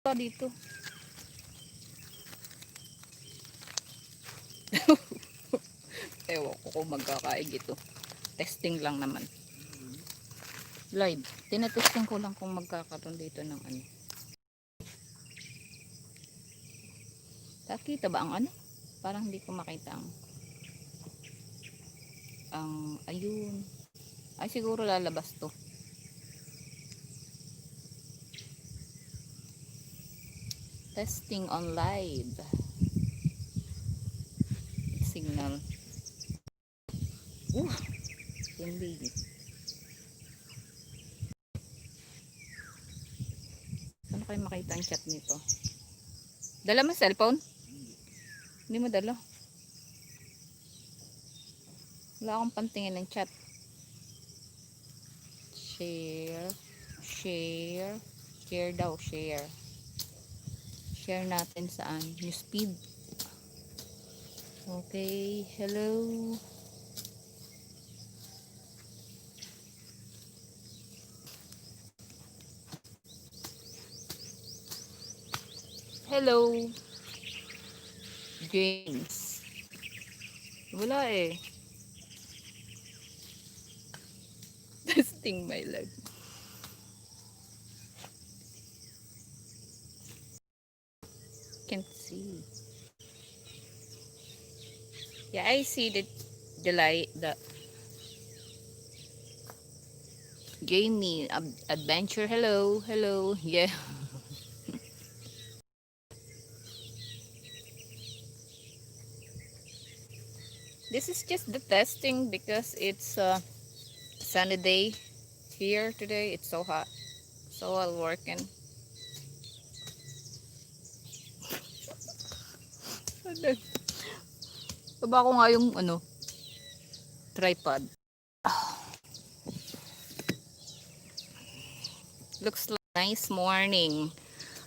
Dito. Ewan ko kung magkakaig ito. Testing lang naman. Live. Tinetesting ko lang kung magkakaroon dito ng ano. Nakita ba ang ano? Parang hindi ko makita ang ayun. Ay siguro lalabas to. Testing on live. Signal. Hindi. Saan kayo makita ang chat nito? Dala mo cellphone? Hindi mo dala. Wala akong pantingin ng chat. Share. Share. Share daw. Share. Share natin saan? Newsfeed. Okay. Hello. Hello. James. Wala eh. Testing my leg. Can't see. Yeah, I see the light, the Jamie adventure. Hello, hello. Yeah. This is just the testing because it's a sunny day here today. It's so hot. So I'll working. Baba ko nga yung ano, tripod. Looks like nice morning.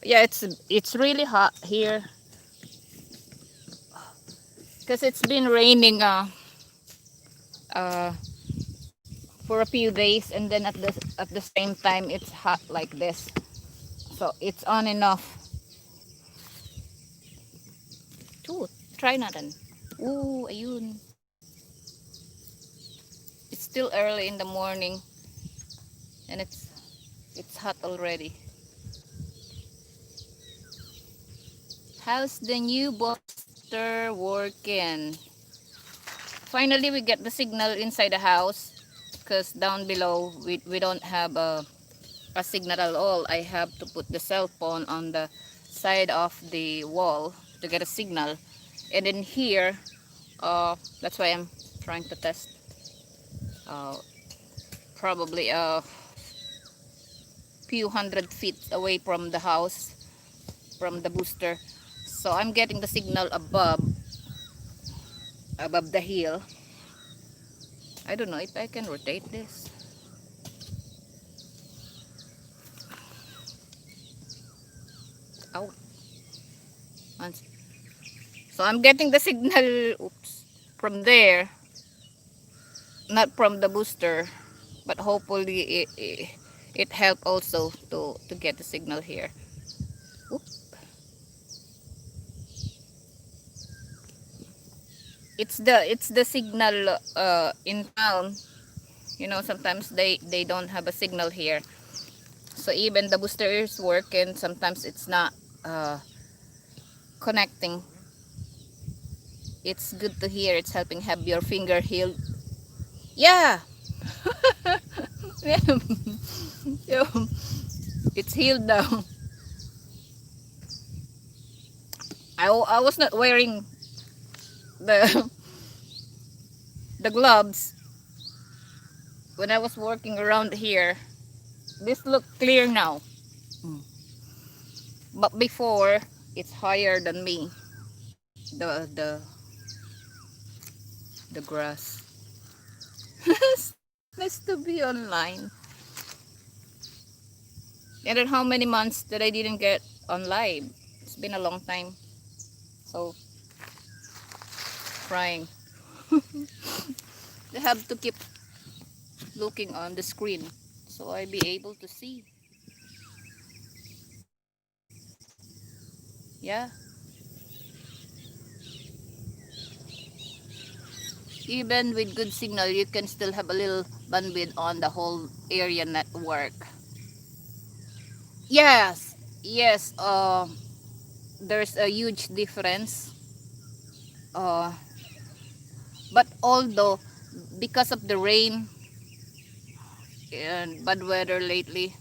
Yeah, it's really hot here because it's been raining uh for a few days, and then at the same time it's hot like this. So it's on and off. Try natin. Ooh, ayun. It's still early in the morning and it's hot already. How's the new booster working? Finally we get the signal inside the house because down below we don't have a signal at all. I have to put the cell phone on the side of the wall to get a signal, and in here that's why I'm trying to test uh, probably a few 100 feet away from the house, from the booster. So I'm getting the signal above the hill. I don't know if I can rotate this. Out. So I'm getting the signal, oops, from there, not from the booster, but hopefully it helped also to get the signal here. Oops. It's the signal in town. You know, sometimes they don't have a signal here. So even the booster is working, sometimes it's not connecting. It's good to hear. It's helping have your finger healed. Yeah. Yeah. It's healed now. I was not wearing the the gloves when I was working around here. This look clear now. But before, it's higher than me. The the the grass. Nice to be online. And then how many months that I didn't get on live? It's been a long time. So trying. I have to keep looking on the screen so I be able to see. Yeah, even with good signal, you can still have a little bandwidth on the whole area network. Yes, yes. There's a huge difference. Uh, but although because of the rain and bad weather lately,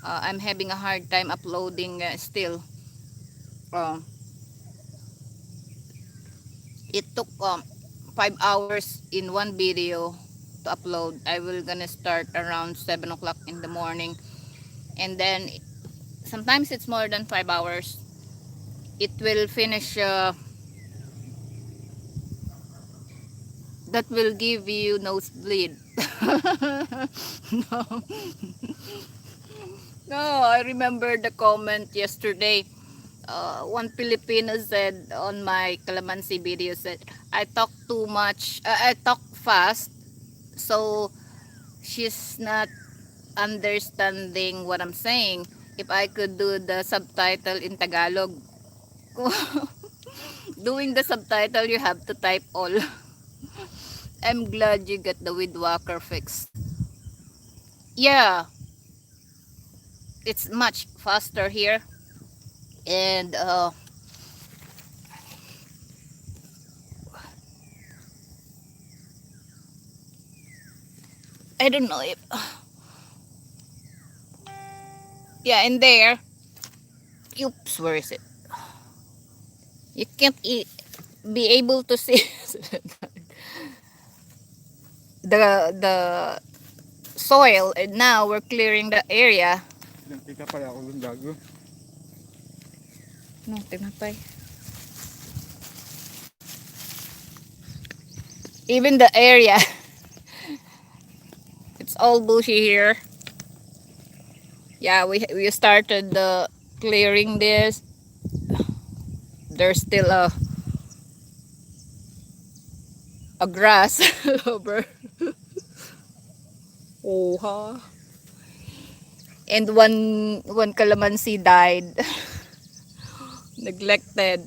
I'm having a hard time uploading still. Uh, it took 5 hours in one video to upload. I will gonna start around 7 o'clock in the morning, and then sometimes it's more than 5 hours. It will finish. That will give you nosebleed. No. No, I remember the comment yesterday. One Filipino said on my Calamansi video said, I talk too much, I talk fast, so she's not understanding what I'm saying. If I could do the subtitle in Tagalog, doing the subtitle, you have to type all. I'm glad you got the weed whacker fixed. Yeah, it's much faster here, and I don't know if yeah, in there. Oops, where is it? You can't be able to see the soil, and now we're clearing the area. Kita pala ako ng gago. No, tinapay. Even the area, it's all bushy here. Yeah, we started the clearing this. There's still a grass over. Oh, ha. And one calamansi died. Neglected.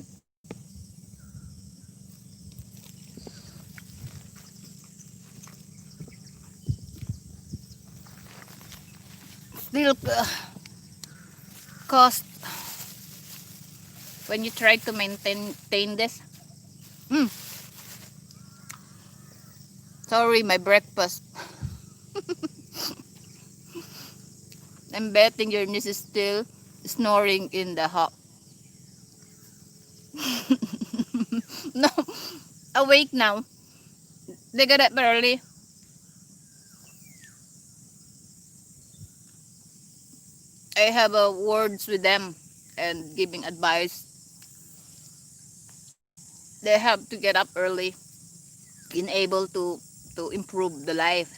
Still cost when you try to maintain this. Mm, sorry, my breakfast. I'm betting your niece is still snoring in the hop. No, awake now. They got up early. I have words with them and giving advice. They have to get up early, in able to improve the life.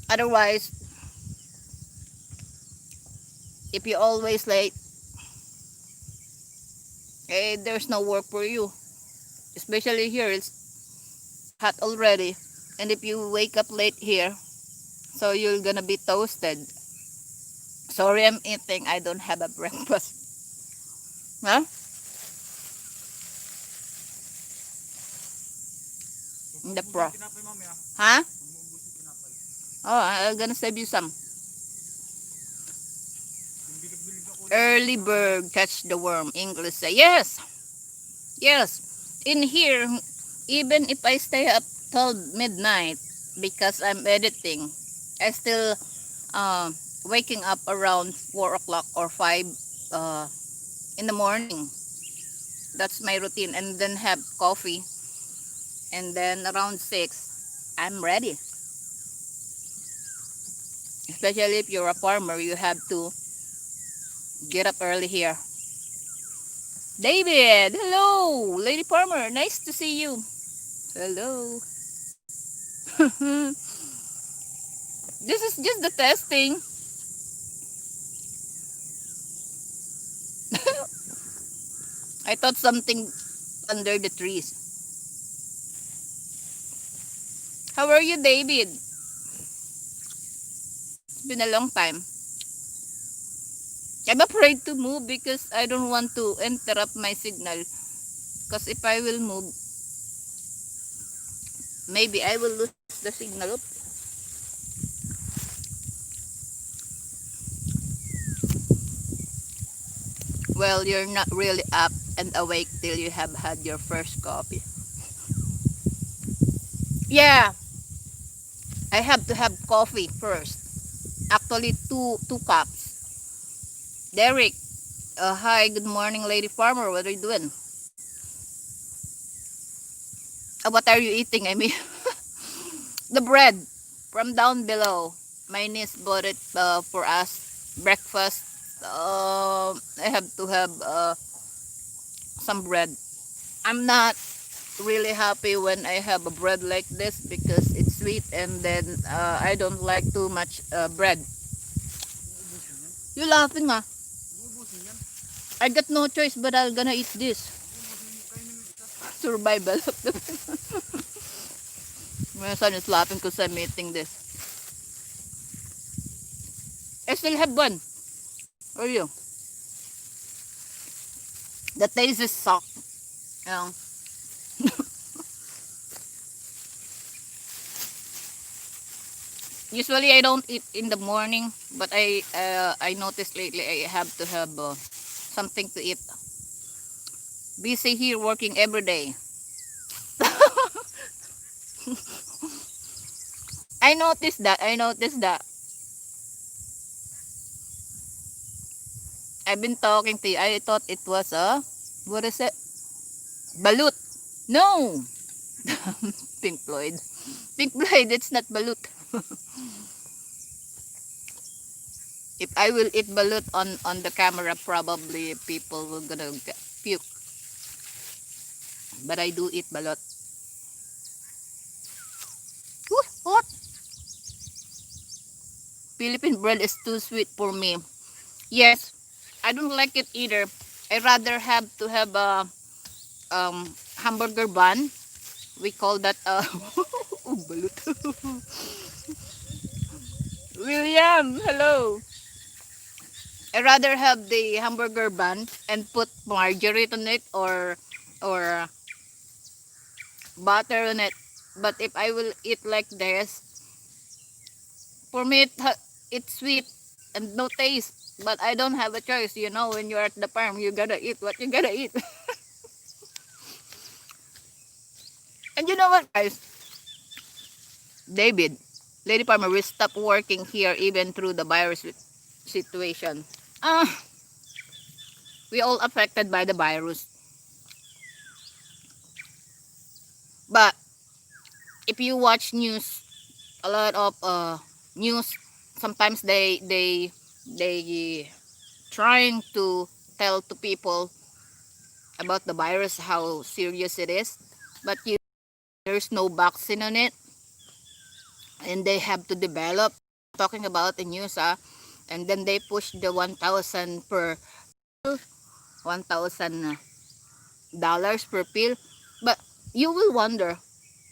Otherwise, if you always late, there's no work for you. Especially here, it's hot already. And if you wake up late here, so you're gonna be toasted. Sorry, I'm eating. I don't have a breakfast. Huh? The pro. Huh? Oh, I'm gonna save you some. Early bird catch the worm. English say yes. Yes. In here, even if I stay up till midnight because I'm editing, I still waking up around 4 o'clock or 5 uh, in the morning. That's my routine. And then have coffee. And then around 6, I'm ready. Especially if you're a farmer, you have to get up early here. David, hello, lady farmer, nice to see you. Hello. This is just the testing. I thought something under the trees. How are you, David? It's been a long time. I'm afraid to move because I don't want to interrupt my signal. Because if I will move, maybe I will lose the signal. Well, you're not really up and awake till you have had your first coffee. Yeah, I have to have coffee first. Actually, two cups. Derek, hi, good morning, lady farmer. What are you doing? What are you eating? I mean, the bread from down below. My niece bought it for us breakfast. I have to have some bread. I'm not really happy when I have a bread like this because it's sweet and then I don't like too much bread. You laughing ah? I got no choice but I'm gonna eat this. Survival of the My son is laughing because I'm eating this. I still have one. Where are you? The taste is suck. Um, Usually I don't eat in the morning, but I noticed lately I have to have something to eat. Busy here working every day. I noticed that. I noticed that. I've been talking to you. I thought it was a what is it? Balut. No. Pink Floyd. Pink Floyd. It's not balut. If I will eat balut on the camera, probably people will gonna puke. But I do eat balut. Woo, hot. Philippine bread is too sweet for me. Yes, I don't like it either. I rather have to have a hamburger bun. We call that oh, balut. William, hello. I rather have the hamburger bun and put margarine on it or butter on it. But if I will eat like this, for me it's sweet and no taste. But I don't have a choice, you know. When you're at the farm, you gotta eat what you gotta eat. And you know what, guys? David, Lady Farmer, we stop working here even through the virus situation. Ah, we all affected by the virus. But if you watch news, a lot of news, sometimes they trying to tell to people about the virus how serious it is, but there's no vaccine on it, and they have to develop. Talking about the news, and then they push the 1,000 per $1,000 per pill. But you will wonder,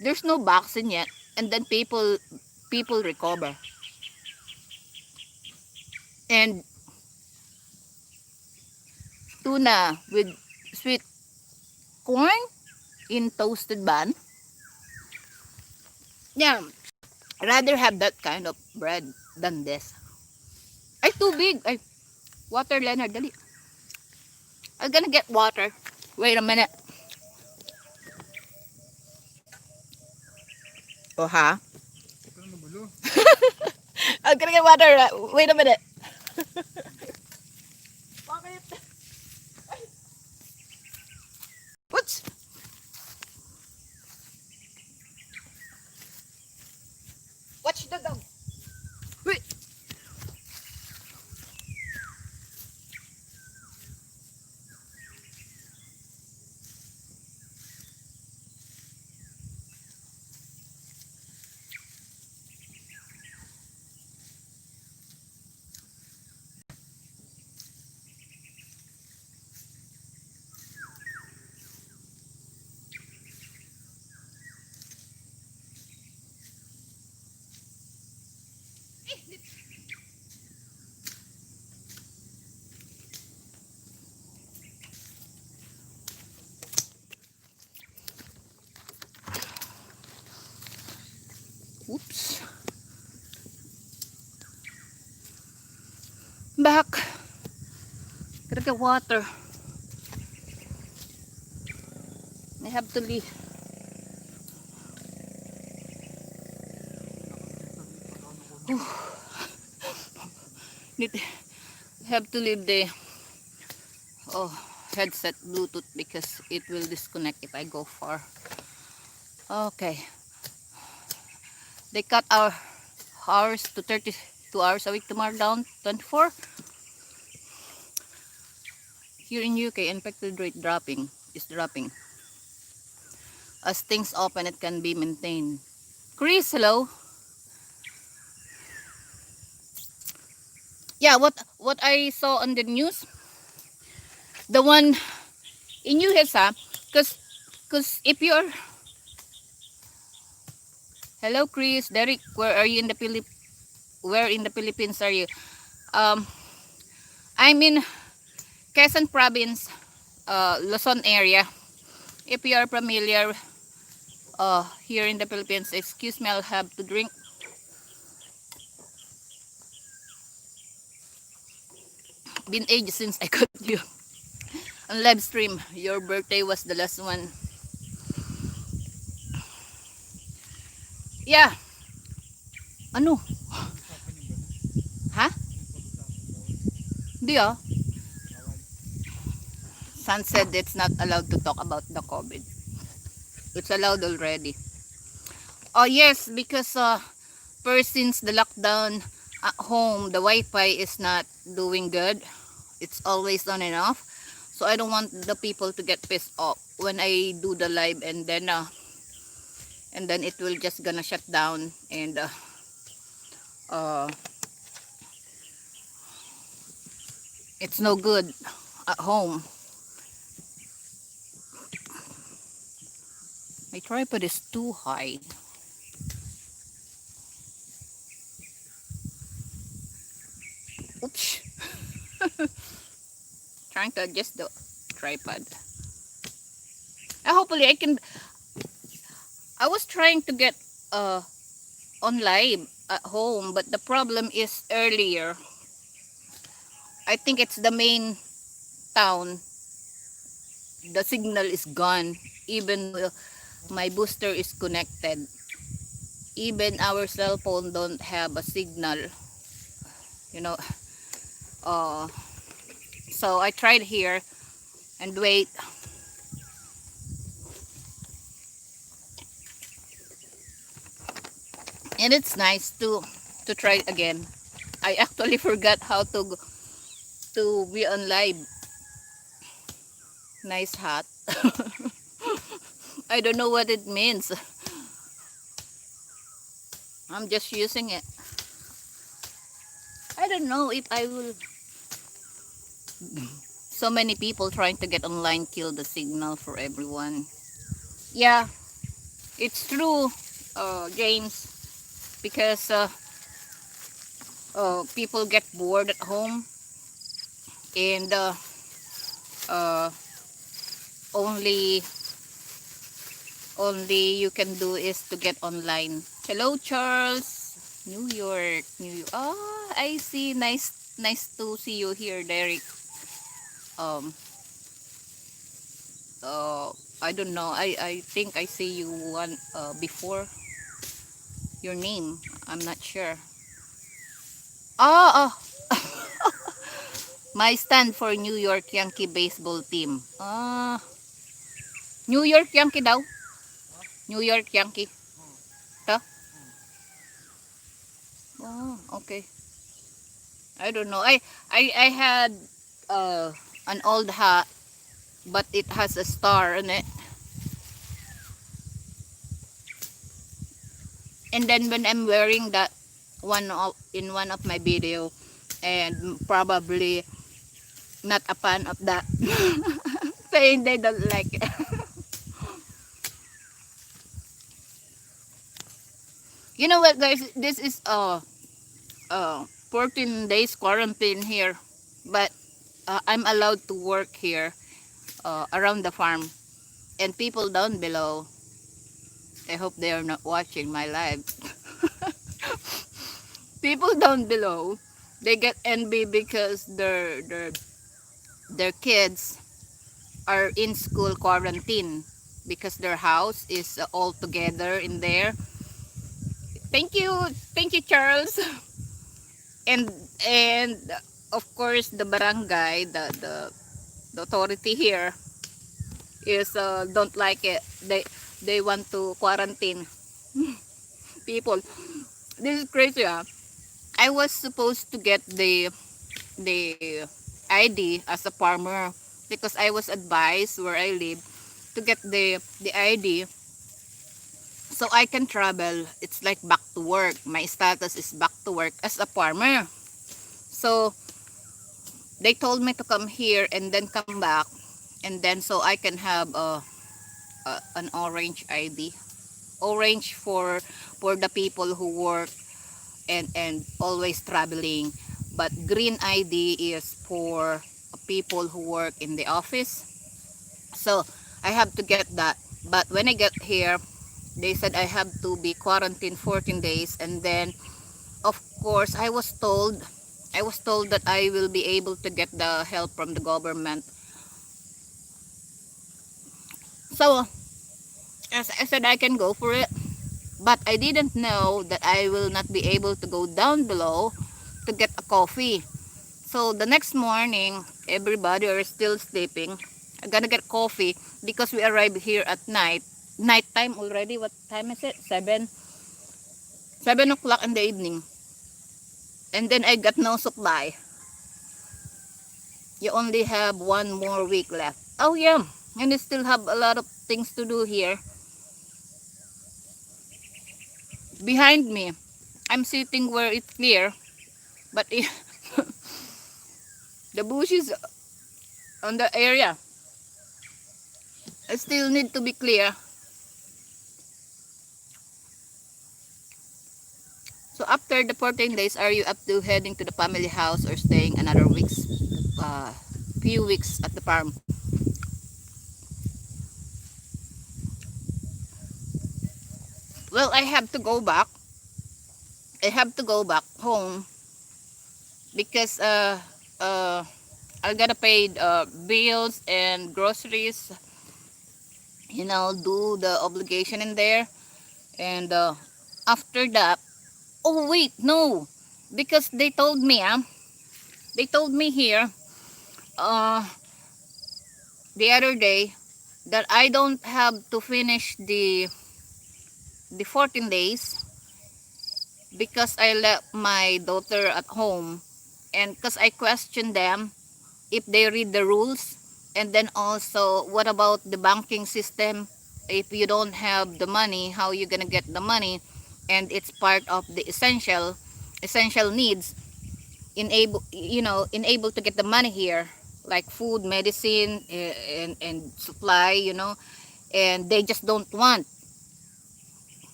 there's no vaccine yet, and then people recover. And tuna with sweet corn in toasted bun. Yeah, rather have that kind of bread than this. Ay, too big. Ay, water, Leonard, dali. I'm gonna get water. Wait a minute. Oh, ha? Ito na bulo. I'm gonna get water. Wait a minute. Bakit? What's... Watch the dog. Wait. Oops. Back. Gotta get water. I have to leave. Need have to leave the headset Bluetooth because it will disconnect if I go far. Okay. They cut our hours to 32 hours a week tomorrow down 24. Here in UK, infected rate is dropping. As things open, it can be maintained. Chris, hello. Yeah, what I saw on the news, the one in US, cause if you're hello Chris, Derek, where are you in the where in the Philippines are you? Um, I'm in Quezon Province, Luzon area. If you are familiar, here in the Philippines, excuse me, I'll have to drink. Been ages since I got you on live stream. Your birthday was the last one. Yeah. Ano? Ha? Di ah. San said it's not allowed to talk about the COVID. It's allowed already. Oh yes, because first since the lockdown at home, the Wi-Fi is not doing good. It's always on and off. So I don't want the people to get pissed off when I do the live, and then it will just gonna shut down, and uh, it's no good at home. My tripod is too high. Oops. Trying to adjust the tripod. Hopefully I was trying to get on live at home, but the problem is earlier. I think it's the main town. The signal is gone. Even though my booster is connected. Even our cell phone don't have a signal. You know. Uh, so I tried here and wait. And it's nice to try again. I actually forgot how to be on live. Nice hat. I don't know what it means. I'm just using it. I don't know if I will. So many people trying to get online kill the signal for everyone. Yeah, it's true, James, because people get bored at home, and uh, only you can do is to get online. Hello Charles, New York. Oh, I see. Nice to see you here, Derek. um I don't know, I think I see you one before your name. I'm not sure. Oh, my stand for New York Yankee baseball team. New York Yankee daw. New York Yankee. Huh? Oh, okay. I don't know. I had uh an old hat, but it has a star on it. And then when I'm wearing that in one of my video, and probably not a fan of that, saying they don't like it. You know what, guys? This is 14 days quarantine here, but I'm allowed to work here around the farm, and people down below. I hope they are not watching my live. people down below, they get envy because their kids are in school quarantine because their house is all together in there. Thank you, Charles. and and of course the barangay, the authority here is don't like it. They want to quarantine people. This is crazy, ah. I was supposed to get the ID as a farmer because I was advised where I live to get the ID so I can travel. It's like back to work. My status is back to work as a farmer. So they told me to come here and then come back, and then so I can have an orange ID. Orange for the people who work and always traveling, but green ID is for people who work in the office. So I have to get that. But when I get here, they said I have to be quarantined 14 days, and then of course I was told that I will be able to get the help from the government. So as I said, I can go for it, but I didn't know that I will not be able to go down below to get a coffee. So the next morning, everybody are still sleeping. I'm gonna get coffee because we arrived here at night time already. What time is it? 7 o'clock in the evening, and then I got no supply. You only have 1 more week left. Oh yeah, and I still have a lot of things to do here. Behind me, I'm sitting where it's clear, but the bushes on the area, I still need to be clear. So after the 14 days, are you up to heading to the family house or staying another few weeks at the farm? Well, I have to go back. I have to go back home because I gotta pay bills and groceries. Do the obligation in there, and after that. Oh wait, no, because they told me here uh, the other day that I don't have to finish the 14 days because I left my daughter at home, and because I questioned them if they read the rules, and then also what about the banking system? If you don't have the money, how you gonna get the money? And it's part of the essential needs, enable to get the money here, like food, medicine, and supply, and they just don't want.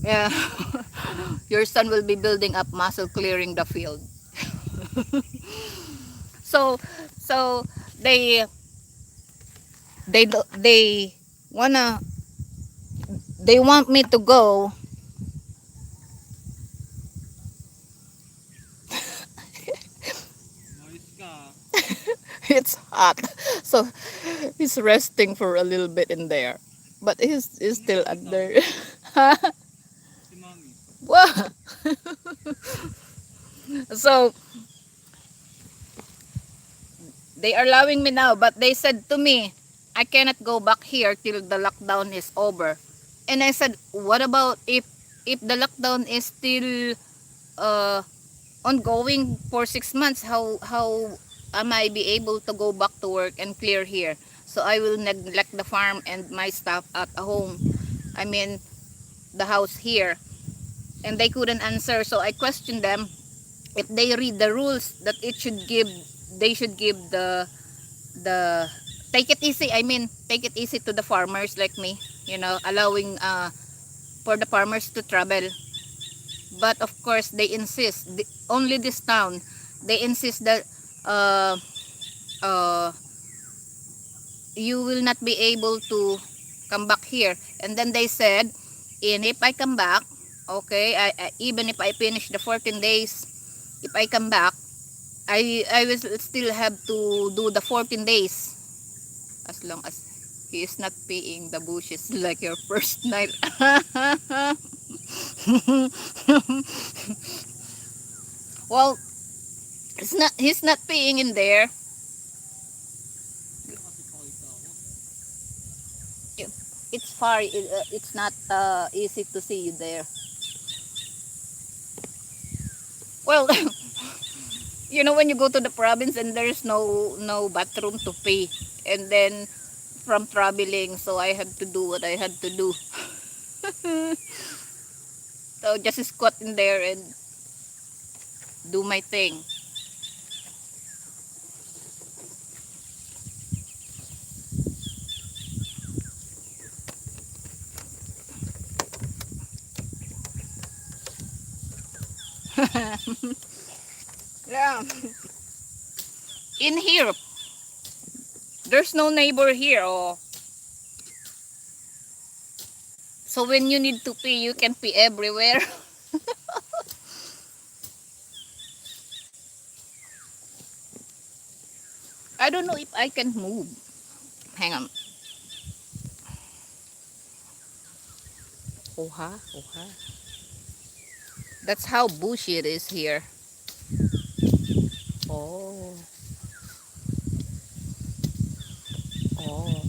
Yeah. Your son will be building up muscle clearing the field. So so they they wanna they want me to go. Noise ka. It's hot, so he's resting for a little bit in there, but he's still under. Si Mami. Wow. So they are allowing me now, but they said to me I cannot go back here till the lockdown is over. And I said, what about if the lockdown is still uh ongoing for 6 months? How am I be able to go back to work and clear here? So I will neglect the farm and my stuff at home. I mean, the house here. And they couldn't answer, so I questioned them if they read the rules that they should give the take it easy. I mean, take it easy to the farmers like me, allowing for the farmers to travel. But of course they insist, only this town, they insist that uh, uh, you will not be able to come back here. And then they said, and if I come back, Okay, I even if I finish the 14 days, if I come back, I will still have to do the 14 days as long as he is not paying the bushes like your first night. Well, he's not paying in there. It's far, it's not easy to see you there. Well, you know when you go to the province and there's no bathroom to pay, and then from traveling, so I had to do what I had to do. So just squat in there and do my thing. Yeah. In here, there's no neighbor here. Oh. So when you need to pee, you can pee everywhere. I don't know if I can move. Hang on. Oha, oha. That's how bushy it is here. Oh, oh.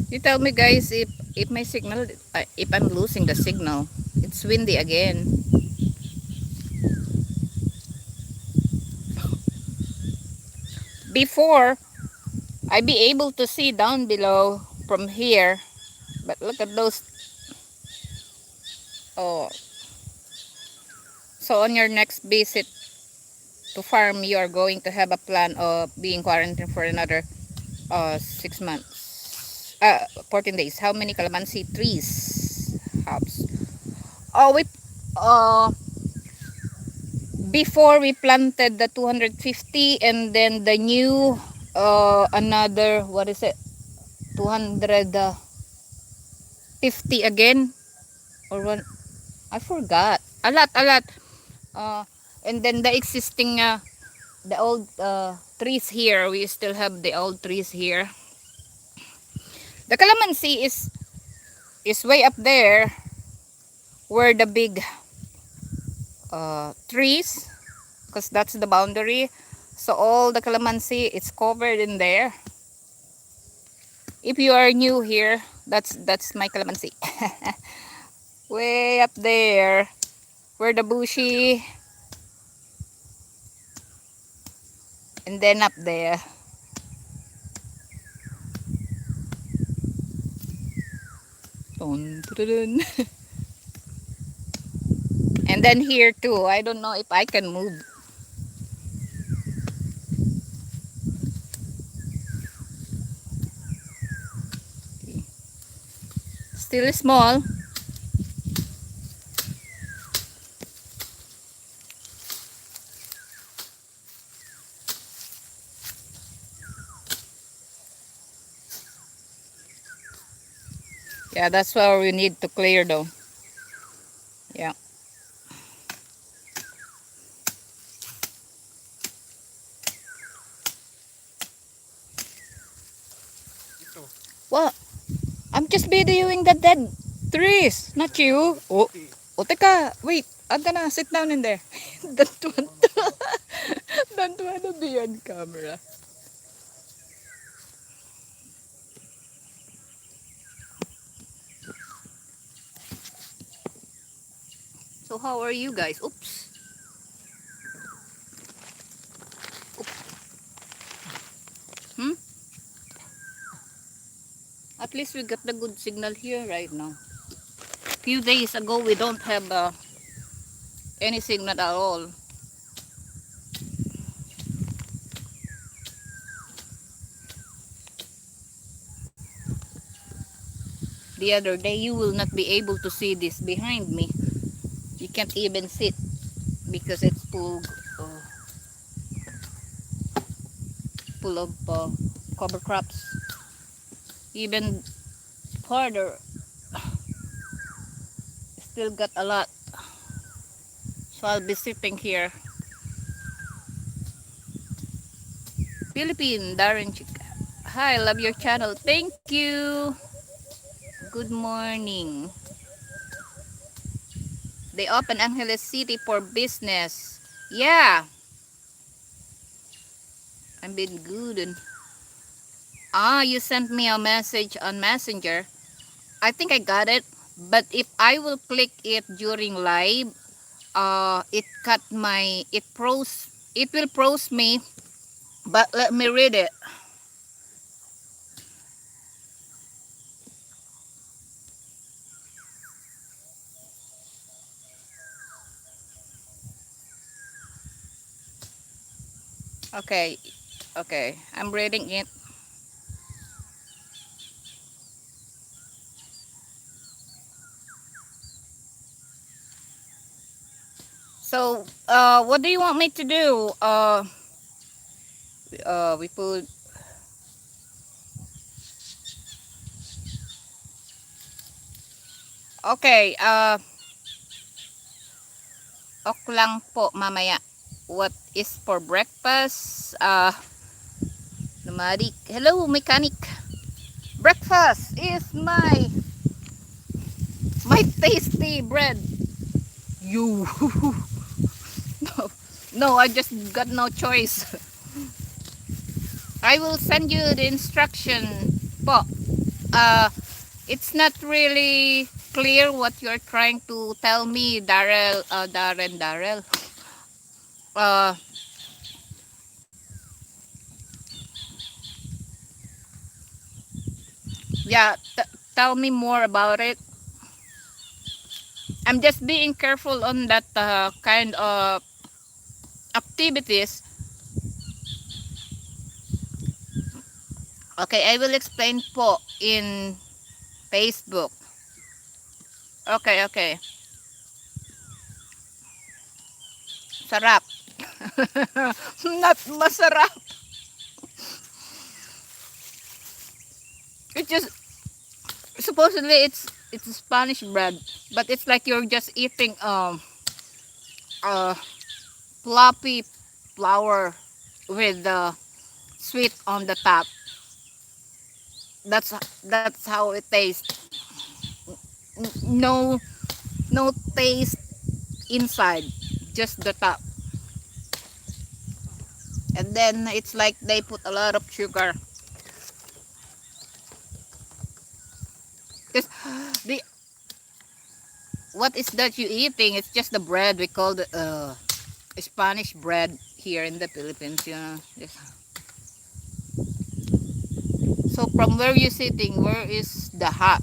You tell me guys if my signal, if I'm losing the signal. It's windy again. Before, I'd be able to see down below from here. But look at those. Oh, so on your next visit to farm, you are going to have a plan of being quarantined for another 6 months. 14 days. How many calamansi trees house? Oh, uh before we planted the 250, and then the new another, what is it, 250 again, or one, I forgot, a lot. uh, and then the existing the old trees here, we still have the old trees here. The calamansi is way up there where the big trees, because that's the boundary. So all the calamansi, it's covered in there. If you are new here, that's my calamansi. Way up there where the bushy, and then up there. Dun, dun, dun. And then here too, I don't know if I can move. Still small. Yeah, that's why we need to clear though. Yeah. Ito. Well, I'm just videoing the dead trees, not you. Oh, oh, teka, wait. Anda na, sit down in there. Don't want to, don't want to be on camera. So how are you guys? Oops. Hmm? At least we got the good signal here right now. Few days ago we don't have any signal at all. The other day you will not be able to see this behind me. You can't even sit because it's full. full of cover crops. Even farther, still got a lot. So I'll be sitting here. Philippine Darren Chica. Hi, love your channel. Thank you. Good morning. They open Angeles City for business. Yeah, I've been good. You sent me a message on Messenger. I think I got it. But if I will click it during live, it will froze me. But let me read it. Okay, okay, I'm reading it. So, what do you want me to do? We put. Okay, ok lang po mamaya. What is for breakfast? Nomadic. Hello, mechanic. Breakfast is my tasty bread. You. No, no, I just got no choice. I will send you the instruction po. Uh, it's not really clear what you're trying to tell me, Darren. Uh, yeah, tell me more about it. I'm just being careful on that kind of activities. Okay, I will explain po in Facebook. Okay, okay. Sarap. Not masarap. It just supposedly it's Spanish bread, but it's like you're just eating uh floppy flour with the sweet on the top. That's that's how it tastes. No, no taste inside, just the top. And then it's like they put a lot of sugar. Because the what is that you eating? It's just the bread. We call the Spanish bread here in the Philippines. You know. So from where you sitting, where is the hut?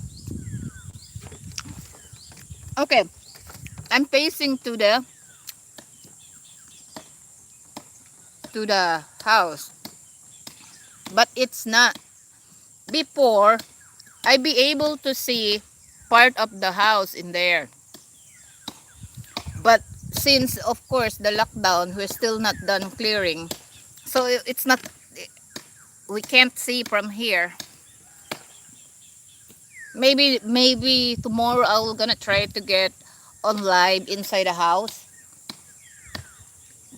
Okay, I'm facing to the house, but it's not. Before, I be able to see part of the house in there. But since of course the lockdown, we're still not done clearing, so it's not. We can't see from here. Maybe tomorrow I will gonna try to get on live inside the house,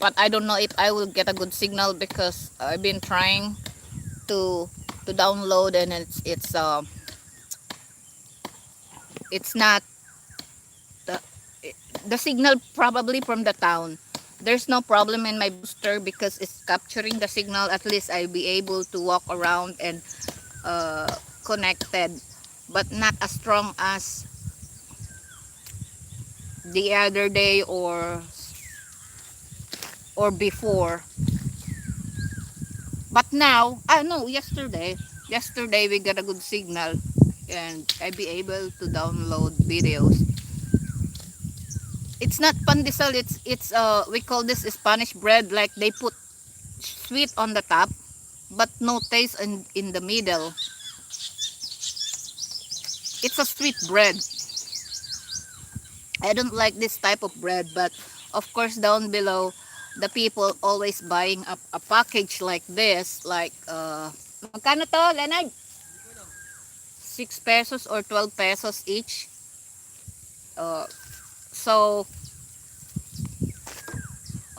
but I don't know if I will get a good signal because I've been trying to download and it's not the, the signal probably from the town. There's no problem in my booster because it's capturing the signal. At least I'll be able to walk around and uh, connected, but not as strong as the other day or before. But now, no, yesterday we got a good signal and I be able to download videos. It's not pandesal, it's we call this Spanish bread, like they put sweet on the top but no taste in the middle. It's a sweet bread. I don't like this type of bread, but of course down below the people always buying a package like this, like magkano to, Leonard? 6 pesos or 12 pesos each. So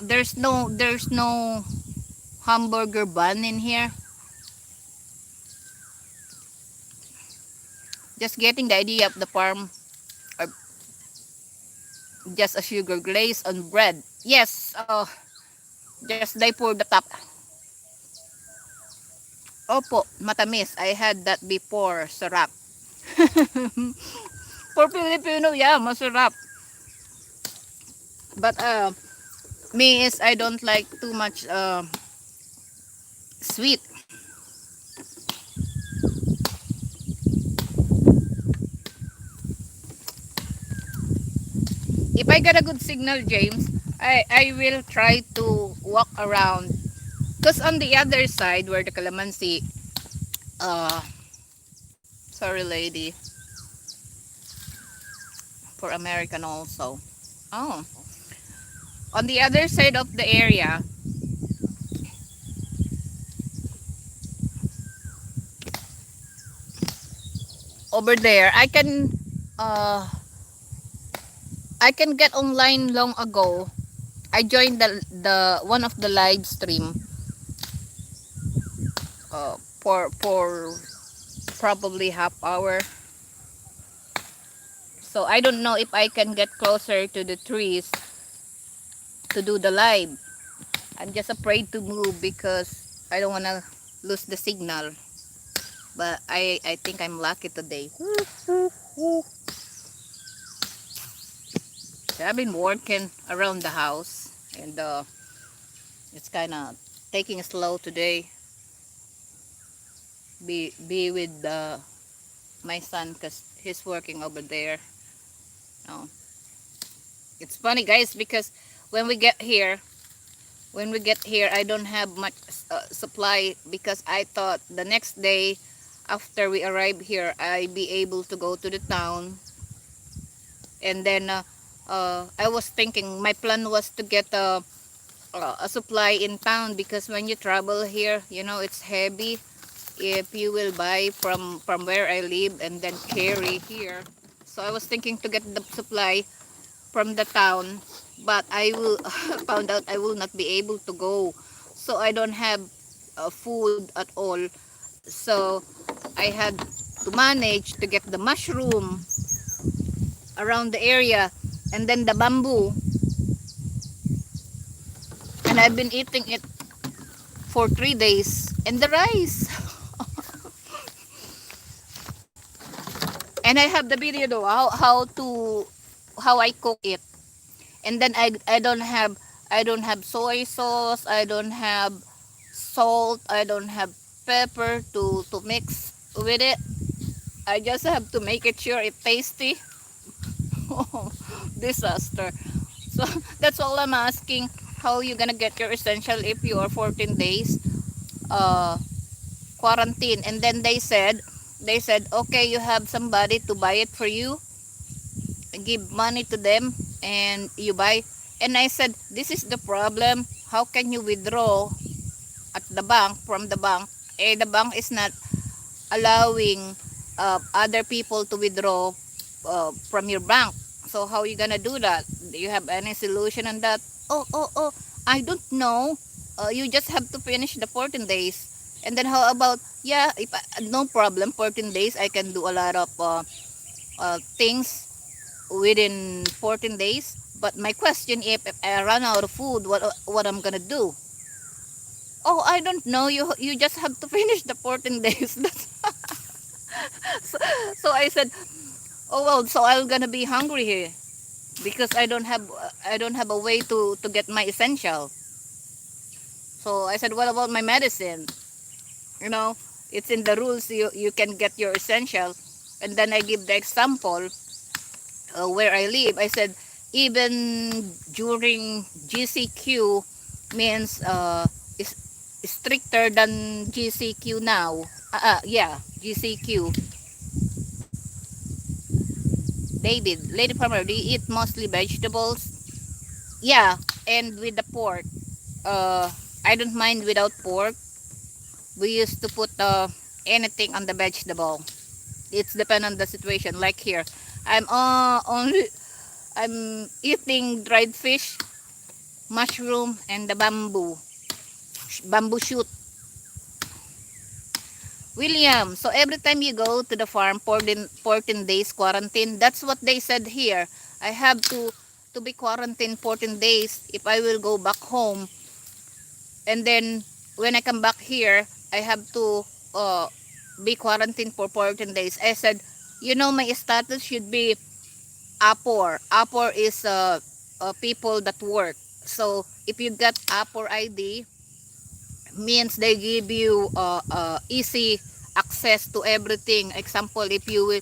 there's no hamburger bun in here. Just getting the idea of the farm, or just a sugar glaze on bread. Yes, just they pour the top. Opo, matamis. I had that before. Sarap. For Filipino, yeah, masarap. But me is I don't like too much sweet. If I get a good signal, James, I will try to walk around. Because on the other side where the calamansi, uh, sorry lady, for American also. Oh, on the other side of the area, over there, uh, I can get online long ago. I joined the one of the live stream for probably half hour. So I don't know if I can get closer to the trees to do the live. I'm just afraid to move because I don't want to lose the signal. But I think I'm lucky today. I've been working around the house, and it's kind of taking it slow today. Be with my son because he's working over there. Oh, it's funny guys because when we get here, I don't have much supply because I thought the next day after we arrive here I be able to go to the town, and then I was thinking my plan was to get a supply in town because when you travel here, you know, it's heavy if you will buy from where I live and then carry here. So I was thinking to get the supply from the town, but I will found out I will not be able to go, so I don't have food at all. So I had to manage to get the mushroom around the area, and then the bamboo, and I've been eating it for 3 days, and the rice. And I have the video though how I cook it. And then I don't have soy sauce, I don't have salt, I don't have pepper to mix with it. I just have to make it sure it's tasty. Disaster. So that's all I'm asking. How you gonna get your essential if you are 14 days uh quarantine? And then they said okay, you have somebody to buy it for you, give money to them and you buy. And I said, this is the problem. How can you withdraw at the bank, from the bank? The bank is not allowing other people to withdraw from your bank. So how you gonna do that? Do you have any solution on that? Oh, I don't know. You just have to finish the 14 days. And then how about, yeah, if no problem, 14 days I can do a lot of things within 14 days. But my question, if I run out of food, what I'm gonna do? Oh, I don't know. You just have to finish the 14 days. so, so I said, oh well, so I'm gonna be hungry here because I don't have a way to get my essential. So I said, what about my medicine? You know, it's in the rules you can get your essential. And then I give the example where I live. I said even during GCQ means is stricter than GCQ now. Yeah, GCQ. David, lady farmer, do you eat mostly vegetables? Yeah, and with the pork. uh, I don't mind without pork. We used to put anything on the vegetable. It's depend on the situation. Like here, I'm only I'm eating dried fish, mushroom, and the bamboo shoot. William, so every time you go to the farm, 14 days quarantine. That's what they said here. I have to be quarantined 14 days if I will go back home. And then when I come back here, I have to be quarantined for 14 days. I said, you know, my status should be APOR. APOR is people that work. So if you got APOR ID, means they give you easy access to everything. Example, if you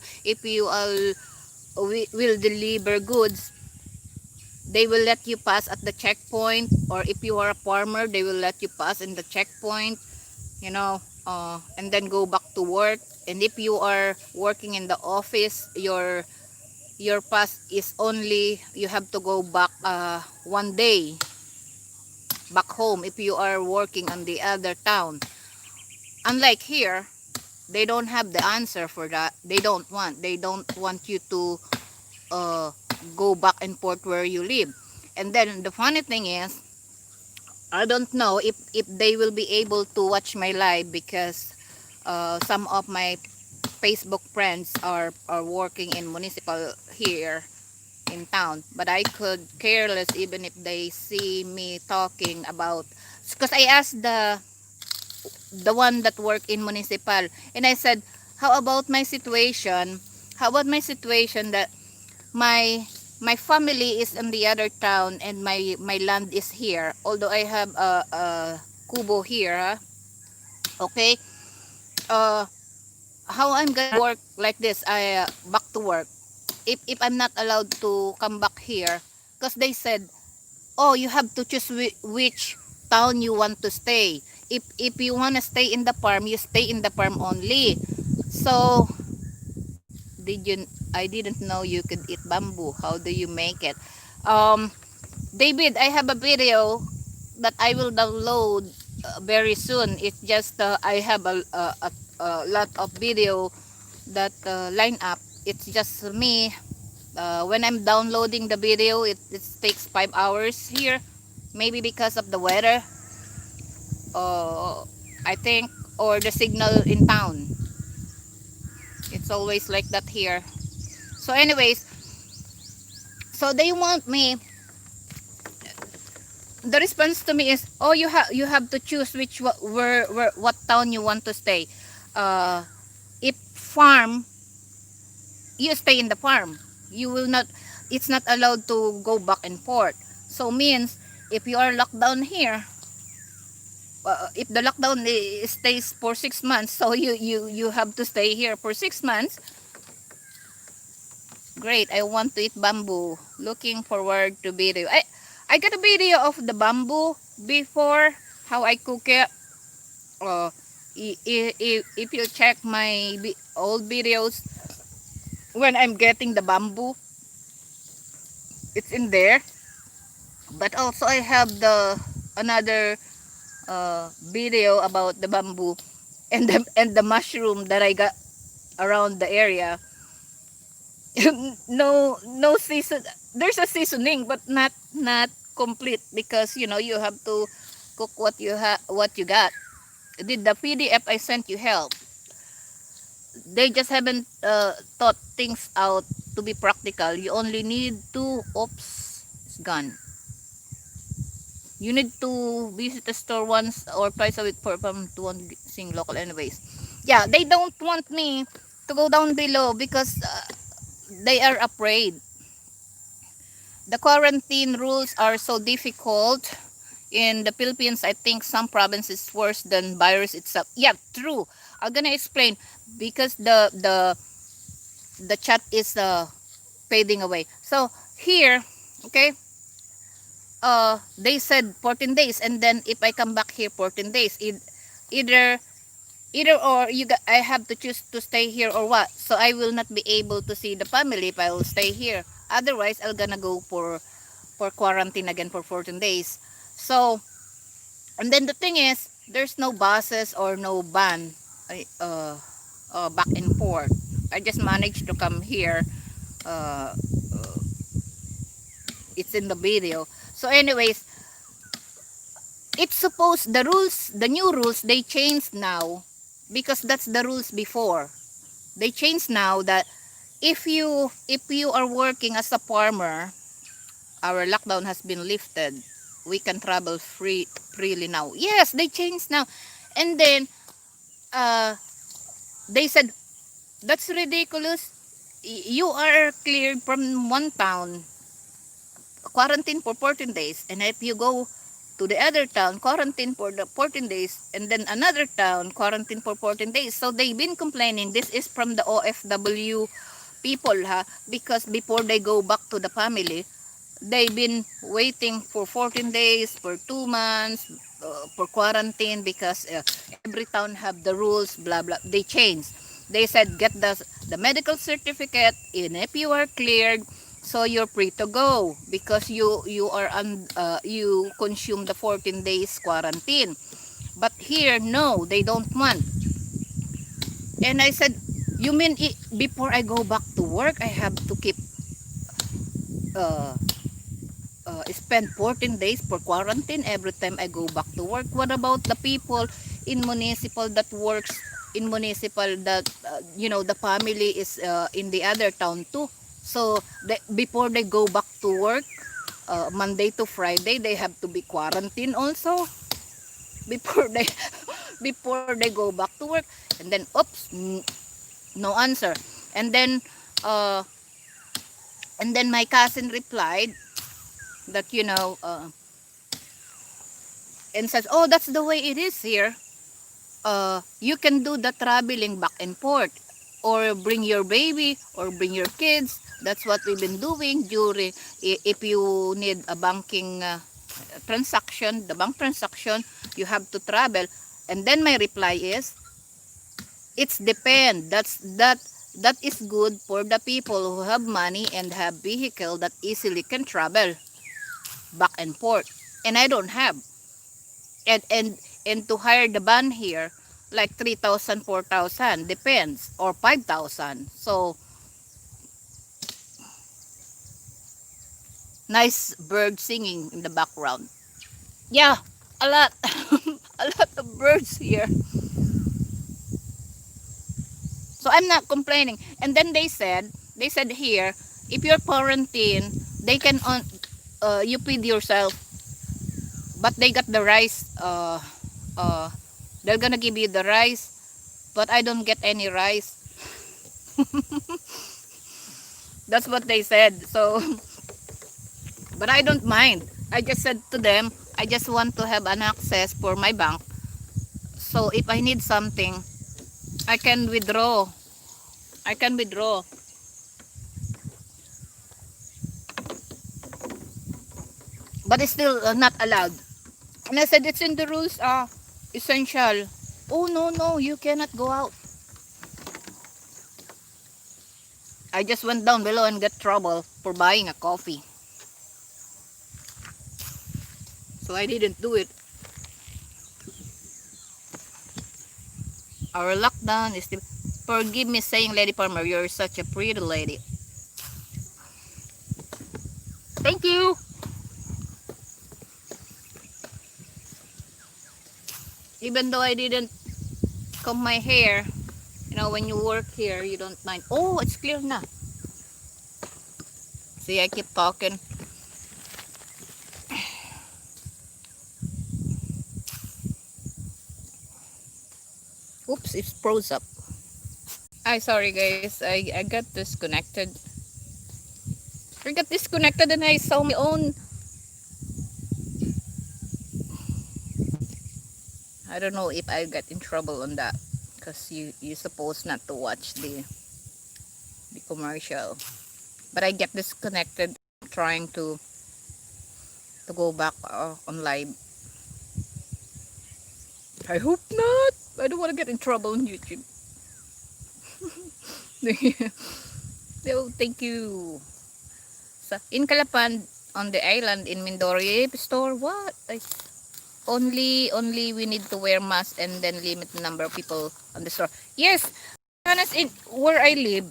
will deliver goods, they will let you pass at the checkpoint, or if you are a farmer, they will let you pass in the checkpoint, you know, and then go back to work. And if you are working in the office, your pass is only you have to go back 1 day back home if you are working on the other town. Unlike here, they don't have the answer for that. They don't want you to uh, go back and forth where you live. And then the funny thing is, I don't know if they will be able to watch my live, because some of my Facebook friends are working in municipal here in town. But I could care less even if they see me talking about, because I asked the one that work in municipal, and I said, how about my situation? How about my situation that my my family is in the other town and my land is here, although I have a kubo here, huh? Okay, uh how I'm gonna work like this? I back to work if I'm not allowed to come back here, because they said, oh, you have to choose which town you want to stay. If you want to stay in the farm, you stay in the farm only. So did you I didn't know you could eat bamboo. How do you make it? um David, I have a video that I will download very soon. It's just I have a lot of video that line up. It's just me. When I'm downloading the video, it takes 5 hours here. Maybe because of the weather, uh, I think, or the signal in town. It's always like that here. So anyways, so they want me, the response to me is, oh, you have to choose which where what town you want to stay. uh if farm, you stay in the farm. You will not, it's not allowed to go back and forth. So means if you are locked down here, if the lockdown stays for 6 months, so you have to stay here for 6 months. Great, I want to eat bamboo. Looking forward to video. I got a video of the bamboo before, how I cook it. Uh, if you check my old videos, when I'm getting the bamboo, it's in there. But also I have the another video about the bamboo and the mushroom that I got around the area. No season. There's a seasoning, but not complete, because you have to cook what you got. Did the PDF I sent you help? They just haven't thought things out to be practical. You only need to, oops, it's gone. You need to visit the store once or twice a week for from to sing local anyways. Yeah, they don't want me to go down below because they are afraid. The quarantine rules are so difficult in the Philippines. I think some provinces worse than virus itself. Yeah, true. I'm gonna explain, because the chat is fading away. So here, okay, they said 14 days, and then if I come back here 14 days, either either or I have to choose to stay here or what. So I will not be able to see the family if I will stay here. Otherwise, I'm gonna go for quarantine again for 14 days. So And then the thing is, there's no buses or no van back and forth. I just managed to come here. Uh, it's in the video. So anyways, it's supposed the rules, the new rules, they changed now because that's the rules before. They changed now that if you are working as a farmer, our lockdown has been lifted. We can travel freely now. Yes, they changed now. And then uh, they said that's ridiculous. You are cleared from one town, quarantine for 14 days, and if you go to the other town, quarantine for the 14 days, and then another town, quarantine for 14 days. So they've been complaining. This is from the OFW people, ha, because before they go back to the family, they've been waiting for 14 days, for 2 months, for quarantine because every town have the rules, blah blah. They changed. They said get the medical certificate, and if you are cleared, so you're free to go because you consume the 14 days quarantine. But here, no, they don't want. And I said, you mean before I go back to work, I have to keep uh, spend 14 days for quarantine every time I go back to work? What about the people in municipal that works in municipal that the family is in the other town too? So before they go back to work, Monday to Friday, they have to be quarantined also before they before they go back to work. And then oops, no answer. And then uh, my cousin replied that and says, oh, that's the way it is here. You can do the traveling back and forth, or bring your baby or bring your kids. That's what we've been doing during, if you need a banking transaction, the bank transaction, you have to travel. And then my reply is, it's depend. That is good for the people who have money and have vehicle that easily can travel back and forth. And I don't have. And to hire the van here, like 3,000, 4,000, depends, or 5,000. So nice bird singing in the background. Yeah, a lot. A lot of birds here. So I'm not complaining. And then they said here, if you're quarantine, they can you feed yourself, but they got the rice. Uh, they're gonna give you the rice, but I don't get any rice. That's what they said. So, but I don't mind. I just said to them, I just want to have an access for my bank. So if I need something, I can withdraw. I can withdraw. But it's still not allowed. And I said, it's in the rules, essential. Oh, no, no, you cannot go out. I just went down below and got trouble for buying a coffee. So I didn't do it. Our lockdown is still... Forgive me saying, Lady Farmer, you're such a pretty lady. Thank you. Even though I didn't comb my hair, when you work here, you don't mind. Oh, it's clear now. See, I keep talking. Oops, it froze up. Sorry guys, I got disconnected. I got disconnected and I saw my own. I don't know if I got in trouble on that, because you supposed not to watch the commercial. But I get disconnected trying to go back on live. I hope not. I don't want to get in trouble on YouTube. So, thank you. In Calapan, on the island in Mindoro, store, what? only we need to wear mask and then limit the number of people on the store. Yes, honest, in where I live,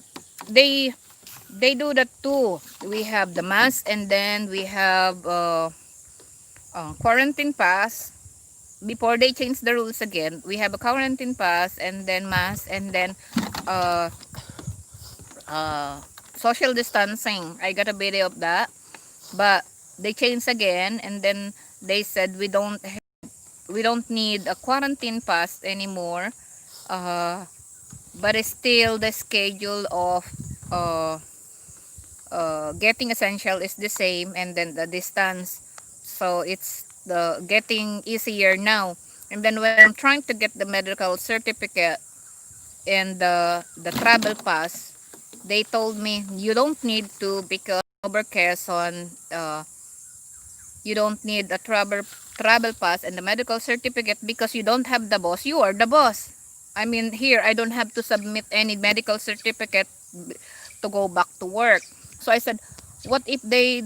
they do that too. We have the mask and then we have quarantine pass. Before they change the rules again, we have a quarantine pass and then mask and then uh, uh, social distancing. I got a video of that, but they changed again and then they said we don't need a quarantine pass anymore. Uh, but it's still the schedule of uh, getting essential is the same and then the distance, so it's the getting easier now. And then when I'm trying to get the medical certificate and the travel pass, they told me you don't need to because over Quezon, you don't need a travel pass and the medical certificate because you don't have the boss. You are the boss. I mean, here I don't have to submit any medical certificate to go back to work. So I said, what if they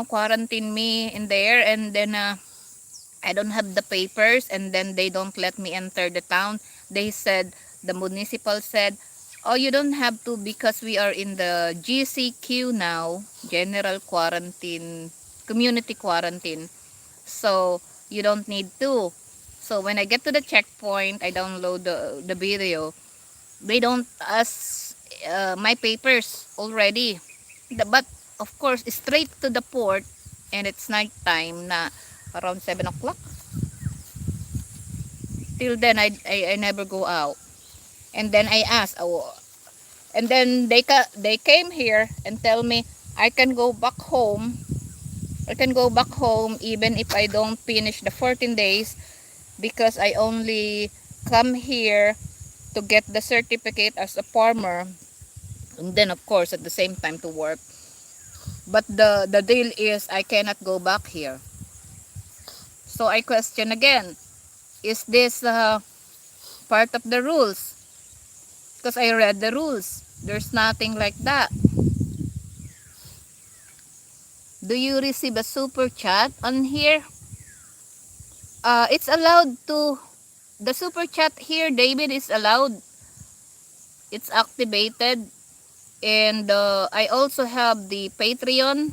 quarantine me in there and then I don't have the papers and then they don't let me enter the town. They said, the municipal said, oh, you don't have to because we are in the GCQ now, general quarantine, community quarantine. So you don't need to. So when I get to the checkpoint, I download the video. They don't ask my papers already. But of course, straight to the port and it's night time na around 7 o'clock. Till then, I never go out. And then I asked, oh, and then they came here and tell me I can go back home. I can go back home even if I don't finish the 14 days because I only come here to get the certificate as a farmer and then of course at the same time to work. But the deal is I cannot go back here. So I question again, is this part of the rules? Because I read the rules. There's nothing like that. Do you receive a super chat on here? It's allowed to. The super chat here, David, is allowed. It's activated. And I also have the Patreon.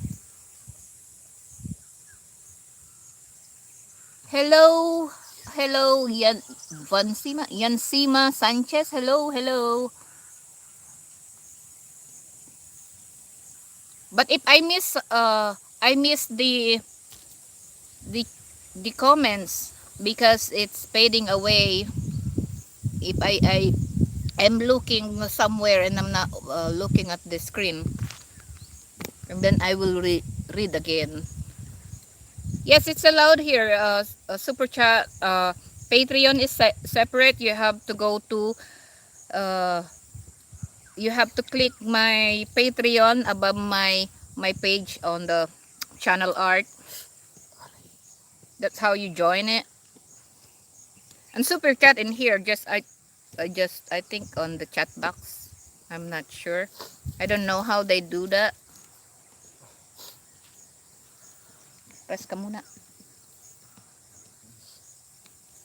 Hello. Hello, Yansima Sanchez. Hello, hello. But if I miss the the comments because it's fading away. If I'm looking somewhere and I'm not looking at the screen, and then I will read again. Yes, it's allowed here. Super chat. Patreon is separate. You have to go to. Uh, you have to click my Patreon above my page on the channel art. That's how you join it. And super chat in here. I think on the chat box. I'm not sure. I don't know how they do that. Press ka muna.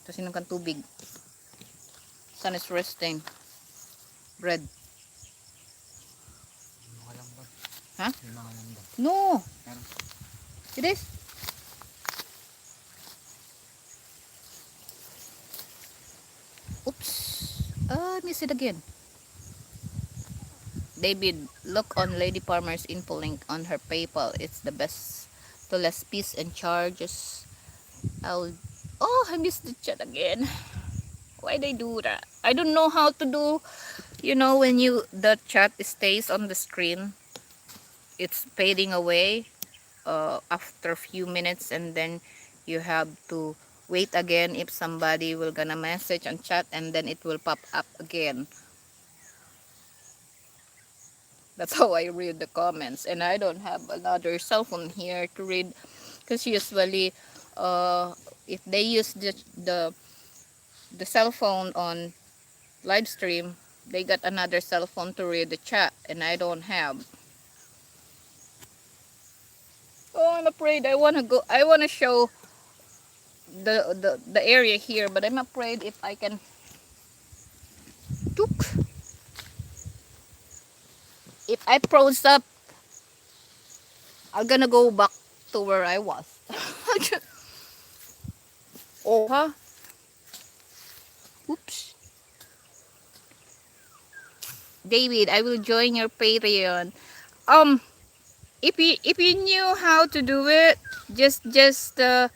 Tapos inom kang tubig. Sun is resting. Bread. Huh? No. It is. Oops. I miss it again. David, look on Lady Palmer's info link on her PayPal. It's the best to less fees and charges. Oh, I missed the chat again. Why they do that? I don't know how to do. You know, when the chat stays on the screen, it's fading away after a few minutes, and then you have to wait again if somebody will gonna message and chat, and then it will pop up again. That's how I read the comments, and I don't have another cell phone here to read, because usually if they use the cell phone on live stream, they got another cell phone to read the chat, and I don't have. Oh, I'm afraid. I want to show the area here, but I'm afraid if I can Tuk. If I froze up, I'm gonna go back to where I was. Oh, huh? Oops. David, I will join your Patreon. Um, if you knew how to do it, just and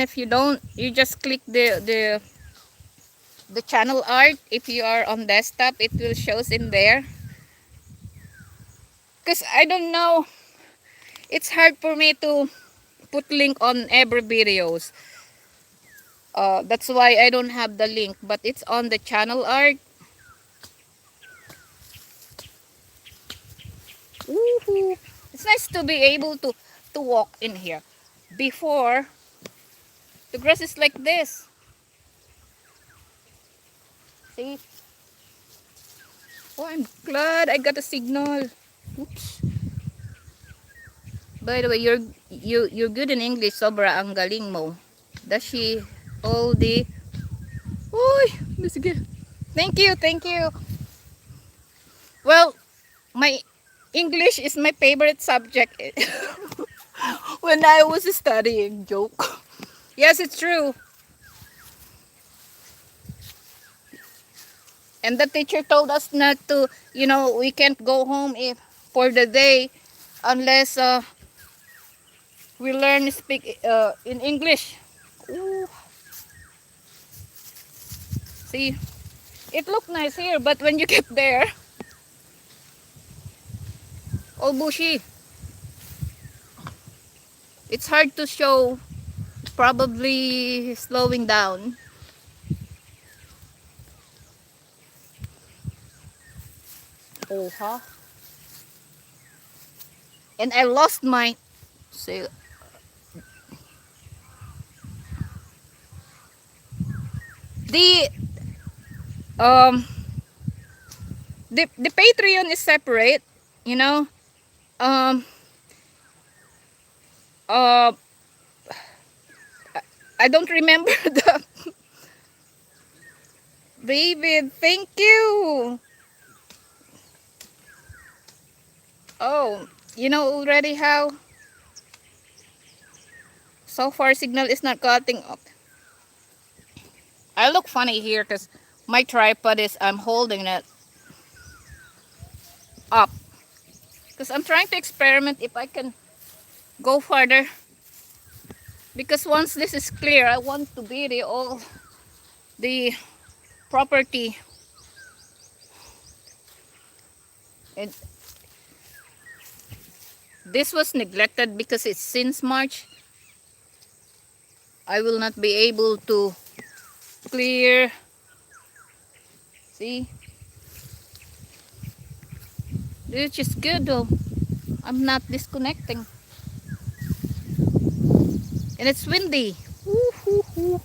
if you don't, you just click the channel art. If you are on desktop, it will shows in there. Cause I don't know, it's hard for me to put link on every videos. That's why I don't have the link, but it's on the channel art. Woohoo! It's nice to be able to walk in here. Before, the grass is like this. See? Oh, I'm glad I got a signal. Oops. By the way, you're good in English. Sobra ang galing mo. Does she all the... Uy! Sige. Thank you, thank you. Well, my English is my favorite subject when I was studying. Joke. Yes, it's true. And the teacher told us not to, we can't go home if for the day unless we learn to speak in English. Ooh. See, it looked nice here, but when you get there, all bushy. It's hard to show, probably slowing down. Oh, huh? And I lost my... See, the um the Patreon is separate, you know. Um uh I don't remember the... David, thank you. Oh, you know already how so far signal is not cutting up. I look funny here because my tripod is, I'm holding it up because I'm trying to experiment if I can go farther, because once this is clear, I want to video all the property. And this was neglected because it's since March. I will not be able to clear. See, this is good though. I'm not disconnecting, and it's windy. Woo-hoo-hoo.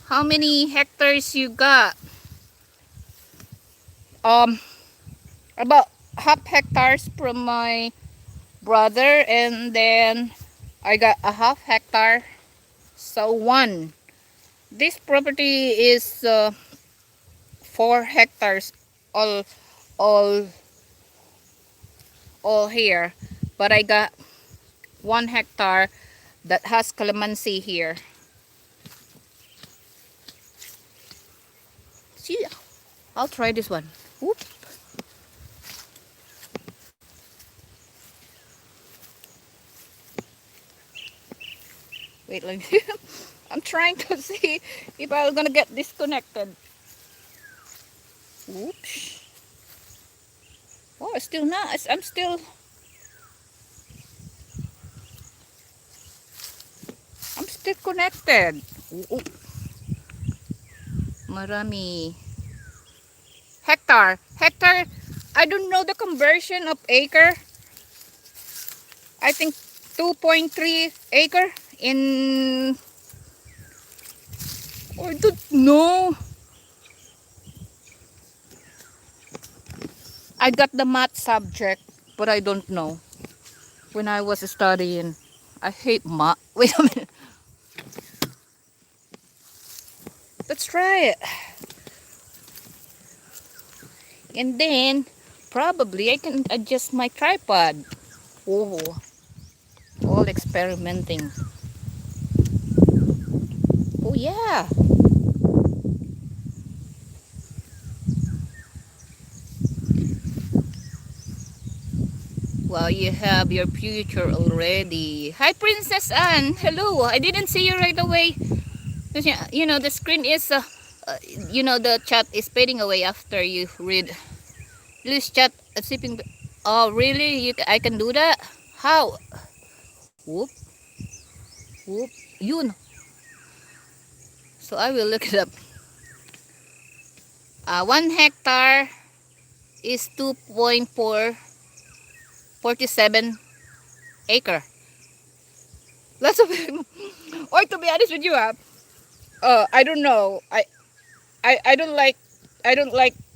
How many hectares you got? About half hectares from my brother, and then I got a half hectare, so one. This property is 4 hectares, all all all here, but I got 1 hectare that has calamansi here. See, I'll try this one. Whoop. Wait, let me... I'm trying to see if I'm gonna get disconnected. Oops. Oh, it's still not. I'm still connected. Ooh. Marami. Hectare. Hectare. I don't know the conversion of acre. I think 2.3 acre in... I don't know. I got the math subject, but I don't know. when I was studying. I hate math. Wait a minute. Let's try it. And then probably I can adjust my tripod. Oh, all experimenting. Oh yeah. Well, you have your future already. Hi, Princess Anne. Hello. I didn't see you right away. 'Cause, you know, the screen is, you know, the chat is fading away after you read. Please chat, sipping. Oh, really? I can do that? How? Whoop, whoop. Yun. So I will look it up. 1 hectare is 2.447 acre. Lots of or to be honest with you, I don't know. I don't like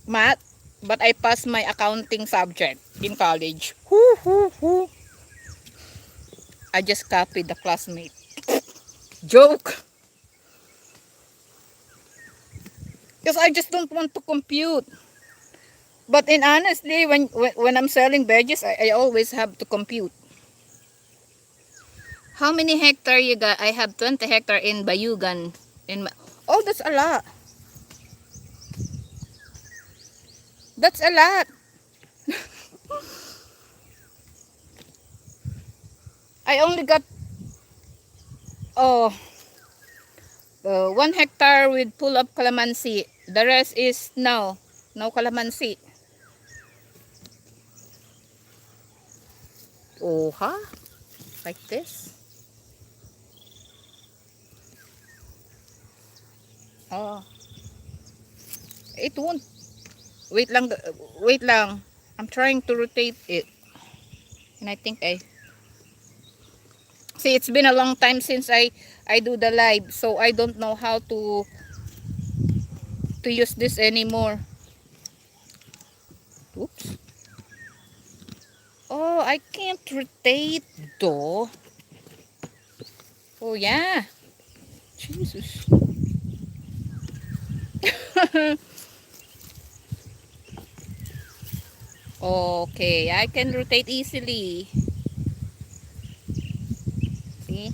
math, but I passed my accounting subject in college. Hoo, hoo, hoo. I just copied the classmate. Joke. Because I just don't want to compute. But in honestly, when I'm selling veggies, I always have to compute. How many hectare you got? I have 20 hectare in Bayugan. Oh, that's a lot. That's a lot. I only got oh 1 hectare with full of calamansi. The rest is no calamansi. Oh, huh? Like this. Oh, it won't. Wait lang, wait lang. I'm trying to rotate it. And I think see, it's been a long time since I do the live, so I don't know how to use this anymore. Oops. Oh, I can't rotate though. Oh yeah. Jesus. Okay, I can rotate easily. See?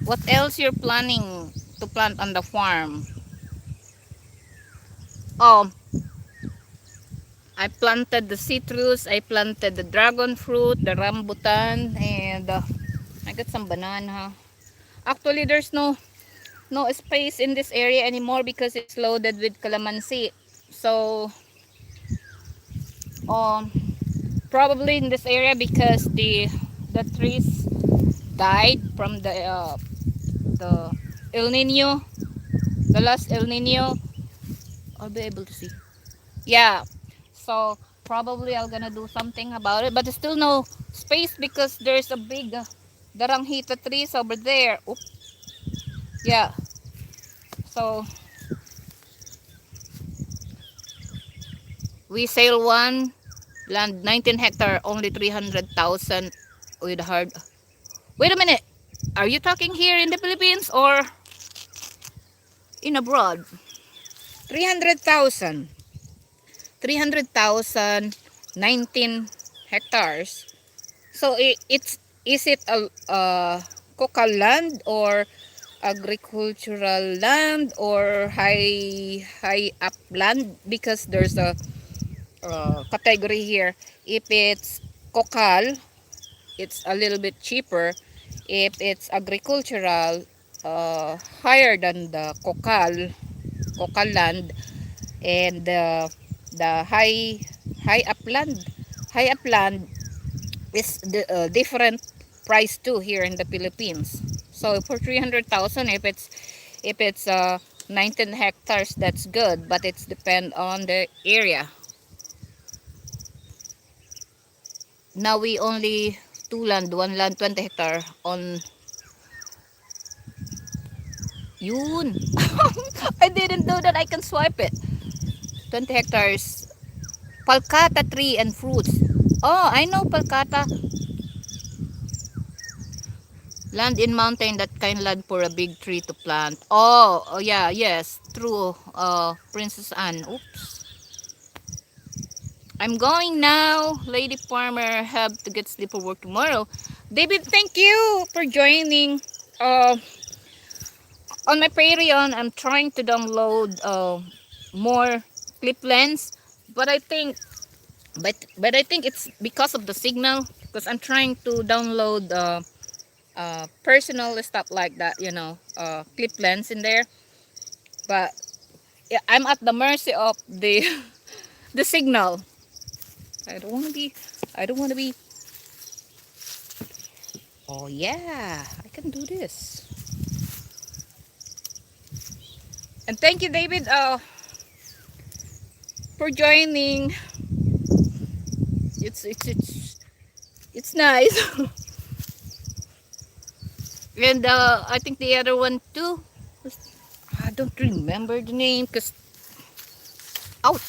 What else you're planning to plant on the farm? Oh, I planted the citrus, I planted the dragon fruit, the rambutan, and I got some banana. Actually, there's no space in this area anymore because it's loaded with calamansi. So, um, probably in this area because the trees died from the El Nino, the last El Nino. I'll be able to see. Yeah, so probably I'm gonna do something about it, but there's still no space because there's a big daranghita trees over there. Oop. Yeah, so we sell one land 19 hectare, only 300,000 with hard. Wait a minute, are you talking here in the Philippines or in abroad? 300,000, 300,000, 19 hectares. So it's is it a coca land or agricultural land or high up land? Because there's a category here. If it's cocal, it's a little bit cheaper. If it's agricultural, higher than the cocal land, and the high up land is the different price too here in the Philippines. So for 300,000, if it's 19 hectares, that's good, but it's depend on the area. Now we only one land 20 hectare on yun. I didn't know that I can swipe it. 20 hectares palkata tree and fruits. Oh, I know Palkata. Land in mountain, that kind land for a big tree to plant. Oh, yeah, yes, true. Princess Anne. Oops. I'm going now. Lady Farmer have to get sleep for work tomorrow. David, thank you for joining. Uh, on my Patreon, I'm trying to download more clip lens, but I think it's because of the signal. Because I'm trying to download personal stuff like that, clip lens in there. But yeah, I'm at the mercy of the the signal. I don't want to be. I don't want to be. Oh yeah, I can do this. And thank you, David, for joining. It's nice. And I think the other one too. I don't remember the name because oh,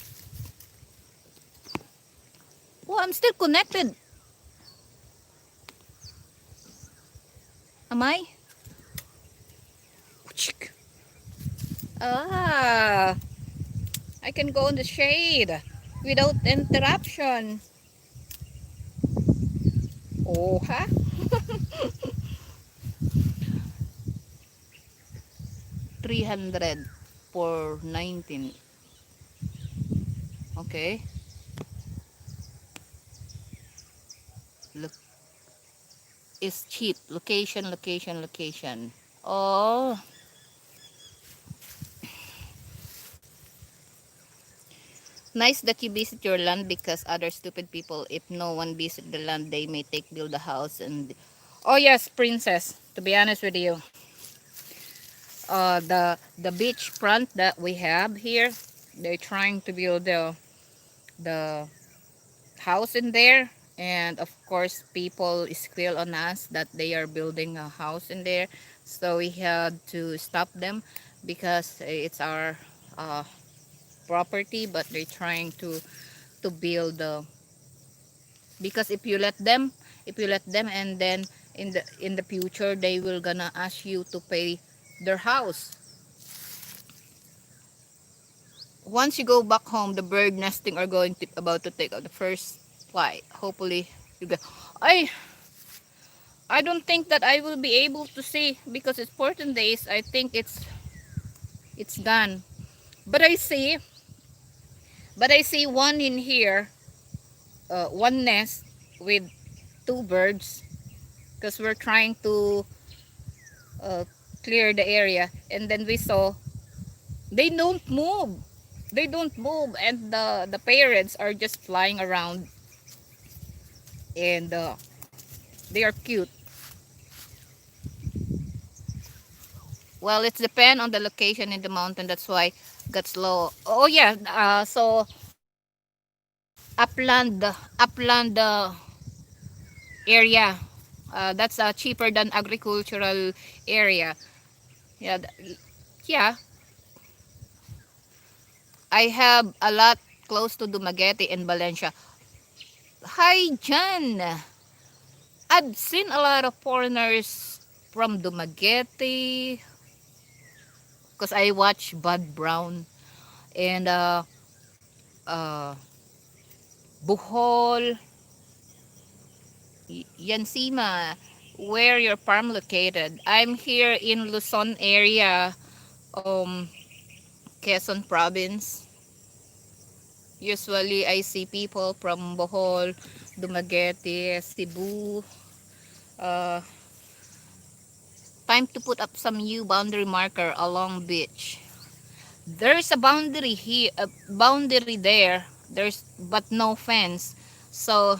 well, I'm still connected. Am I? Ah, I can go in the shade without interruption. Oh, ha? 300 for 19. Okay. Look, it's cheap. Location, location, location. Oh, nice that you visit your land because other stupid people, if no one visit the land, they may take build a house and. Oh yes, princess. To be honest with you, the beach front that we have here, they're trying to build the house in there, and of course people squeal on us that they are building a house in there, so we had to stop them because it's our uh, property, but they're trying to build because if you let them and then in the future they will gonna ask you to pay their house. Once you go back home, the bird nesting are going to about to take out the first flight. Hopefully you get. I don't think that I will be able to see because it's 14 days. I think it's gone. But I see one in here, one nest with two birds because we're trying to uh, clear the area, and then we saw they don't move. They don't move, and the parents are just flying around, and they are cute. Well, it's depend on the location in the mountain. That's why got slow. Oh yeah. So upland area. That's cheaper than agricultural area. Yeah. Yeah. I have a lot close to Dumaguete and Valencia. Hi, Jan. I've seen a lot of foreigners from Dumaguete because I watch Bud Brown and uh, Bohol, Yansima, where your farm located. I'm here in Luzon area, um, Quezon province. Usually I see people from Bohol, Dumaguete, Cebu. Uh, Time to put up some new boundary marker along beach. There's a boundary here, a boundary there. There's but no fence. So,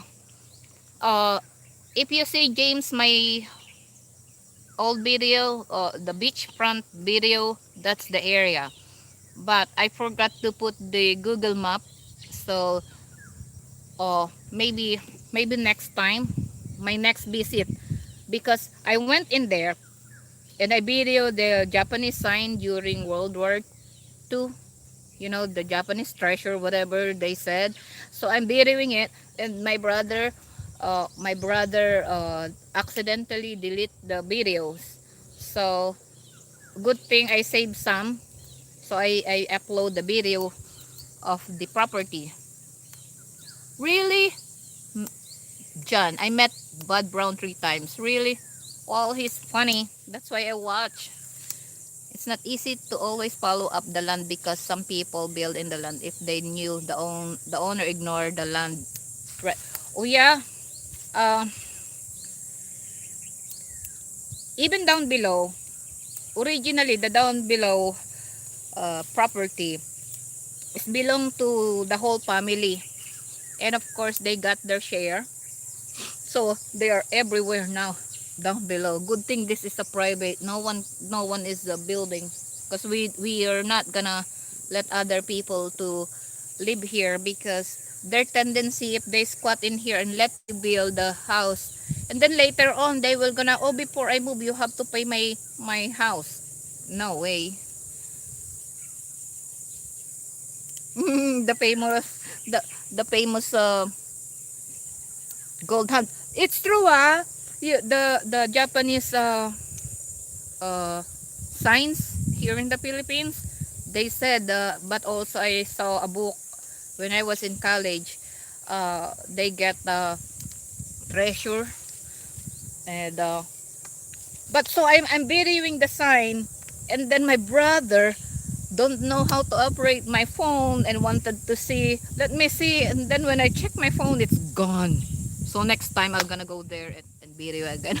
uh, if you see James, my old video, the beachfront video, that's the area. But I forgot to put the Google map. So, maybe next time, my next visit, because I went in there and I videoed the Japanese sign during World War II. you know, the Japanese treasure, whatever they said. So I'm videoing it, and my brother accidentally delete the videos. So good thing I saved some. So I upload the video of the property. Really, John, I met Bud Brown 3 times. Really? Well, he's funny. That's why I watch. It's not easy to always follow up the land because some people build in the land if they knew the owner ignored the land. Right. Oh yeah. Uh, Even down below, originally the down below property is belong to the whole family, and of course they got their share. So they are everywhere now down below. Good thing this is a private. No one is building, because we are not gonna let other people to live here, because their tendency, if they squat in here and let you build the house, and then later on they will gonna, oh, before I move you have to pay my house. No way. the famous the famous gold hunt. It's true, ah. The Japanese signs here in the Philippines. They said, but also I saw a book when I was in college. They get treasure, and but so I'm videoing the sign, and then my brother don't know how to operate my phone and wanted to see. Let me see, and then when I check my phone, it's gone. So next time I'm gonna go there and video again.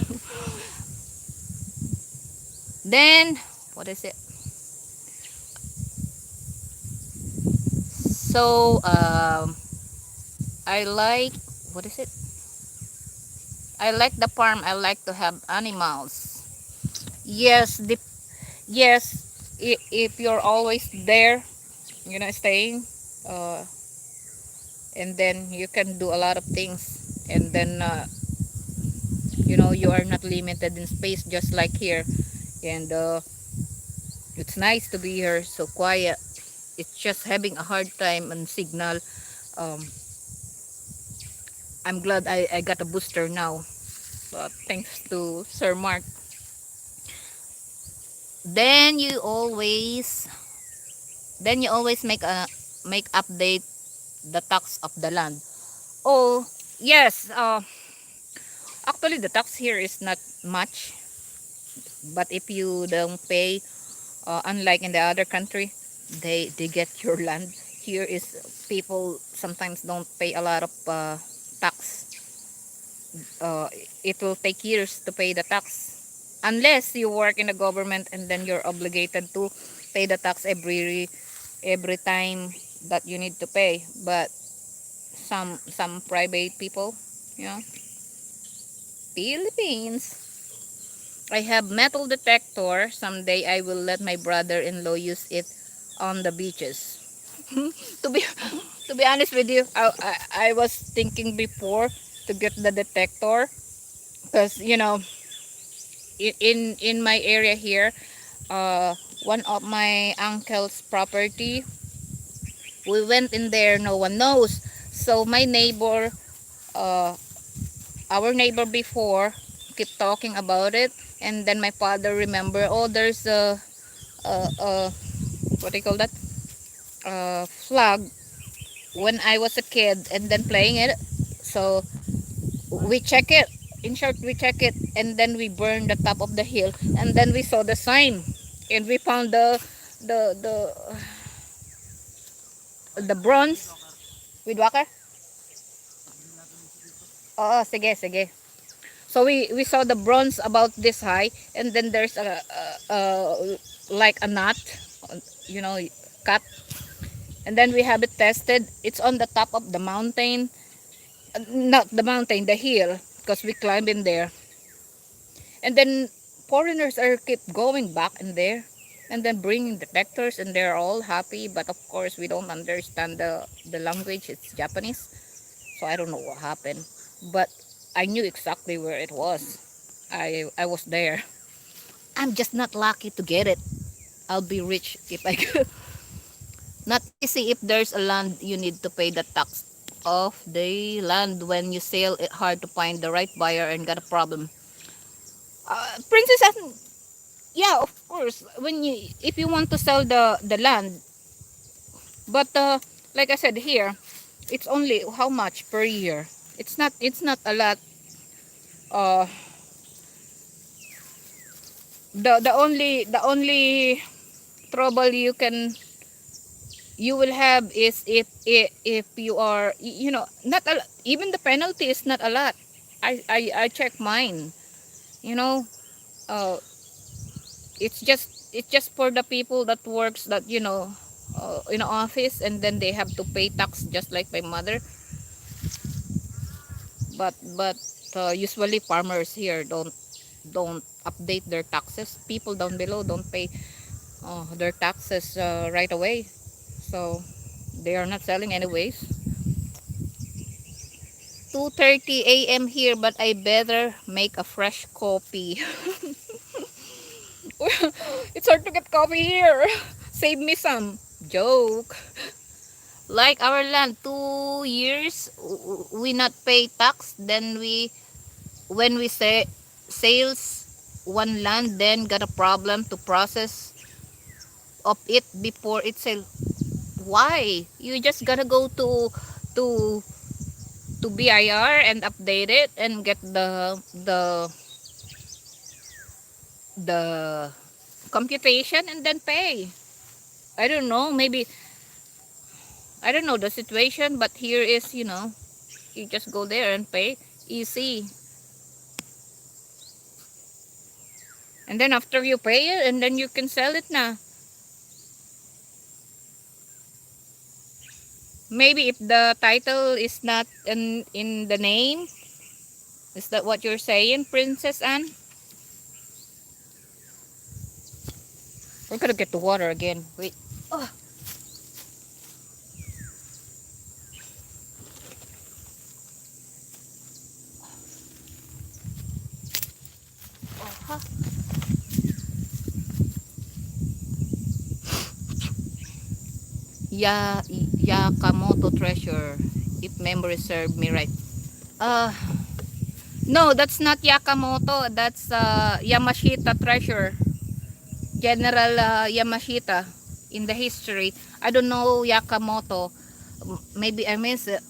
Then what is it? So I like, what is it? I like the farm. I like to have animals. Yes, yes. If you're always there, staying, uh, and then you can do a lot of things, and then you are not limited in space, just like here, and it's nice to be here, so quiet. It's just having a hard time on signal. um, I'm glad I got a booster now, but thanks to Sir Mark. Then you always make update the tax of the land. Oh yes, actually the tax here is not much, but if you don't pay, unlike in the other country, they get your land. Here is, people sometimes don't pay a lot of tax. uh, it will take years to pay the tax, unless you work in the government, and then you're obligated to pay the tax every time that you need to pay. But some private people, you know Philippines. I have metal detector. Someday I will let my brother-in-law use it on the beaches. to be to be honest with you, I was thinking before to get the detector, because in my area here, uh one of my uncle's property, we went in there, no one knows. So my neighbor, uh our neighbor before, keep talking about it, and then my father remember, oh, there's a what do you call that, flag, when I was a kid, and then playing it. So we check it. In short, we check it, and then we burn the top of the hill, and then we saw the sign, and we found the the the bronze with Walker. Oo, sige, sige. So we saw the bronze about this high, and then there's a like a knot, you know, cut, and then we have it tested. It's on the top of the mountain, not the mountain, the hill, because we climbed in there, and then foreigners are keep going back in there, and then bringing detectors, and they're all happy. But of course, we don't understand the language. It's Japanese, so I don't know what happened, but I knew exactly where it was. I was there. I'm just not lucky to get it. I'll be rich if I could. Not easy. If there's a land, you need to pay the tax of the land. When you sell it, hard to find the right buyer and got a problem. Princess, yeah, of course. When you, if you want to sell the land, but like I said here, it's only how much per year. It's not a lot. Uh, the only trouble you will have is if you are, not a, even the penalty is not a lot. I check mine, you know. uh it's just for the people that works, that in an office, and then they have to pay tax just like my mother. But usually farmers here don't update their taxes. People down below don't pay their taxes right away, so they are not selling anyways. 2:30 a.m. here, but I better make a fresh coffee. It's hard to get coffee here. Save me some. Joke. Like our land, 2 years we not pay tax. Then when we say sales one land, then got a problem to process of it before it sale. Why? You just gotta go to to BIR and update it and get the computation and then pay. I don't know, maybe I don't know the situation, but here is, you just go there and pay. Easy. And then after you pay it, and then you can sell it na. Maybe if the title is not in the name, is that what you're saying, Princess Anne? We're gonna get the water again. Wait. Oh, huh. Yakamoto treasure, if memory served me right. Uh, no, that's not Yakamoto. That's Yamashita treasure. General Yamashita in the history. I don't know Yakamoto. Maybe I miss it.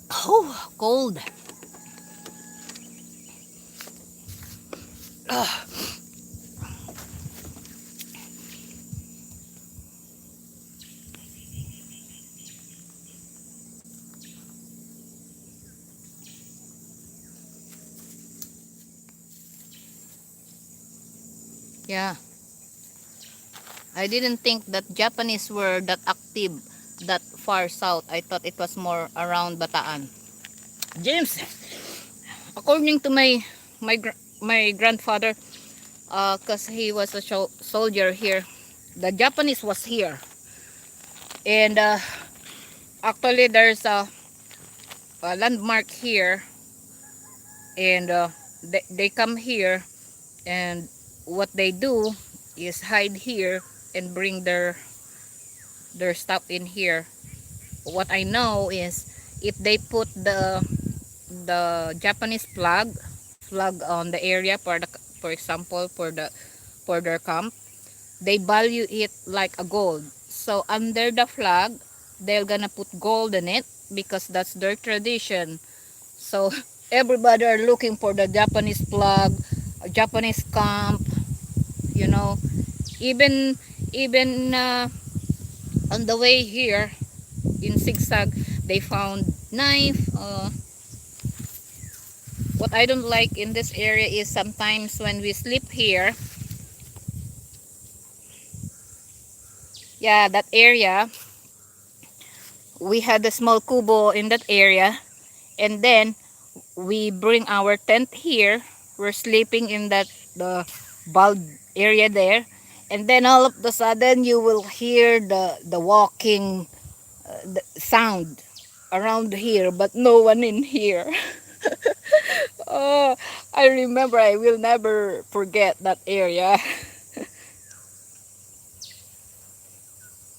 Oh, cold. Ugh. Yeah, I didn't think that Japanese were that active that far south. I thought it was more around Bataan. James, according to my grandfather, cause he was a soldier here. The Japanese was here, and actually there's a landmark here, and they come here, and what they do is hide here and bring their stuff in here. What I know is if they put the Japanese flag on the area, for example, for their camp, they value it like a gold. So under the flag, they're gonna put gold in it because that's their tradition. So everybody are looking for the Japanese flag, Japanese camp, you know. Even on the way here in Zigzag, they found knife. What I don't like in this area is sometimes when we sleep here, yeah, that area, we had a small kubo in that area, and then we bring our tent here. We're sleeping in that the bulb area there, and then all of the sudden you will hear the walking the sound around here, but no one in here. Oh, I remember. I will never forget that area.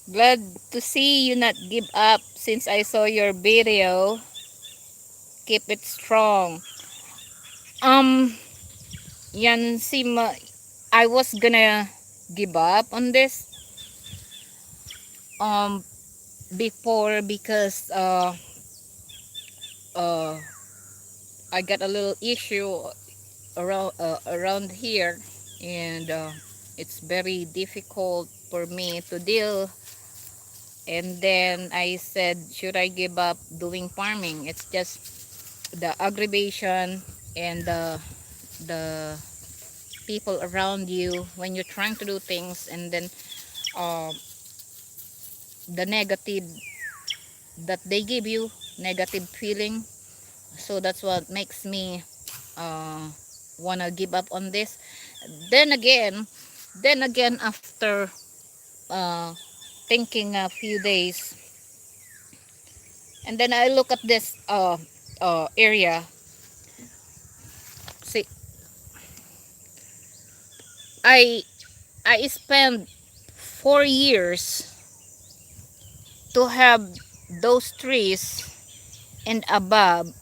Glad to see you not give up since I saw your video. Keep it strong. Um, yan si I was gonna give up on this before because uh I got a little issue around here, and it's very difficult for me to deal. And then I said, should I give up doing farming? It's just the aggravation and the people around you when you're trying to do things, and then uh, the negative that they give you, negative feeling. So that's what makes me uh, wanna give up on this. Then again, after uh, thinking a few days, and then I look at this area. See, I I spent 4 years to have those trees and above,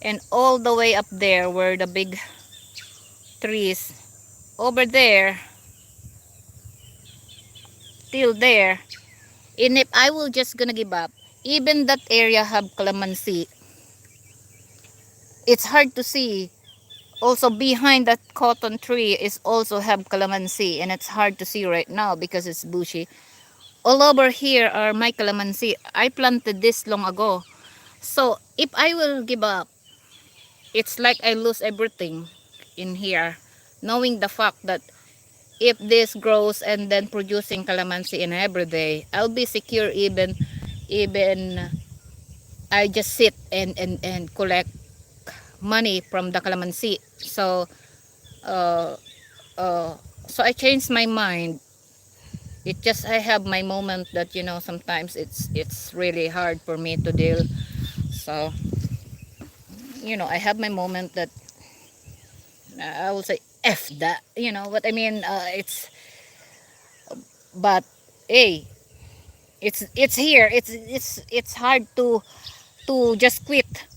and all the way up there where the big trees over there till there. And if I will just gonna give up, even that area have calamansi, it's hard to see. Also behind that cotton tree is also have calamansi, and it's hard to see right now because it's bushy. All over here are my calamansi. I planted this long ago. So if I will give up, it's like I lose everything in here, knowing the fact that if this grows and then producing calamansi in every day, I'll be secure. Even I just sit and collect money from the calamansi. So uh, uh, so I changed my mind. It just I have my moment that sometimes it's really hard for me to deal. So I have my moment that I will say F that, what I mean. It's but hey, it's here. It's hard to just quit.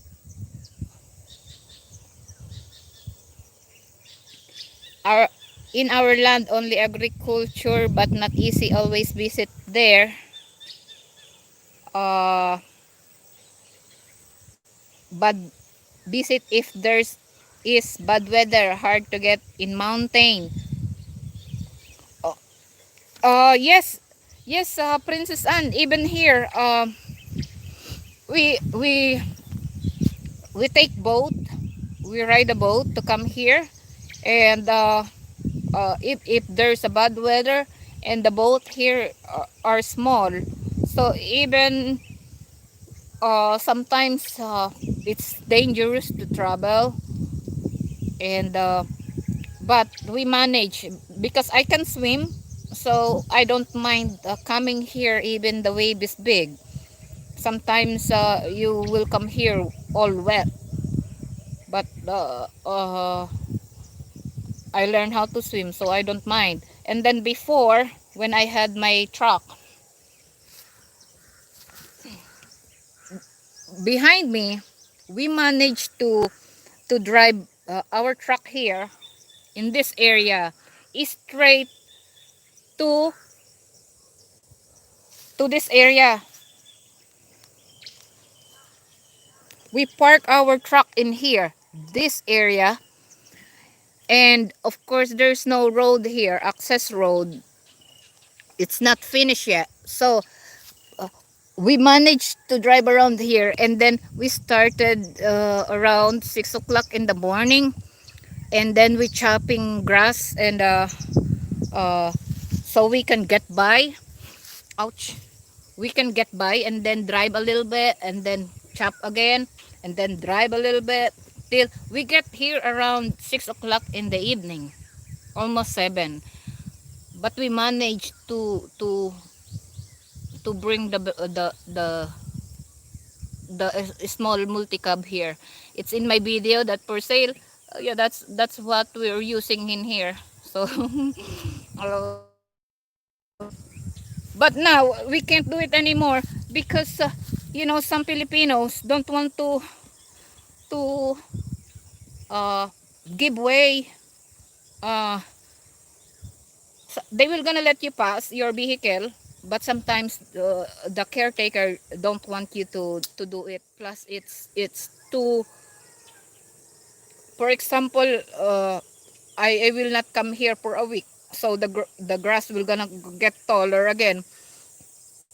Our In our land only agriculture, but not easy always visit there. Uh, but visit if there's is bad weather, hard to get in mountain. Uh, yes, yes, Princess Anne. Even here, we we we take boat. We ride a boat to come here, and if there's a bad weather, and the boat here are small, so even sometimes it's dangerous to travel, and but we manage because I can swim, so I don't mind coming here even the wave is big. Sometimes you will come here all wet, but I learned how to swim, so I don't mind. And then before, when I had my truck behind me, we managed to drive our truck here in this area straight to this area. We park our truck in here, this area, and of course there's no road here, access road. It's not finished yet, so we managed to drive around here, and then we started around 6 o'clock in the morning, and then we chopping grass, and uh, so we can get by. Ouch. We can get by and then drive a little bit and then chop again and then drive a little bit till we get here around 6 o'clock in the evening, almost 7. But we managed to bring the small multi cab here. it's in my video that for sale. Yeah, that's what we're using in here. So uh, but now we can't do it anymore because some Filipinos don't want to uh, give way. uh, they will gonna let you pass your vehicle, but sometimes the caretaker don't want you to do it. Plus it's too, for example, I will not come here for a week, so the grass will gonna get taller again.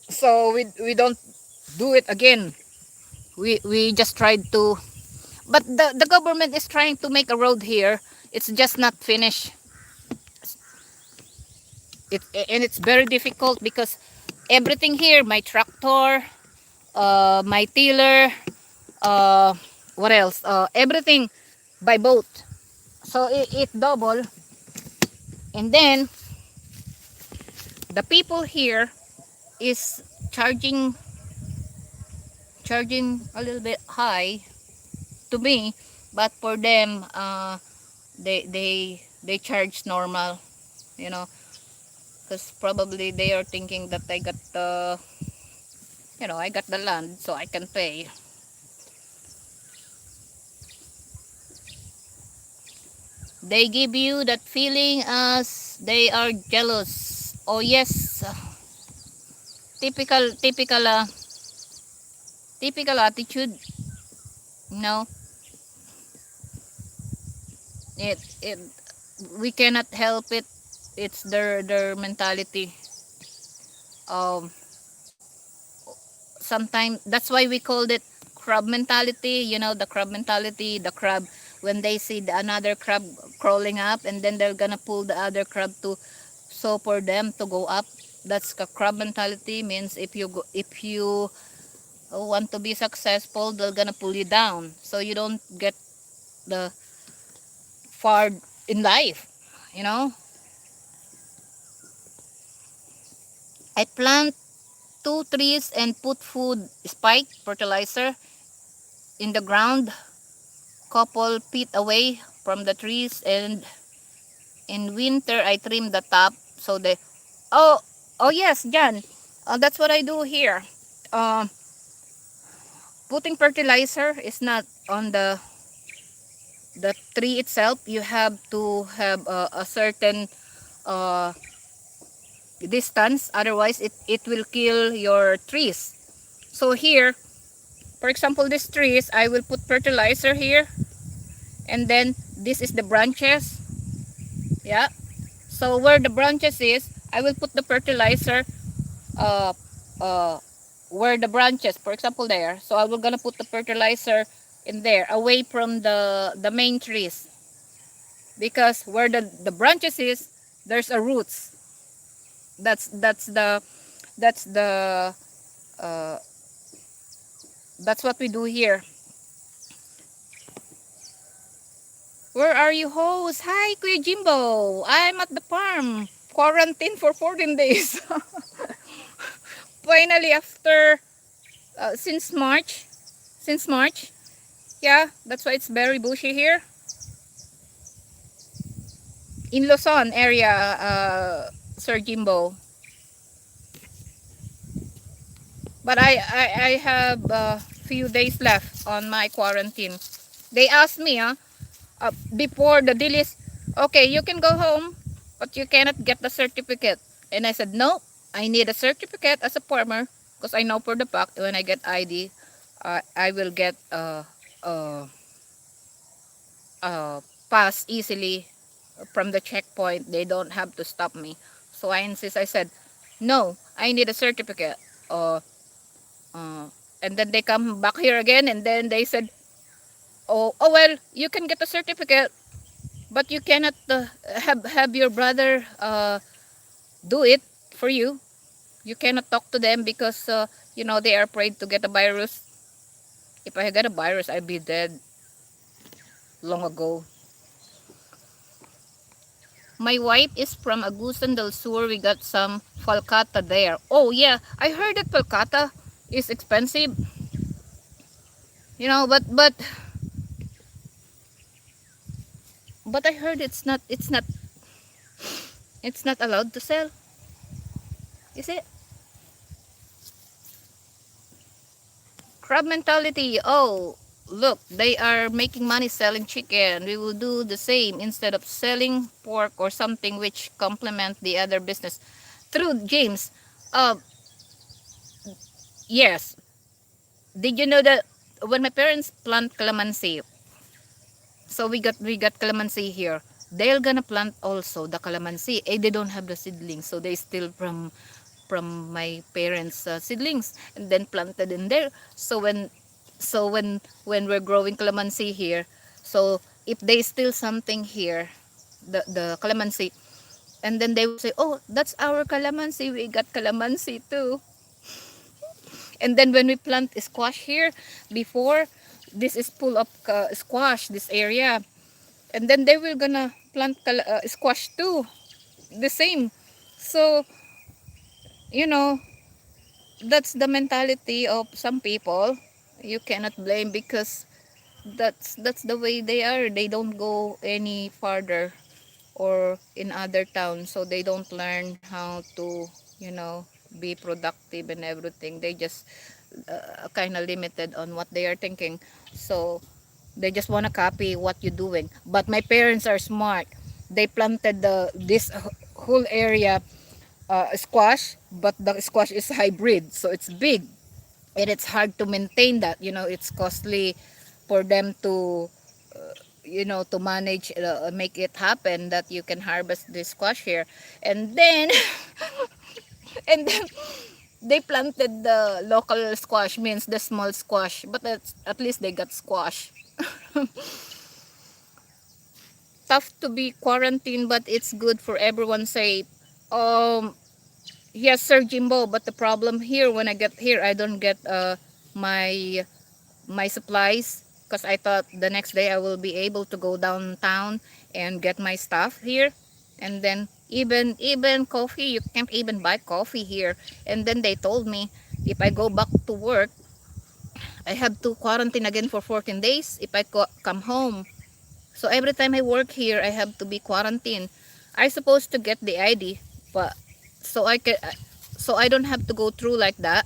So we don't do it again. We just tried to, but the government is trying to make a road here. It's just not finished. And it's very difficult because everything here, my tractor, my tiller, uh, what else? Everything by boat. So it double. And then the people here is charging a little bit high to me, but for them, they charge normal, you know, because probably they are thinking that I got the, I got the land, so I can pay. They give you that feeling as they are jealous. Oh yes, typical attitude. No, it we cannot help it. It's their mentality. Um, Sometimes that's why we called it crab mentality. You know, the crab mentality. The crab, when they see another crab crawling up, and then they're gonna pull the other crab to, so for them to go up. That's the crab mentality. Means if you want to be successful, they're gonna pull you down, so you don't get the far in life. You know, I plant two trees and put food spike fertilizer in the ground, couple feet away from the trees, and in winter I trim the top so they. Oh, oh yes, John. That's what I do here. Um, Putting fertilizer is not on the tree itself. You have to have a certain uh, distance, otherwise it will kill your trees. So here, for example, these trees, I will put fertilizer here, and then this is the branches. Yeah, so where the branches is, I will put the fertilizer uh, uh, where the branches, for example, there. So I will gonna put the fertilizer in there, away from the main trees, because where the branches is, there's a roots. That's the uh, that's what we do here. Where are you, host? Hi, Kuya Jimbo. I'm at the farm. Quarantine for 14 days. Finally, after since March. Since March. Yeah, that's why it's very bushy here. In Luzon area, Sir Jimbo. But I have a few days left on my quarantine. They asked me, before the deal is, okay, you can go home, but you cannot get the certificate. And I said, no, I need a certificate as a farmer, because I know for the fact when I get ID, I will get uh, pass easily from the checkpoint. They don't have to stop me. So I insist. I said, no, I need a certificate. Uh, uh, and then they come back here again, and then they said, oh well, you can get a certificate, but you cannot have your brother do it for you. You cannot talk to them because they are afraid to get a virus. If I get a virus, I'd be dead long ago. My wife is from Agusan del Sur. We got some falcata there. Oh yeah, I heard that falcata is expensive. But But I heard it's not allowed to sell. Is it? Crab mentality. Oh, look, they are making money selling chicken. We will do the same instead of selling pork or something which complement the other business. True, James. Uh, yes. Did you know that when my parents plant calamansi, so we got calamansi here. They're gonna plant also the calamansi. They don't have the seedlings, so they steal from my parents' seedlings and then planted in there. So when we're growing calamansi here, so if they steal something here, the calamansi, and then they will say, "Oh, that's our calamansi. We got calamansi too." And then when we plant squash here, before this is full of squash, this area, and then they will gonna plant squash too, the same. So you know that's the mentality of some people. You cannot blame because that's the way they are. They don't go any farther or in other towns, so they don't learn how to you know be productive and everything. They just kind of limited on what they are thinking, so they just want to copy what you're doing. But my parents are smart. They planted this whole area squash, but the squash is hybrid, so it's big and it's hard to maintain that. It's costly for them to to manage, make it happen that you can harvest this squash here. And then and then they planted the local squash, means the small squash, but at least they got squash. Tough to be quarantined, but it's good for everyone safe. um yes, Sir Jimbo, but the problem here, when I get here, I don't get my my supplies, because I thought the next day I will be able to go downtown and get my stuff here. And then even coffee, you can't even buy coffee here. And then they told me if I go back to work, I have to quarantine again for 14 days if I come home. So every time I work here, I have to be quarantined. I supposed to get the ID, but so I can so I don't have to go through like that.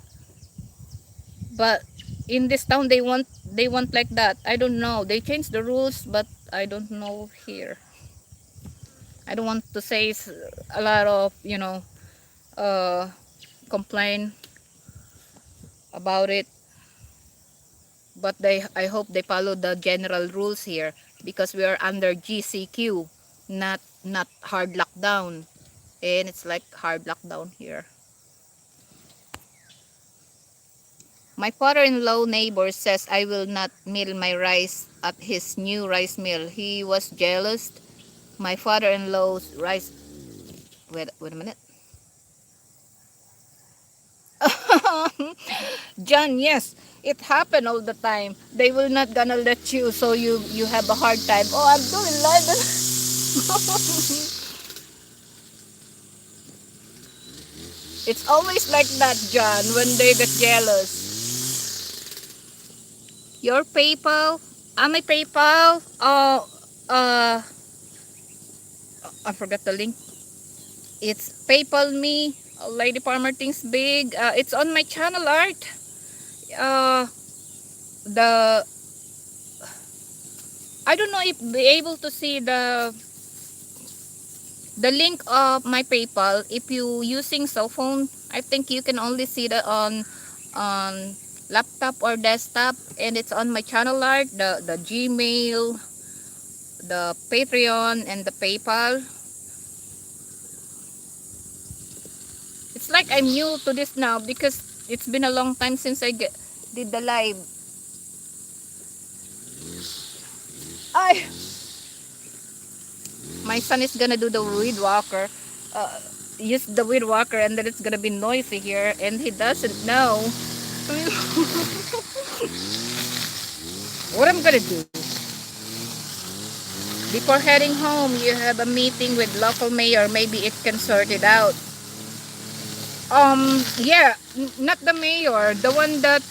But in this town, they want like that. I don't know. They changed the rules, but I don't know here. I don't want to say a lot of uh complain about it, but I hope they follow the general rules here, because we are under GCQ, not hard lockdown, and it's like hard lockdown here. My father-in-law neighbor says I will not mill my rice at his new rice mill. He was jealous. My father-in-law's rice. Wait a minute. John, yes, it happen all the time. They will not gonna let you, so you have a hard time. Oh, I'm doing live. It's always like that, John, when they get jealous. Your PayPal? My PayPal. Uh, I forgot the link. It's PayPal me, Lady Farmer Things Big. It's on my channel art. Uh, the I don't know if be able to see the link of my PayPal. If you using cell phone, I think you can only see that on laptop or desktop, and it's on my channel art, the Gmail, the Patreon, and the PayPal. It's like I'm new to this now because it's been a long time since did the live. I My son is gonna do the weed walker. Use the weed walker, and then it's gonna be noisy here, and he doesn't know what I'm gonna do. Before heading home, you have a meeting with local mayor. Maybe it can sort it out. Yeah, not the mayor, the one that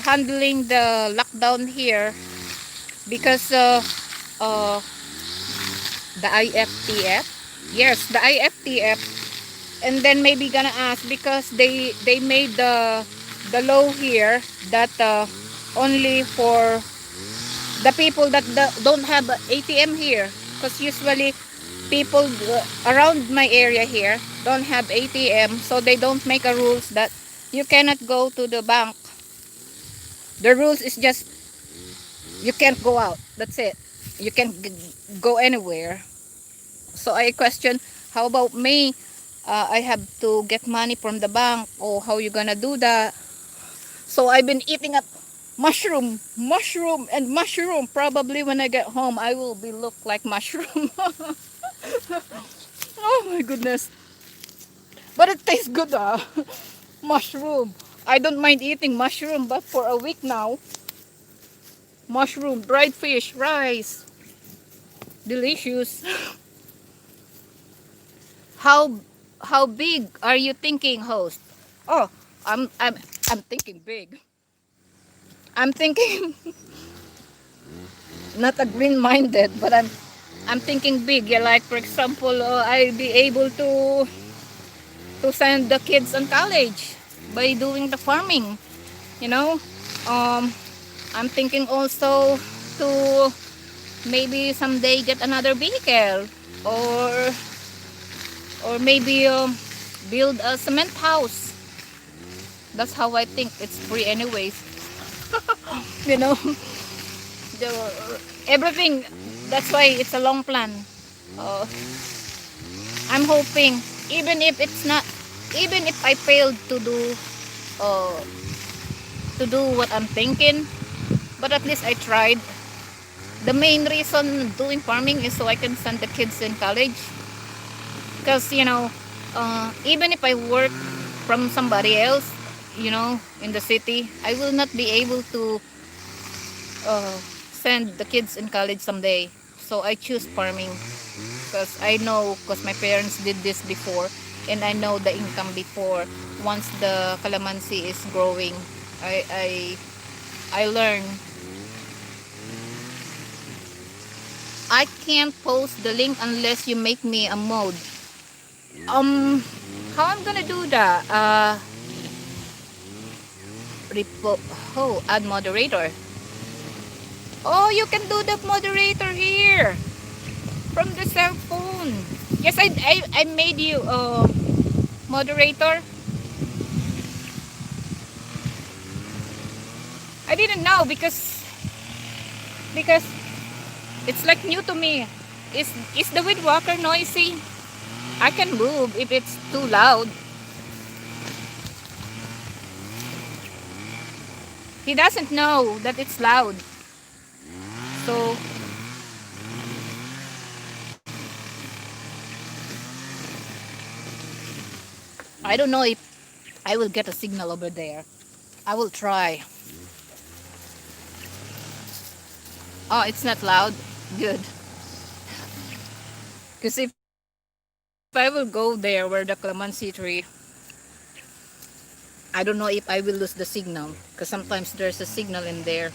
handling the lockdown here because the IFTF. Yes, the IFTF. And then maybe gonna ask because they made the law here that only for the people that don't have a ATM here, because usually people around my area here don't have ATM, so they don't make a rules that you cannot go to the bank. The rules is just you can't go out, that's it. You can't go anywhere. So I question, how about me? I have to get money from the bank, or how you gonna do that? So I've been eating up mushroom, mushroom, and mushroom. Probably when I get home, I will be look like mushroom. Oh my goodness! But it tastes good, ah. Mushroom. I don't mind eating mushroom, but for a week now, mushroom, dried fish, rice, delicious. How how big are you thinking, host? Oh, I'm thinking big. I'm thinking not a green-minded, but I'm thinking big. Yeah, like for example, I'll be able to send the kids on college by doing the farming. You know, um, I'm thinking also to maybe someday get another vehicle, or maybe build a cement house. That's how I think. It's free anyways. You know, the everything. That's why it's a long plan. Uh, I'm hoping, even if it's not, even if I failed uh, to do what I'm thinking, but at least I tried. The main reason doing farming is so I can send the kids in college. Because even if I work from somebody else, in the city, I will not be able to uh, send the kids in college someday. So I choose farming because I know, because my parents did this before, and I know the income before. Once the calamansi is growing, I I I learn. I can't post the link unless you make me a mod. How I'm gonna do that? Repo Oh, add moderator. Oh, you can do the moderator here from the cell phone. Yes, I made you moderator. I didn't know because it's like new to me. Is the weed walker noisy? I can move if it's too loud. He doesn't know that it's loud. So I don't know if I will get a signal over there. I will try. Oh, it's not loud. Good. Because if I will go there where the calamansi tree, I don't know if I will lose the signal. Because sometimes there's a signal in there.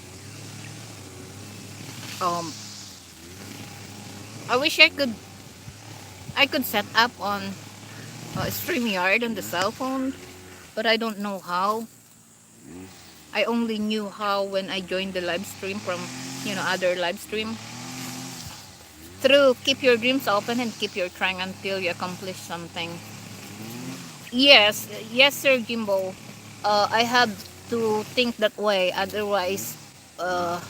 Um, I wish I could set up on StreamYard on the cell phone, but I don't know how. I only knew how when I joined the live stream from other live stream. Through keep your dreams open and keep your trying until you accomplish something. Yes, yes, Sir Jimbo. I have to think that way. Otherwise, uh,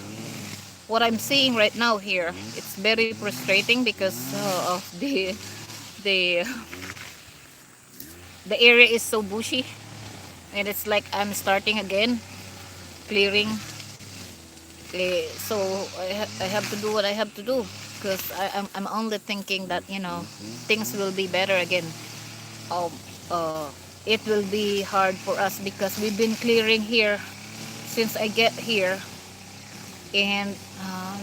what I'm seeing right now here, it's very frustrating because of the the area is so bushy, and it's like I'm starting again, clearing. So I have to do what I have to do because I'm only thinking that things will be better again. Um, uh, it will be hard for us because we've been clearing here since I get here, and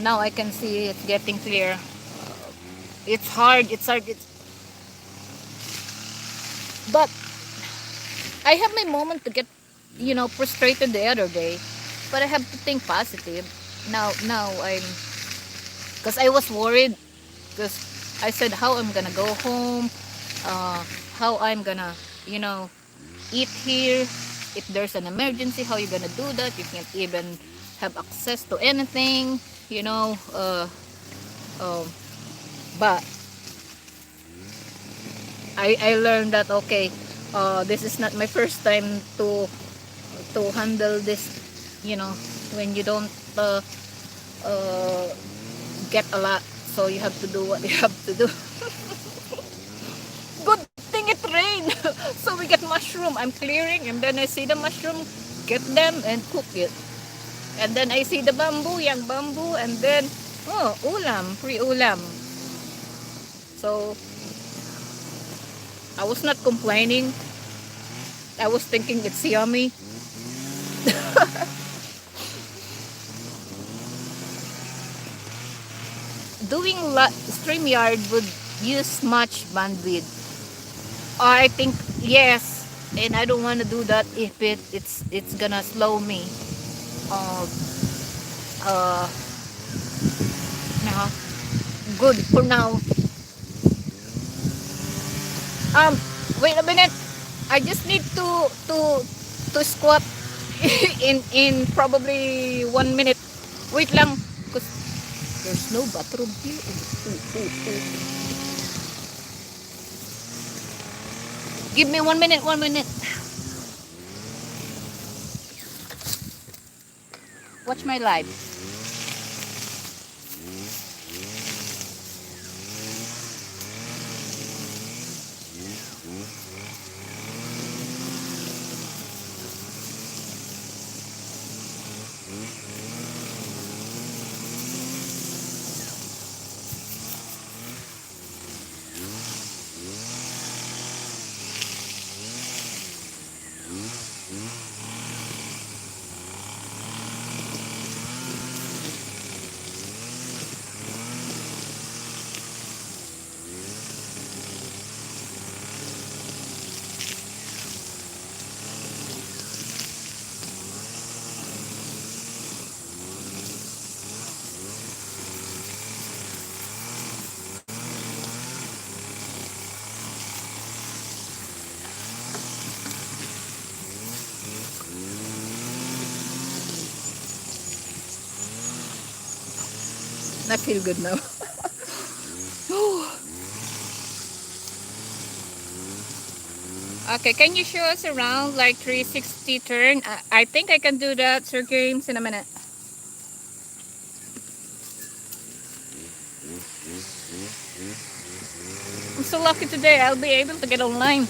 now I can see it's getting clear. It's hard. It's hard. But I have my moment to get frustrated the other day, but I have to think positive. Now I'm, because I was worried, because I said how I'm gonna go home, uh, how I'm gonna, you know, eat here. If there's an emergency, how you gonna do that? You can't even have access to anything, you know. Uh, but I learned that, okay, this is not my first time to handle this, when you don't uh, uh, get a lot, so you have to do what you have to do. Good thing it rained. So we get mushroom. I'm clearing, and then I see the mushroom, get them and cook it. And then I see the bamboo, young bamboo, and then, oh, ulam, free ulam. So I was not complaining. I was thinking it's yummy. Doing StreamYard would use much bandwidth. I think yes, and I don't want to do that if it's gonna slow me. Uh, uh, no, good for now. Um, Wait a minute. I just need to squat in probably 1 minute. Wait lang, cause there's no bathroom here. Ooh, ooh, ooh. Give me 1 minute. 1 minute. Watch my live. I feel good now. Okay, can you show us around like 360 turn? I think I can do that, Sir Games, in a minute. I'm so lucky today. I'll be able to get online.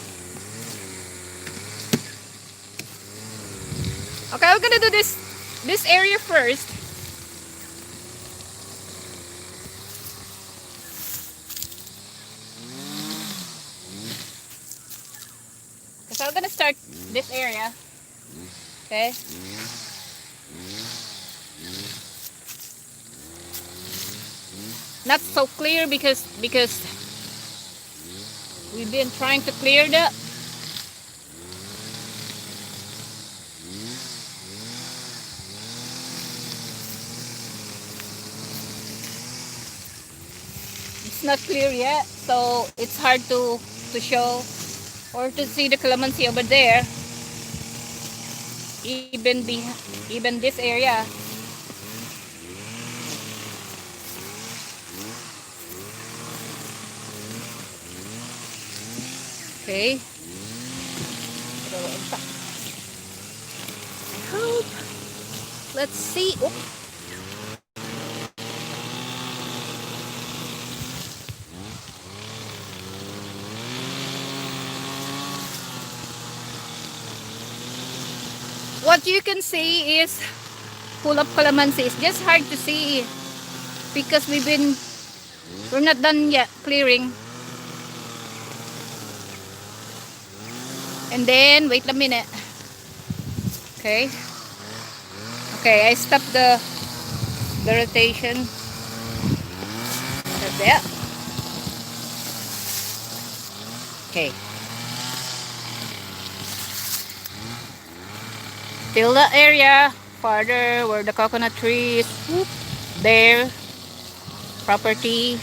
Okay, I'm gonna do this area first. Because I'm gonna start this area. Okay. Not so clear because we've been trying to clear that. It's not clear yet, so it's hard to show or to see the calamansi over there. Even this area. Okay. Let's see. Oh. What you can see is full of calamansi. It's just hard to see because we're not done yet clearing. And then wait a minute. Okay. Okay, I stopped the rotation. That's it. Okay. till the area farther where the coconut trees. Whoop, there property.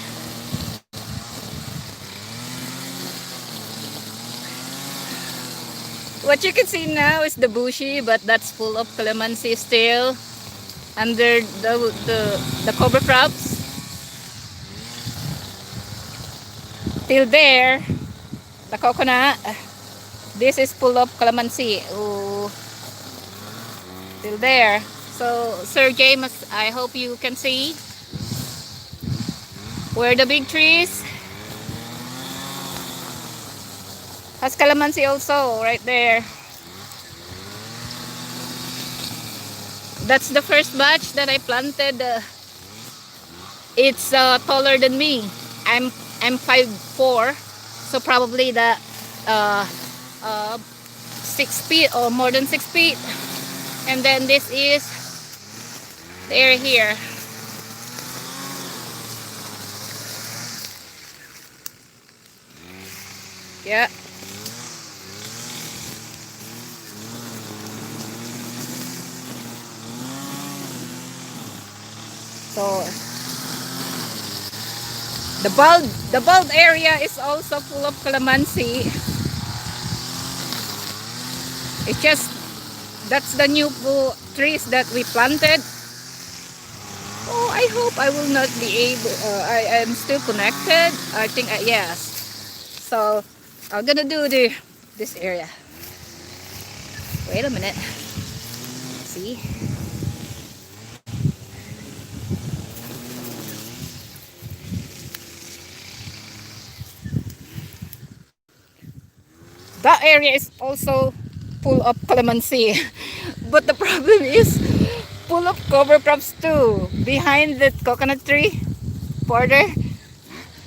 What you can see now is the bushy, but that's full of calamansi still under the cover crops. Till there, the coconut. This is full of calamansi. Ooh, till there. So, Sir James, I hope you can see where the big trees has calamansi also right there. That's the first batch that I planted. It's taller than me. I'm 5'4", so probably the uh, 6 feet or more than 6 feet. And then this is the area here. Yeah. So the bulb area is also full of calamansi. It's just that's the new trees that we planted. Oh, I hope I will not be able. I am still connected. I think yes. So I'm gonna do this area. Wait a minute. See. That area is also full of calamansi. But the problem is full of cover crops too. Behind the coconut tree border,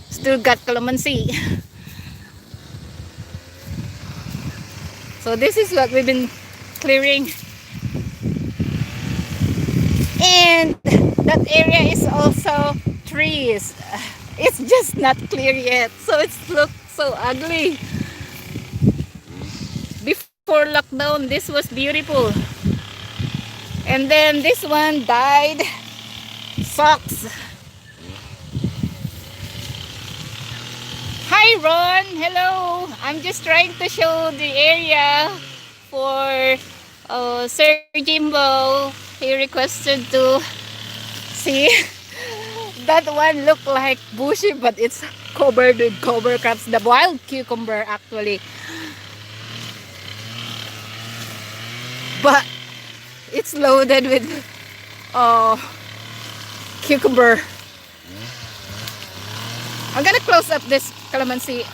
still got calamansi. So this is what we've been clearing. And that area is also trees. It's just not clear yet. So it's looks so ugly. Before lockdown, this was beautiful. And then this one died. Sucks. Hi Ron, hello. I'm just trying to show the area for Sir Jimbo. He requested to see. That one look like bushy, but it's covered with cover crops. The wild cucumber actually. But it's loaded with cucumber. I'm gonna close up this calamansi.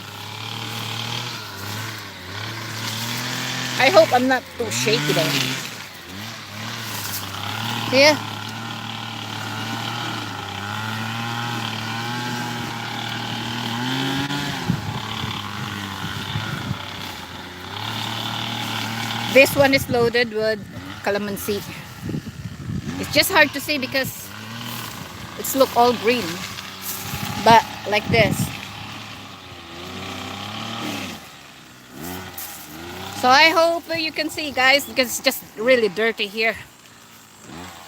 I hope I'm not too shaky there. Yeah. This one is loaded with calamansi. It's just hard to see because it's look all green. But like this. So I hope you can see, guys, because it's just really dirty here.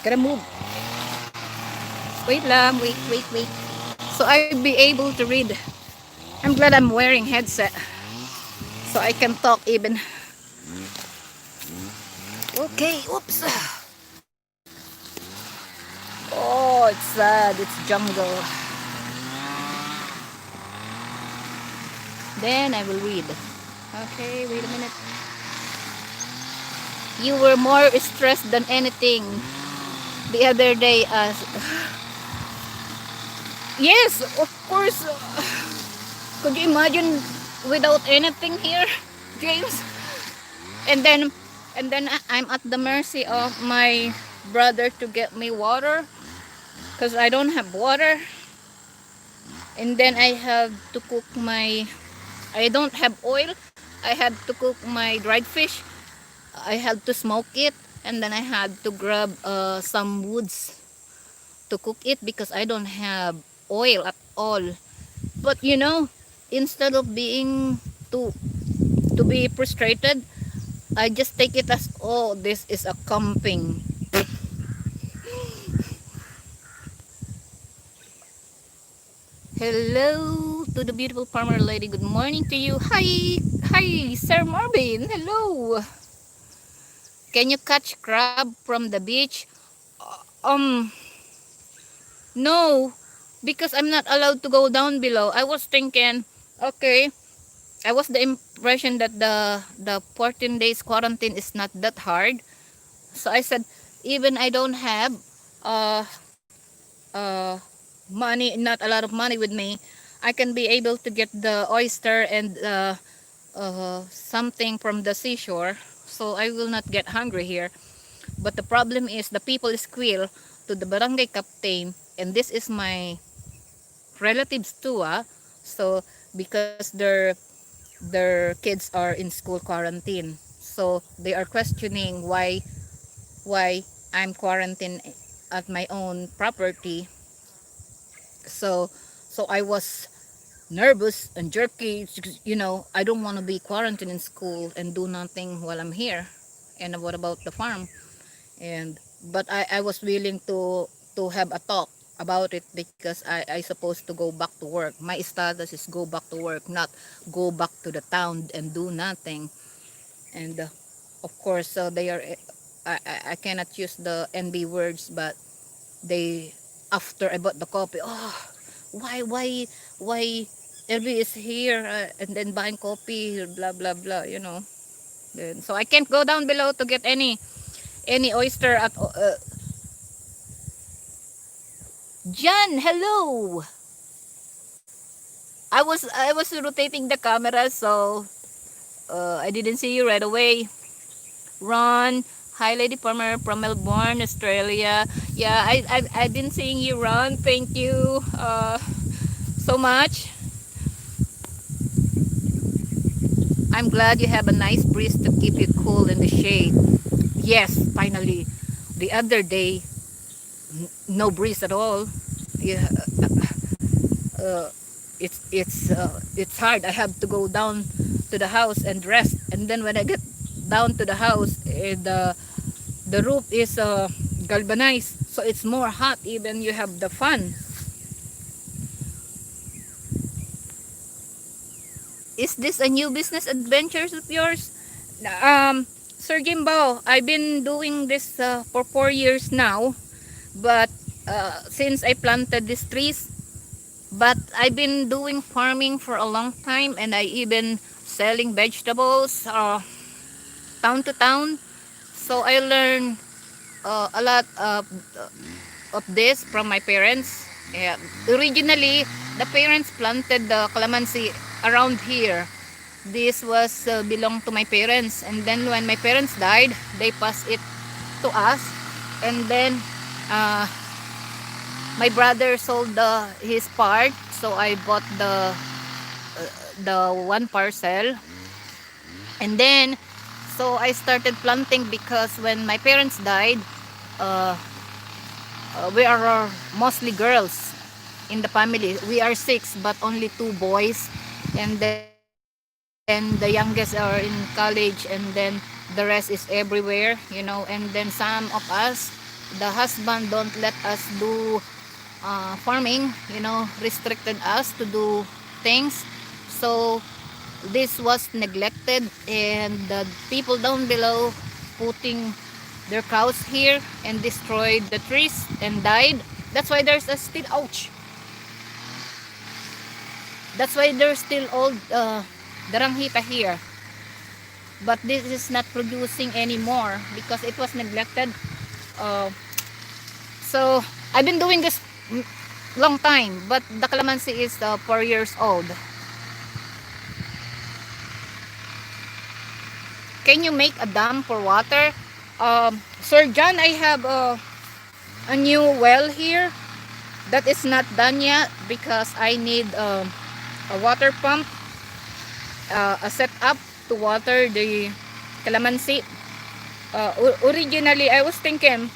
Gotta move. Wait lang, wait. So I'll be able to read. I'm glad I'm wearing headset. So I can talk even. Okay, oops. Oh, it's sad. It's jungle. Then I will read. Okay, wait a minute. You were more stressed than anything the other day. Yes, of course. Could you imagine without anything here, James? And then I'm at the mercy of my brother to get me water because I don't have water. And then I have to cook I don't have oil. I had to cook my dried fish. I had to smoke it, and then I had to grab some woods to cook it because I don't have oil at all. But you know, instead of being to be frustrated, I just take it as, oh, this is a camping. Hello to the beautiful farmer lady. Good morning to you. Hi, Sir Marvin. Hello. Can you catch crab from the beach? Um, no, because I'm not allowed to go down below. I was thinking, okay, I was the impression that the 14 days quarantine is not that hard. So I said, even I don't have uh uh money, not a lot of money with me, I can be able to get the oyster and something from the seashore. So I will not get hungry here. But the problem is the people squeal to the barangay captain, and this is my relatives too. So because their kids are in school quarantine, so they are questioning why I'm quarantined at my own property. So I was nervous and jerky. I don't want to be quarantined in school and do nothing while I'm here. And what about the farm? And but I was willing to have a talk about it, because I supposed to go back to work. My status is go back to work, not go back to the town and do nothing. And of course, they are, I cannot use the NB words, but they, after I bought the coffee, oh, why LB is here, and then buying coffee, blah blah blah, Then, so I can't go down below to get any oyster at Jan, hello. I was rotating the camera, so I didn't see you right away. Ron, hi Lady Farmer from Melbourne, Australia. Yeah, I've been seeing you, Ron. Thank you so much. I'm glad you have a nice breeze to keep you cool in the shade. Yes, finally. The other day, no breeze at all. Yeah, uh, it's hard. I have to go down to the house and rest, and then when I get down to the house, the roof is galvanized, so it's more hot. Even you have the fan. Is this a new business adventures of yours? Sir Jimbo, I've been doing this for 4 years now, but since I planted these trees, but I've been doing farming for a long time, and I even selling vegetables town to town. So I learned a lot of this from my parents. Yeah. Originally, the parents planted the calamansi around here. This was belonged to my parents, and then when my parents died, they passed it to us, and then uh, my brother sold his part, so I bought the one parcel, and then so I started planting, because when my parents died, uh, we are mostly girls in the family. We are six, but only two boys, and then the youngest are in college, and then the rest is everywhere, and then some of us, the husband don't let us do farming, restricted us to do things. So this was neglected, and the people down below putting their cows here and destroyed the trees and died. That's why there's a still, ouch, that's why there's still old daranghita here, but this is not producing anymore because it was neglected. Uh, so I've been doing this long time, but the calamansi is 4 years old. Can you make a dam for water? Sir John, I have a new well here that is not done yet, because I need a water pump, a setup to water the calamansi. Originally, I was thinking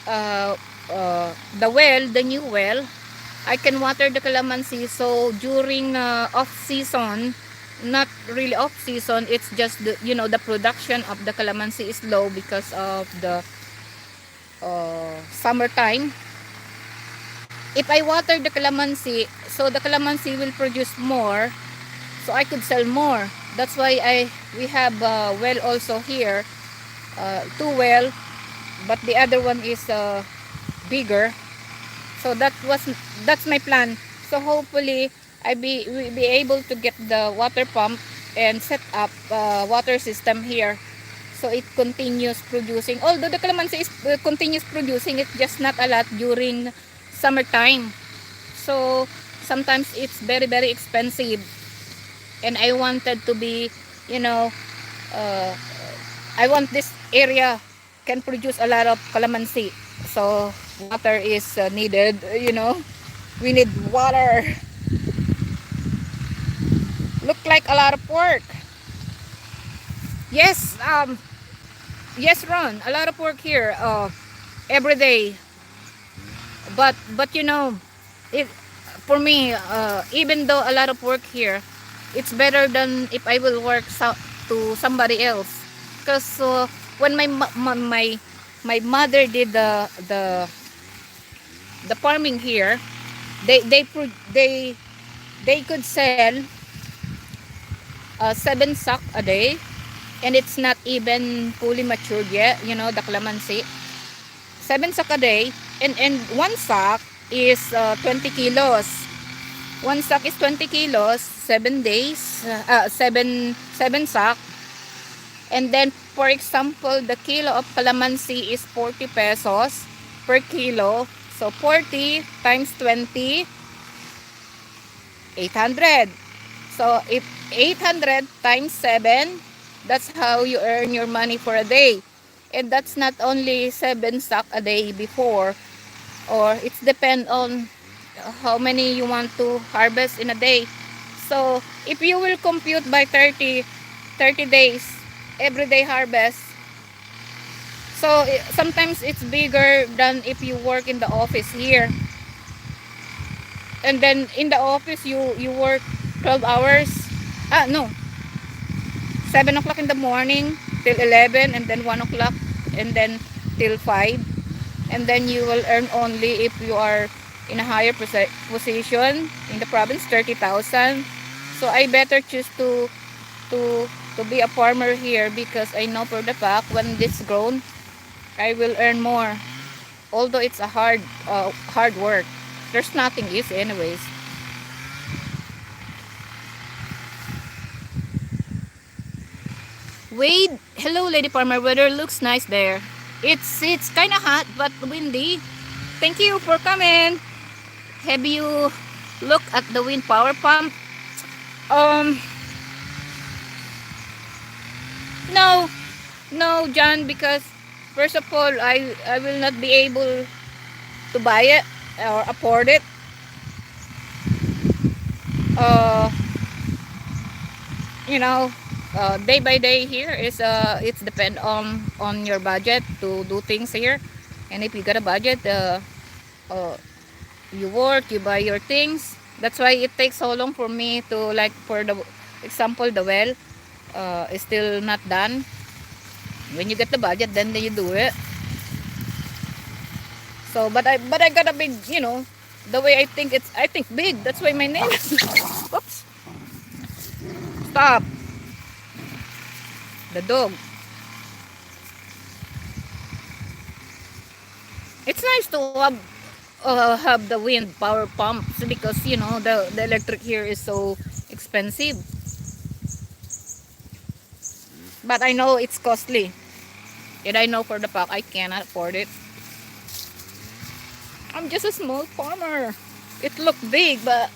the new well, I can water the calamansi. So during off season, not really off season. It's just the, you know, the production of the calamansi is low because of the summertime. If I water the calamansi, so the calamansi will produce more, so I could sell more. That's why we have well also here, two well, but the other one is bigger. So that's my plan. So hopefully will be able to get the water pump and set up water system here, so it continues producing. Although the calamansi is continues producing, it's just not a lot during summertime. So sometimes it's very expensive, and I wanted to be, you know, uh, I want this area can produce a lot of calamansi. So water is needed, you know. We need water. Look like a lot of work. Yes, yes, Ron, a lot of work here every day. But you know, it for me, even though a lot of work here, it's better than if I will work to somebody else. Because when my mother did the farming here, they could sell 7 sack a day, and it's not even fully matured yet. You know, the calamansi, 7 sack a day, and one sack is 20 kilos. One sack is 20 kilos, 7 days, seven sack. And then, for example, the kilo of calamansi is 40 pesos per kilo. So 40 times 20, 800. So if 800 times 7, that's how you earn your money for a day. And that's not only 7 sack a day before, or it's depend on how many you want to harvest in a day. So if you will compute by 30 days everyday harvest, so sometimes it's bigger than if you work in the office here. And then in the office you work 12 hours, no, 7 o'clock in the morning till 11, and then 1 o'clock, and then till 5. And then you will earn only if you are in a higher position in the province, 30,000. So I better choose to to be a farmer here, because I know for the fact when this grown, I will earn more. Although it's a hard work, there's nothing easy anyways. Wade, hello lady farmer, weather looks nice there. It's kind of hot but windy. Thank you for coming. Have you looked at the wind power pump? Um, no, no, John, because first of all, I will not be able to buy it or afford it. Uh, you know, day by day here is it's depend on your budget to do things here. And if you got a budget, uh you work, you buy your things. That's why it takes so long for me to, like, for the example, the well is still not done. When you get the budget, then you do it. So but I got a big, you know, the way I think big. That's why my name is whoops, stop the dog. It's nice to have the wind power pumps, because you know the electric here is so expensive. But I know it's costly, and I know for the fact I cannot afford it. I'm just a small farmer. It looked big, but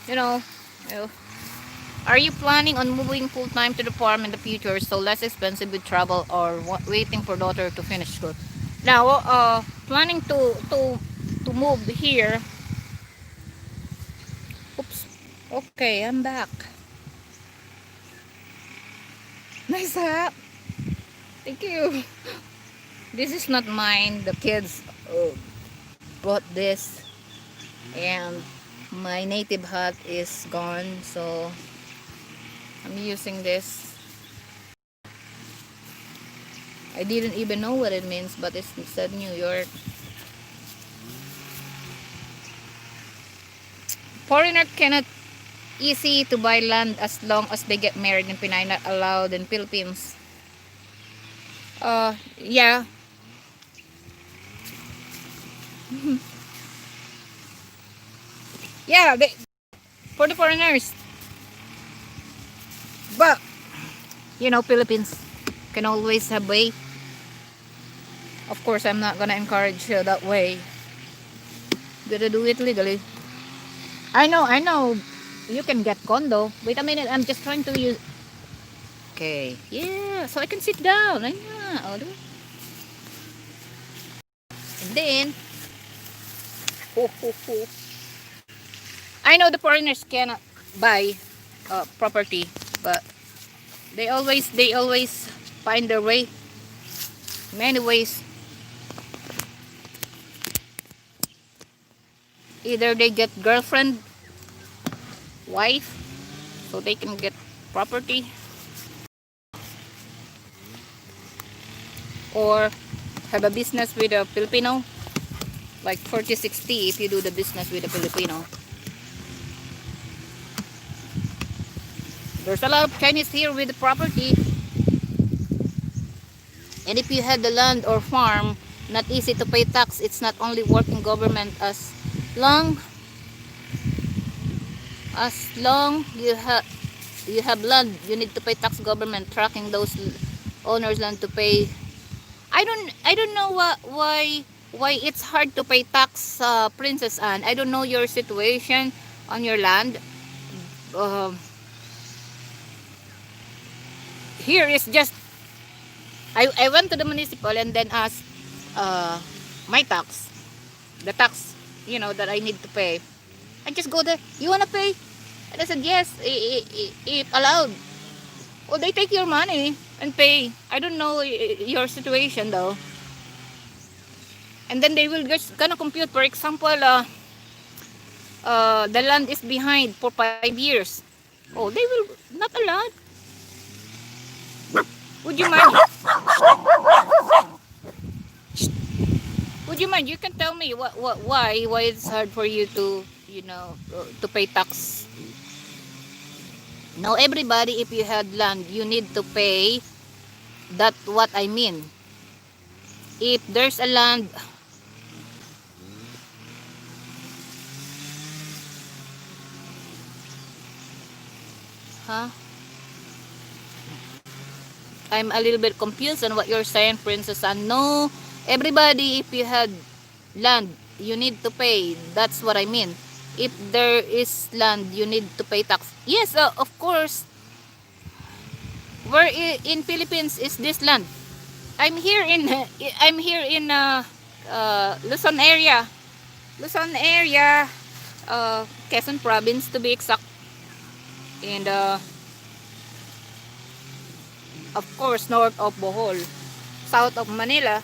you know, uh, are you planning on moving full time to the farm in the future, so less expensive with travel, or waiting for daughter to finish school? Now, planning to move here. Oops. Okay, I'm back. Nice hat. Thank you. This is not mine. The kids bought this, and My native hat is gone, so I'm using this. I didn't even know what it means, but it said New York. Foreigner cannot easy to buy land as long as they get married in Pinay, not allowed in Philippines. Yeah. Yeah, for the foreigners. But, Philippines can always have way. Of course, I'm not gonna encourage that way. Gotta do it legally. I know. You can get condo. Wait a minute, I'm just trying to use. Okay, yeah, so I can sit down. Yeah, and then, ho, ho, ho. I know the foreigners cannot buy property, but they always find their way. Many ways. Either they get girlfriend, wife, so they can get property, or have a business with a Filipino, like 40-60 if you do the business with a Filipino. There's a lot of Chinese here with the property, and if you had the land or farm, not easy to pay tax. It's not only working government, long as long you have land, you need to pay tax government tracking those owners land to pay. I don't know why it's hard to pay tax, Princess Anne. I don't know your situation on your land. Um, Here is just I went to the municipal and then asked uh, my tax, the tax that I need to pay. I just go there. You wanna pay? And I said yes, if allowed. Well, they take your money and pay. I don't know your situation though. And then they will just gonna compute. For example, the land is behind for 5 years. Oh, they will not allowed. Would you mind? Would you mind? You can tell me why it's hard for you to to pay tax. Now everybody, if you had land, you need to pay. That's what I mean. If there's a land, huh? I'm a little bit confused on what you're saying, Princess Anne. No, everybody, if you had land, you need to pay. That's what I mean. If there is land, you need to pay tax. Yes, of course. Where in Philippines is this land? I'm here in Luzon area. Luzon area, Quezon province to be exact. And of course, north of Bohol, south of Manila.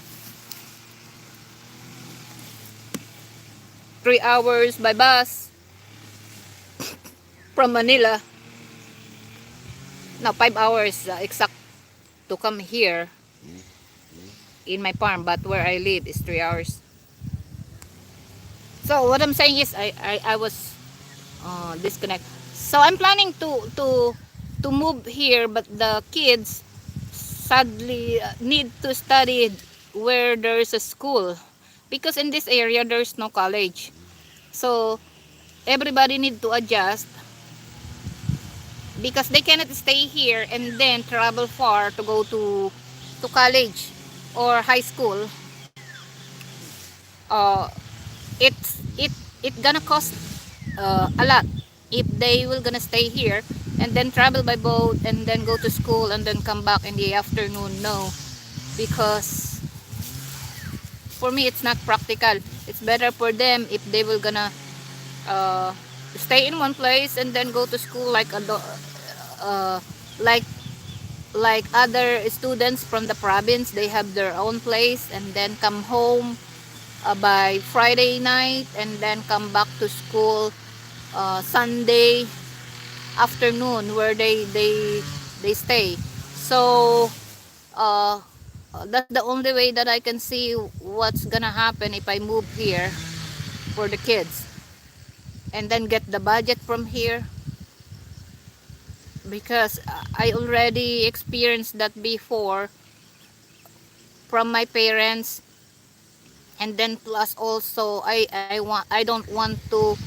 3 hours by bus from Manila. Now 5 hours exact to come here in my farm, but where I live is 3 hours. So what I'm saying is I was disconnect. So I'm planning to move here, but the kids sadly need to study where there's a school, because in this area there's no college. So everybody need to adjust, because they cannot stay here and then travel far to go to college or high school. uh it gonna cost a lot if they will gonna stay here and then travel by boat and then go to school and then come back in the afternoon. No, because for me it's not practical. It's better for them if they will gonna uh, stay in one place and then go to school like uh, like like other students from the province. They have their own place and then come home by Friday night and then come back to school Sunday afternoon where they stay. So uh, that's the only way that I can see what's gonna happen if I move here for the kids and then get the budget from here, because I already experienced that before from my parents. And then plus also I don't want to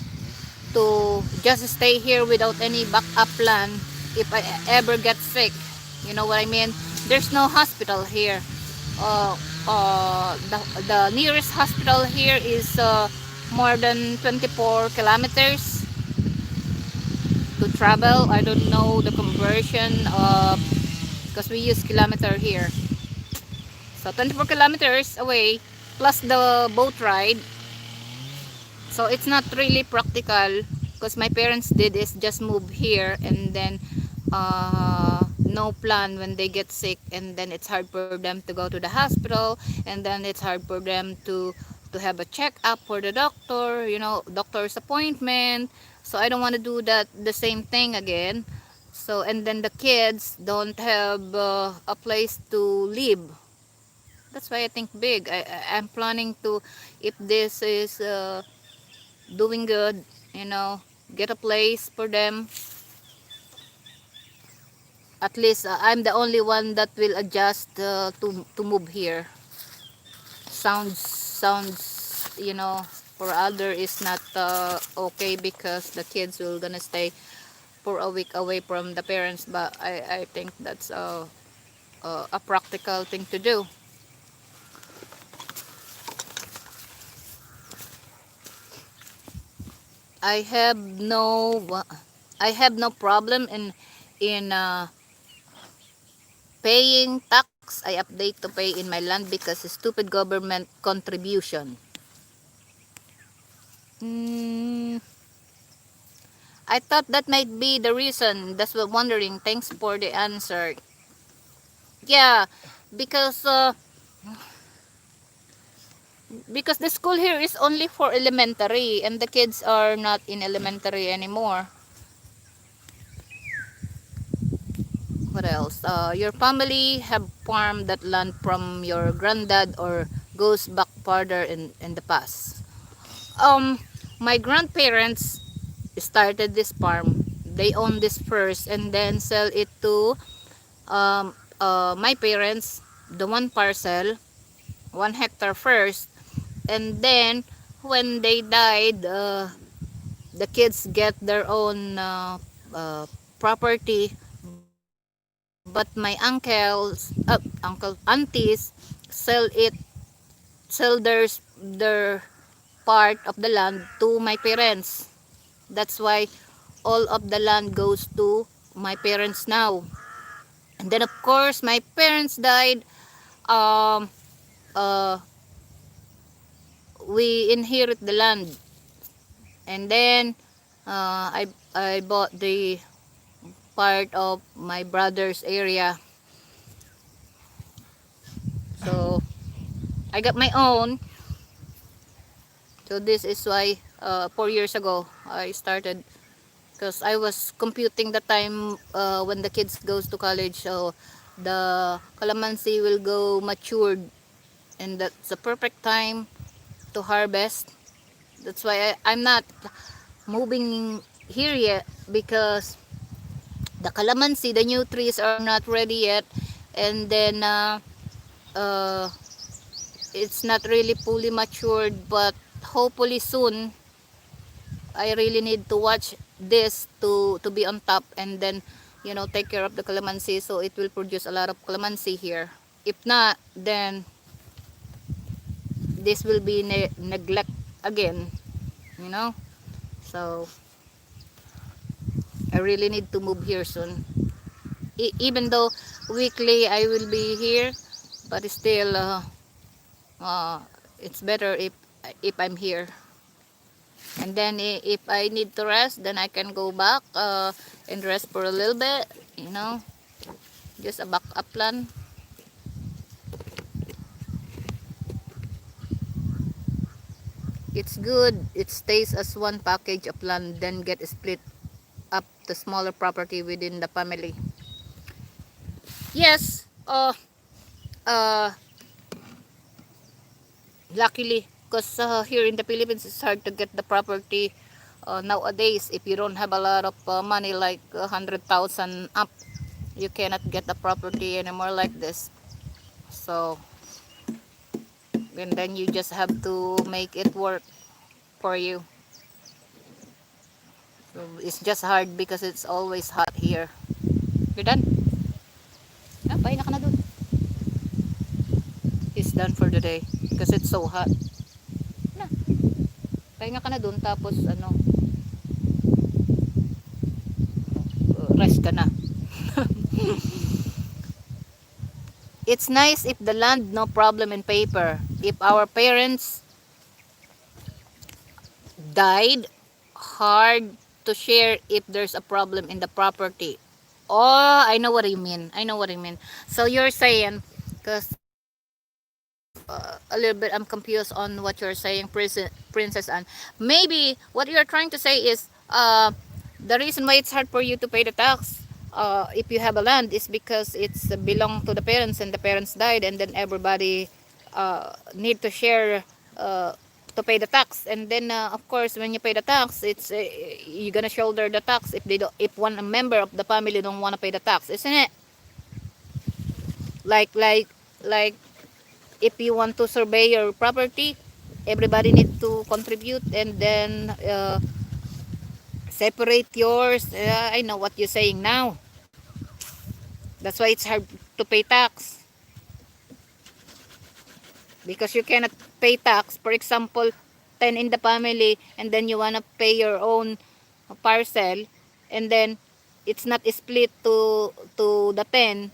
just stay here without any backup plan if I ever get sick. You know what I mean? There's no hospital here. The nearest hospital here is more than 24 kilometers to travel. I don't know the conversion of, because we use kilometer here. So 24 kilometers away plus the boat ride. So it's not really practical, because my parents did is just move here and then no plan when they get sick, and then it's hard for them to go to the hospital, and then it's hard for them to have a checkup for the doctor, you know, doctor's appointment. So I don't want to do that the same thing again. So and then the kids don't have a place to live. That's why I think big. I'm planning to, if this is doing good, you know, get a place for them. At least I'm the only one that will adjust to move here. Sounds, you know, for other is not okay, because the kids will gonna stay for a week away from the parents. But I think that's a practical thing to do. I have no I have no problem in paying tax. I update to pay in my land because stupid government contribution. Mm, I thought that might be the reason. That's what wondering. Thanks for the answer. Yeah, because because the school here is only for elementary, and the kids are not in elementary anymore. What else? Your family have farmed that land from your granddad, or goes back farther in the past? Um, my grandparents started this farm. They own this first and then sell it to my parents, the one parcel, 1 hectare first, and then when they died, the kids get their own property. But my aunties sell it, sell their part of the land to my parents. That's why all of the land goes to my parents now. And then of course my parents died. Um, uh, we inherit the land, and then I bought the part of my brother's area. So I got my own. So this is why 4 years ago I started, because I was computing the time when the kids goes to college. So the calamansi will go matured, and that's the perfect time to harvest. That's why I'm not moving here yet, because the calamansi, the new trees are not ready yet, and then uh, it's not really fully matured, but hopefully soon. I really need to watch this to be on top, and then you know, take care of the calamansi so it will produce a lot of calamansi here. If not, then this will be neglect again, you know. So I really need to move here soon. Even though weekly I will be here, but still uh, it's better if I'm here. And then if I need to rest, then I can go back and rest for a little bit, you know, just a backup plan. It's good. It stays as one package of land, then get split up to smaller property within the family. Yes. Uh, Luckily, because here in the Philippines, it's hard to get the property nowadays. If you don't have a lot of money, like 100,000 up, you cannot get the property anymore like this. So, and then you just have to make it work for you. So it's just hard because it's always hot here. You're done? Ah, pahinga ka na dun. It's done for the day because it's so hot. Na, pahinga ka na dun tapos ano, rest ka na. It's nice if the land no problem in paper. If our parents died, hard to share if there's a problem in the property. Oh, I know what you mean. I know what you mean. So you're saying, because a little bit I'm confused on what you're saying, Princess Anne. Maybe what you're trying to say is the reason why it's hard for you to pay the tax if you have a land is because it's belong to the parents and the parents died, and then everybody need to share to pay the tax, and then of course when you pay the tax it's you're gonna shoulder the tax if they don't, if one member of the family don't want to pay the tax, isn't it? Like if you want to survey your property, everybody need to contribute, and then separate yours. I know what you're saying now. That's why it's hard to pay tax, because you cannot pay tax. For example, 10 in the family, and then you wanna pay your own parcel, and then it's not split to the 10,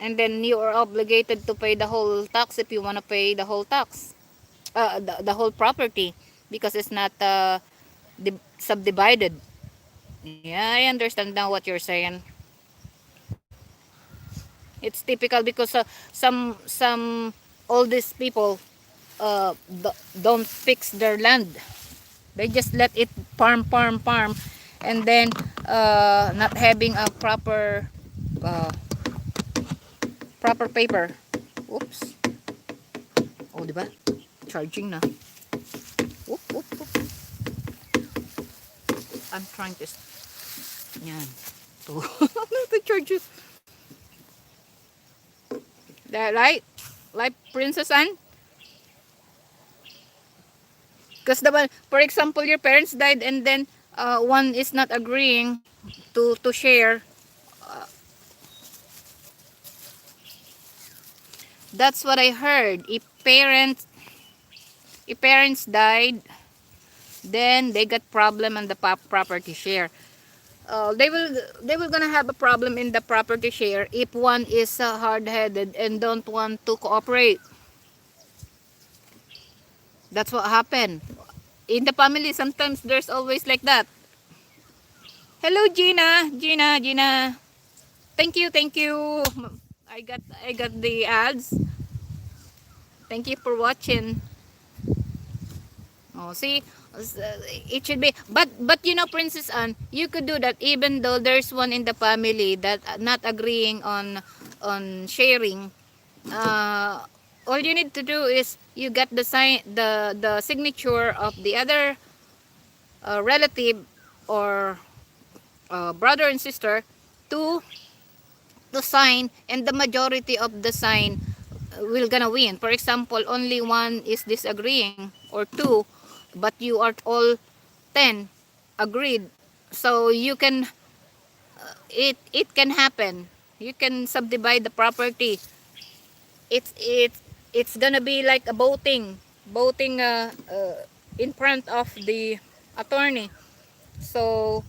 and then you are obligated to pay the whole tax if you wanna pay the whole tax, the whole property, because it's not subdivided. Yeah, I understand now what you're saying. It's typical because some all these people don't fix their land. They just let it farm, and then not having a uh, proper paper. Oops. Oh, diba? Charging na. Whoop, whoop, whoop. I'm trying to... Yan. To charge you. That right? Like Princess Anne? Because the one, for example, your parents died, and then one is not agreeing to share. That's what I heard. If parents died, then they got problem on the property share. They will gonna have a problem in the property share if one is hard-headed and don't want to cooperate. That's what happened in the family. Sometimes there's always like that. Hello, Gina. Thank you. I got the ads. Thank you for watching. Oh, see, it should be, but you know, Princess Anne, you could do that even though there's one in the family that not agreeing on sharing. Uh, all you need to do is you get the the signature of the other relative or brother and sister to sign, and the majority of the sign will gonna win. For example, only one is disagreeing or two, but you are all 10 agreed. So you can it can happen. You can subdivide the property. It's gonna be like a voting in front of the attorney. So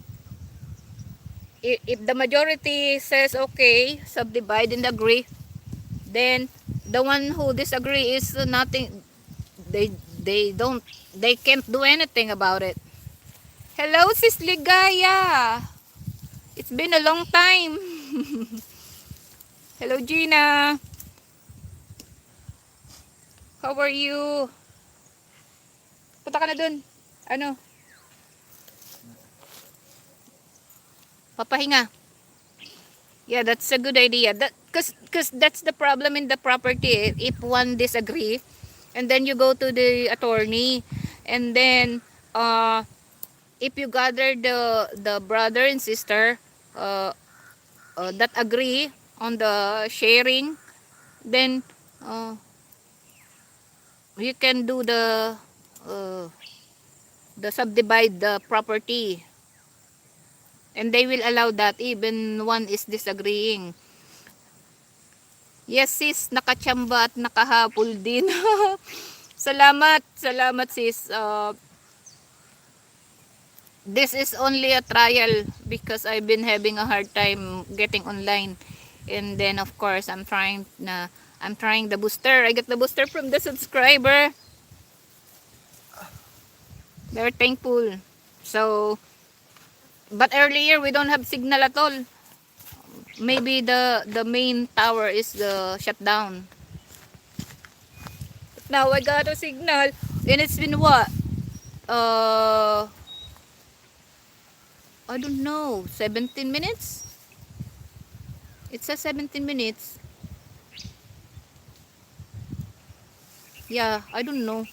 if the majority says okay, subdivide and agree, then the one who disagree is nothing. They can't do anything about it. Hello, Sis Ligaya. It's been a long time. Hello, Gina. How are you? Punta ka na dun. Ano? Papahinga. Yeah, that's a good idea. That, cause that's the problem in the property. If one disagree, and then you go to the attorney, and then if you gather the brother and sister uh, that agree on the sharing, then you can do uh, the subdivide the property, and they will allow that even one is disagreeing. Yes sis, nakachamba at nakahapol din. Salamat sis. This is only a trial because I've been having a hard time getting online. And then of course I'm trying the booster. I got the booster from the subscriber. They're thankful. So, but earlier we don't have signal at all. Maybe the main tower is shut down. Now I got a signal, and it's been what? I don't know, 17 minutes? It says 17 minutes. Yeah, I don't know.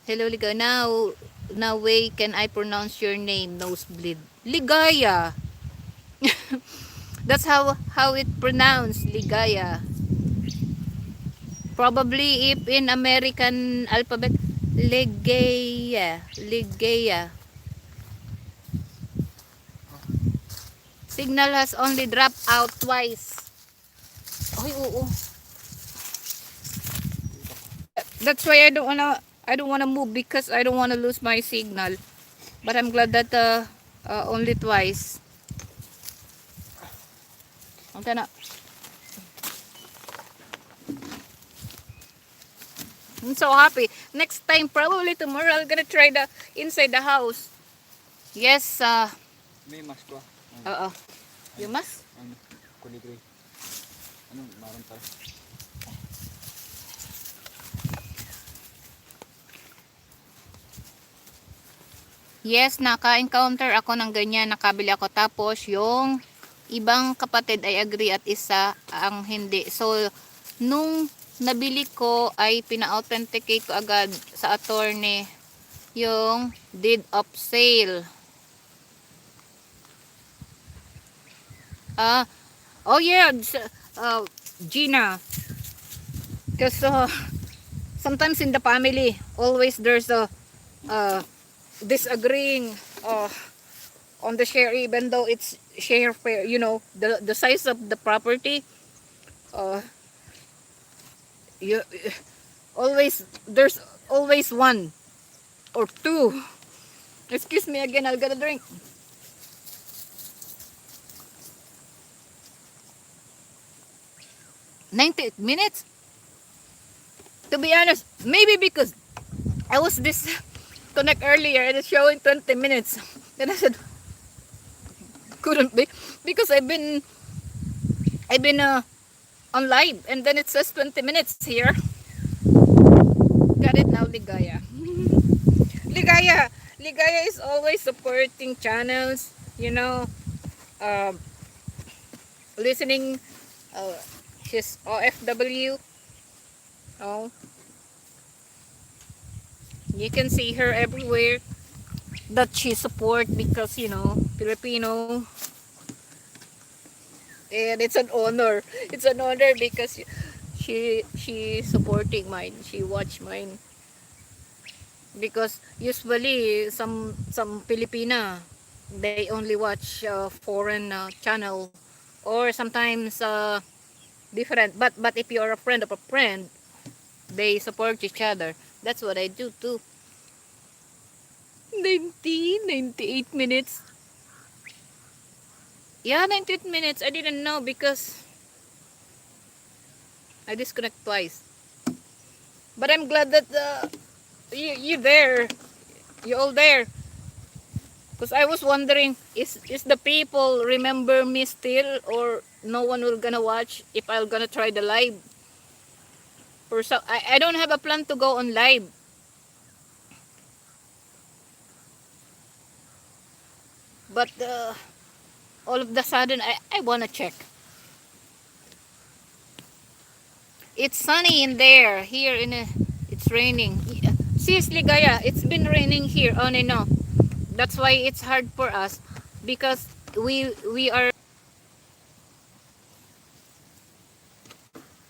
Hello, Ligaya. Now way can I pronounce your name? Nosebleed. Ligaya. That's how it pronounced, Ligaya. Probably if in American alphabet, Ligaya. Ligaya. Signal has only dropped out twice. Ay, oo. That's why I don't wanna move because I don't wanna lose my signal. But I'm glad that only twice. Okay na. I'm so happy. Next time, probably tomorrow, I'm gonna try the inside the house. Yes, May mas ko. oo. You must? Ano? Kuligray. Ano? Maroon tayo. Yes, naka-encounter ako ng ganyan. Nakabili ako. Tapos, yung ibang kapatid ay agree at isa ang hindi. So, nung nabili ko ay pina-authenticate ko agad sa attorney yung deed of sale. Oh yeah, Gina. Because sometimes in the family, always there's a disagreeing on the share, even though it's share fair, the size of the property. You always there's always one or two. Excuse me again, I'll get a drink. $90 to be honest, maybe because I was disconnect earlier and it's showing 20 minutes. Then I said couldn't be because I've been on live and then it says 20 minutes here. Got it now, Ligaya. Ligaya is always supporting channels, uh, listening. She's OFW. Oh, you can see her everywhere that she support because Filipino, and it's an honor. It's an honor because she supporting mine. She watch mine because usually some Filipina, they only watch foreign channel, or sometimes different, but if you're a friend of a friend, they support each other. That's what I do too. 98 minutes. Yeah, 98 minutes. I didn't know because I disconnect twice. But I'm glad that you there. You all there. Because I was wondering, is the people remember me still, or no one will gonna watch if I'm gonna try the live? For so I don't have a plan to go on live. But all of the sudden I wanna check. It's sunny in there. Here in it's raining. Seriously, Gaya, it's been raining here on and off. That's why it's hard for us because we are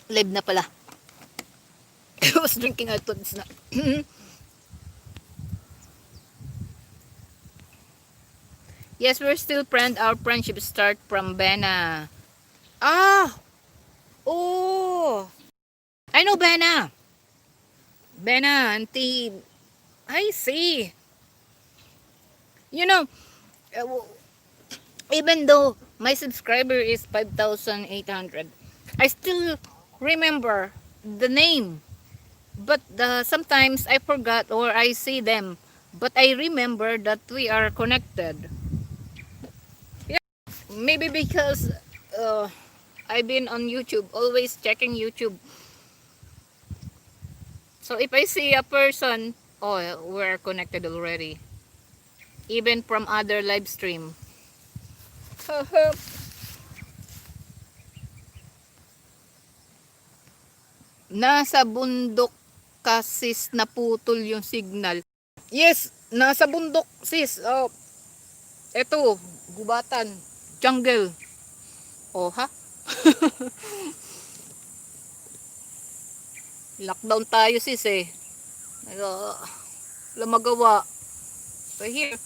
live na pala. I was drinking, I thought it's not. Yes, we're still friend. Our friendship start from Bena. Ah, oh, I know Bena. Bena, auntie. I see. You know, uh, even though my subscriber is 5,800, I still remember the name. But sometimes I forgot or I see them. But I remember that we are connected. Yeah, maybe because uh, I've been on YouTube, always checking YouTube. So if I see a person, oh, we're connected already. Even from other live stream. Nasa bundok ka sis, naputol yung signal. Yes, nasa bundok sis. Oh, eto, gubatan, jungle. Oh ha? Lockdown tayo sis eh. Wala magawa. So here,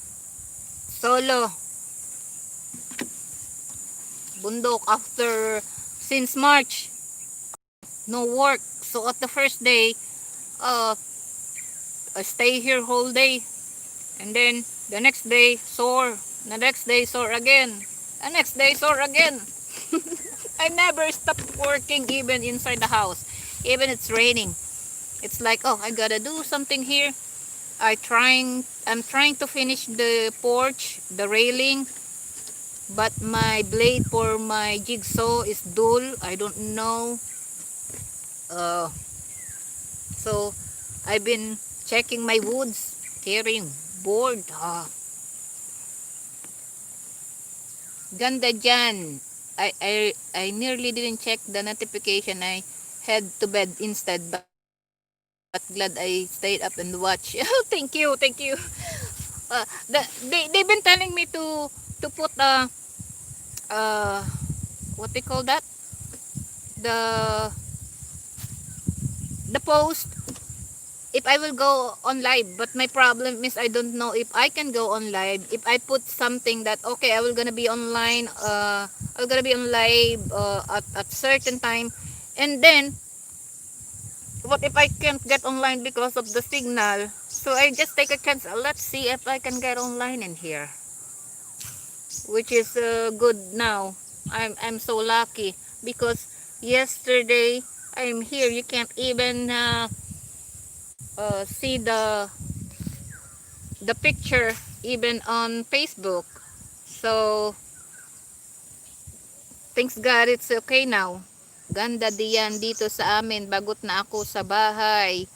solo. Bundok after, since March. No work. So at the first day, uh, I stay here whole day. And then the next day, sore. The next day, sore again. The next day, sore again. I never stop working even inside the house. Even it's raining. It's like, oh, I gotta do something here. I'm trying to finish the porch, the railing, but my blade for my jigsaw is dull. I don't know. So I've been checking my woods, carrying board. Ganda dyan. I nearly didn't check the notification. I head to bed instead, but glad I stayed up and watched. Oh, thank you, thank you. They've been telling me to put uh what they call that, the post if I will go on live. But my problem is I don't know if I can go on live if I put something that okay, I will gonna be online, I'm gonna be on live at certain time, and then what if I can't get online because of the signal? So I just take a chance. Let's see if I can get online in here, which is good now. I'm so lucky because yesterday I'm here. You can't even see the picture even on Facebook. So thanks God it's okay now. Ganda diyan dito sa amin. Bagot na ako sa bahay.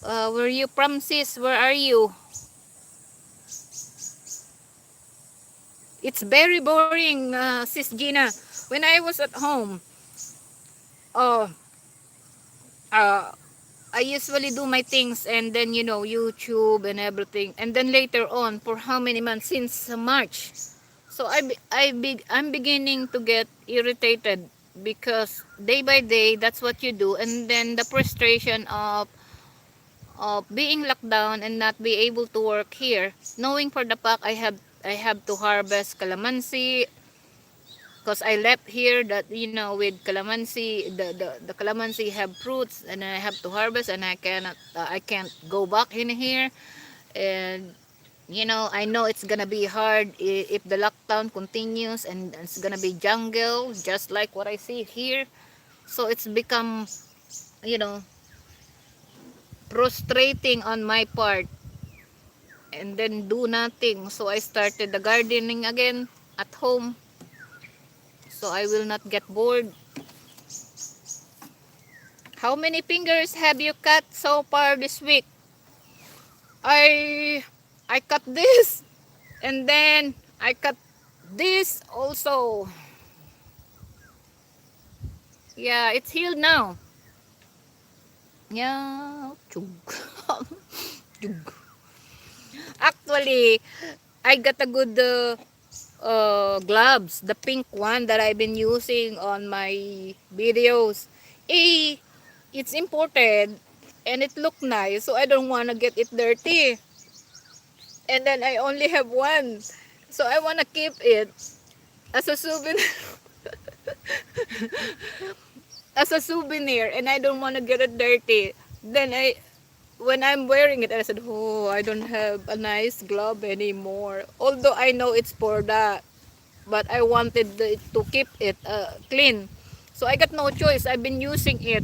Where you from sis? Where are you? It's very boring, sis Gina. When I was at home, oh, uh, I usually do my things and then YouTube and everything, and then later on for how many months since March. So I'm beginning to get irritated because day by day that's what you do, and then the frustration of being locked down and not be able to work here, knowing for the fact I have to harvest calamansi because I left here that with calamansi, the calamansi have fruits and I have to harvest, and I can't go back in here. And I know it's gonna be hard if the lockdown continues, and it's gonna be jungle just like what I see here. So it's become you know frustrating on my part, and then do nothing. So I started the gardening again at home, so I will not get bored. How many fingers have you cut so far this week? I I cut this, and then I cut this also. Yeah, it's healed now. Yeah. Chug. Chug. Actually, I got a good gloves, the pink one that I've been using on my videos. Eh, it's imported and it looked nice, so I don't want to get it dirty. And then I only have one, so I want to keep it as a souvenir. As a souvenir, and I don't want to get it dirty. Then when I'm wearing it, I said, oh, I don't have a nice glove anymore. Although I know it's for that, but I wanted to keep it clean. So I got no choice. I've been using it.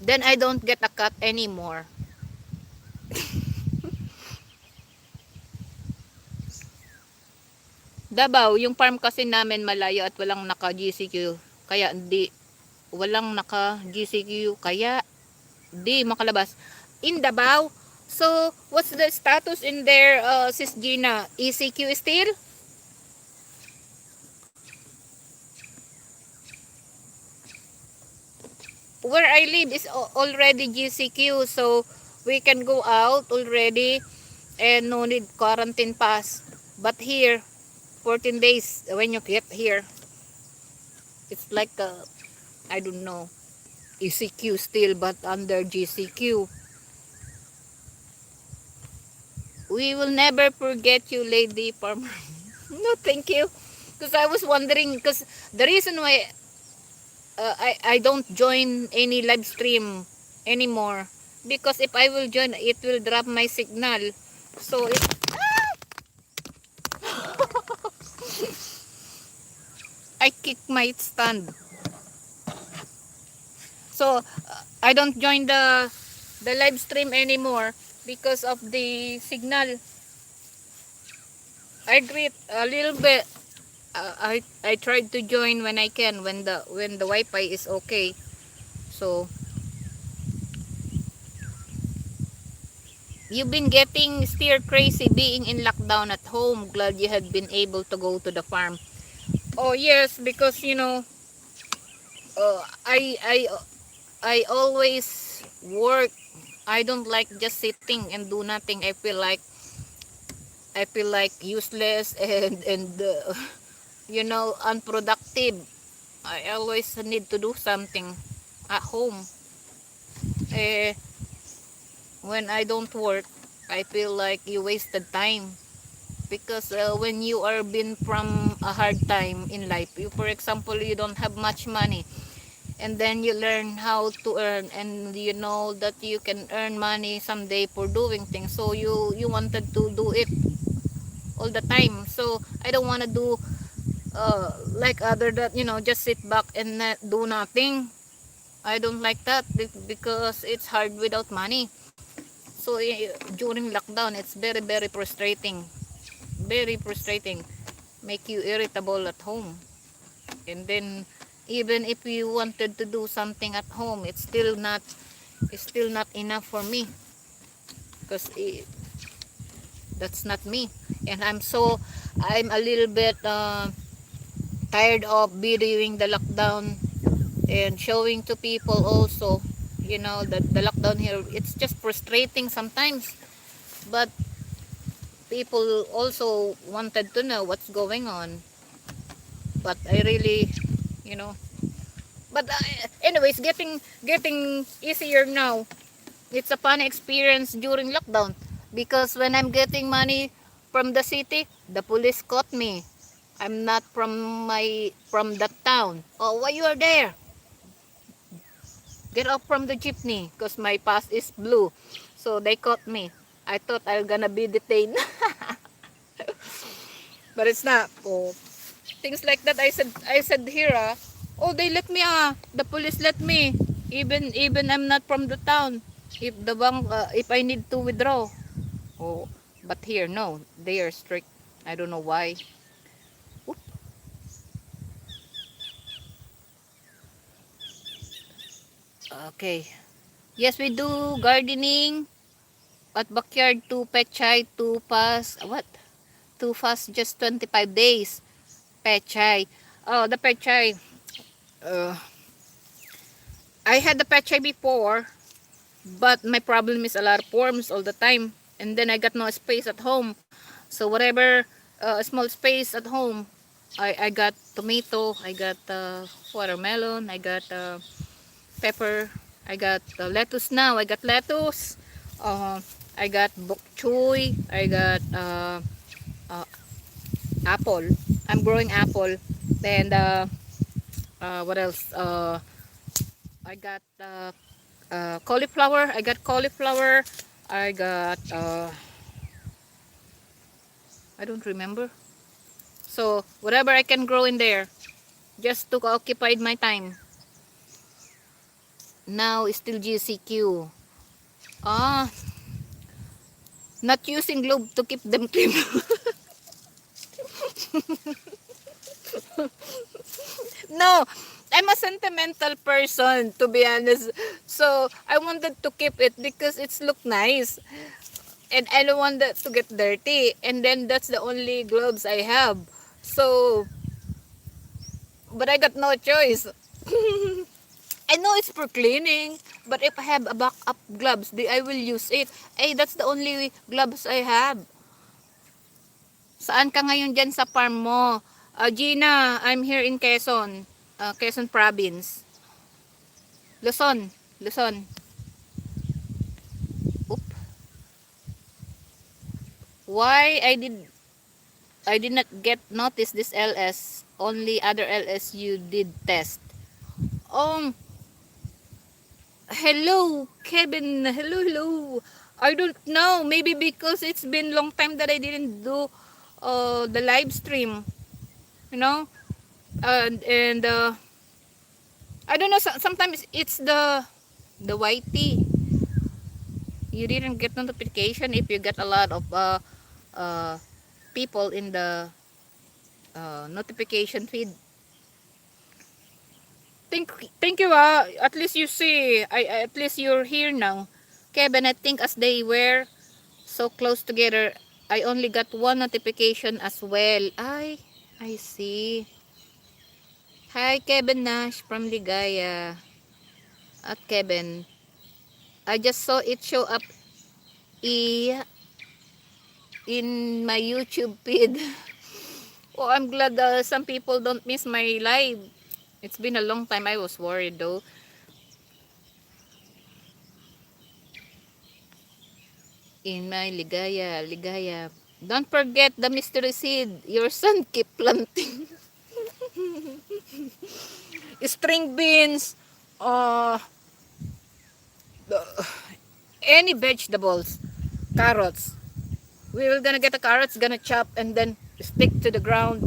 Then I don't get a cut anymore. Davao, yung farm kasi namin malayo at walang naka GCQ. Kaya walang naka GCQ. Kaya di makalabas. In Davao, so what's the status in there, Sis Gina? ECQ still? Where I live is already GCQ, so we can go out already and no need quarantine pass. But here, 14 days when you get here, it's like I don't know, ECQ still but under GCQ. We will never forget you, Lady Farmer. No, thank you. Because I was wondering, because the reason why I don't join any live stream anymore, because if I will join, it will drop my signal. So it I kick my stand. So I don't join the live stream anymore because of the signal. I agree a little bit. I tried to join when I can, when the Wi-Fi is okay. So you've been getting stir crazy being in lockdown at home. Glad you had been able to go to the farm. Oh yes, because I always work. I don't like just sitting and do nothing. I feel like useless and unproductive. I always need to do something at home. Eh, when I don't work, I feel like you wasted time because when you are been from a hard time in life, for example, you don't have much money, and then you learn how to earn, and you know that you can earn money someday for doing things, so you wanted to do it all the time. So I don't want to do like other that just sit back and not do nothing. I don't like that because it's hard without money. So during lockdown, it's very very frustrating, very frustrating, make you irritable at home. And then even if you wanted to do something at home, it's still not enough for me because that's not me. And I'm a little bit tired of videoing the lockdown and showing to people also, that the lockdown here, it's just frustrating sometimes. But people also wanted to know what's going on, but I really, you know but anyways, getting easier now. It's a fun experience during lockdown because when I'm getting money from the city, the police caught me. I'm not from that town. Oh, why you are there? Get off from the jeepney because my pass is blue. So they caught me. I thought I'm gonna be detained. But it's not. Oh, things like that. I said here, oh, they let me, the police let me, even I'm not from the town, if the bank, if I need to withdraw. Oh, but here no, they are strict. I don't know why. Okay. Yes, we do gardening at backyard to pechay to pass what? To fast just 25 days. Pechay. Oh, the pechay. Uh, I had the pechay before, but my problem is a lot of worms all the time. And then I got no space at home. So whatever small space at home, I got tomato, I got watermelon, I got pepper, I got lettuce now. I got lettuce. I got bok choy. I got uh, apple. I'm growing apple. And what else? I got cauliflower. I got cauliflower. I got I don't remember. So whatever I can grow in there, just to occupy my time. Now is still GCQ. Ah, not using glove to keep them clean. No, I'm a sentimental person, to be honest. So I wanted to keep it because it's look nice, and I don't want that to get dirty. And then that's the only gloves I have. So, but I got no choice. I know it's for cleaning, but if I have a backup gloves, I will use it. Hey, that's the only gloves I have. Saan ka ngayon dyan sa farm mo? Gina, I'm here in Quezon. Quezon province. Luzon. Luzon. Oop. Why I did not get notice this LS. Only other LS you did test. Um, hello, Kevin. Hello, hello. I don't know. Maybe because it's been long time that I didn't do the live stream. You know? And I don't know. Sometimes it's the YT. You didn't get notification if you get a lot of uh, people in the notification feed. Thank you. At least you see. At least you're here now, Kevin. I think as they were so close together, I only got one notification as well. I see. Hi, Kevin Nash from Ligaya. At Kevin, I just saw it show up in my YouTube feed. Oh, I'm glad some people don't miss my live. It's been a long time. I was worried though. In my Ligaya, Ligaya. Don't forget the mystery seed. Your son keep planting. String beans. Uh, any vegetables. Carrots. We were gonna get the carrots, gonna chop and then stick to the ground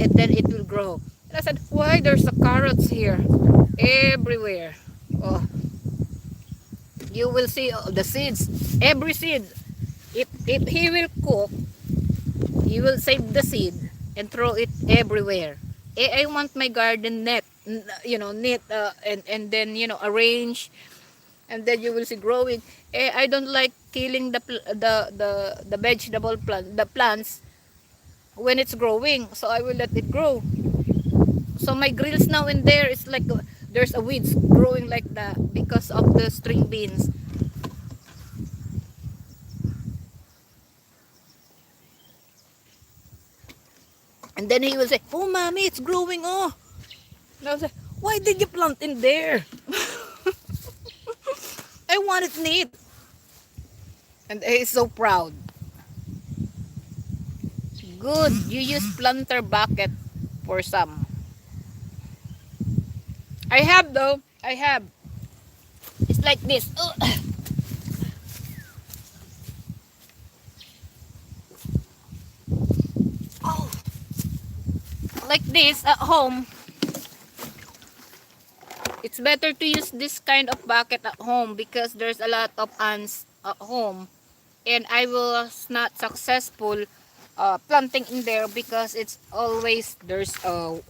and then it will grow. And I said, why there's the carrots here? Everywhere. Oh, you will see the seeds. Every seed. If he will cook, he will save the seed and throw it everywhere. I want my garden net, net and then arrange, and then you will see growing. I don't like killing the vegetable the plants when it's growing, so I will let it grow. So my grills now in there is like there's a weeds growing like that because of the string beans. And then he will say, oh mommy, it's growing. Oh, and I was like, why did you plant in there? I want it neat. And he's so proud. Good, you use planter bucket for some. I have though. I have. It's like this. Oh, like this at home. It's better to use this kind of bucket at home because there's a lot of ants at home. And I was not successful planting in there because it's always there's uh,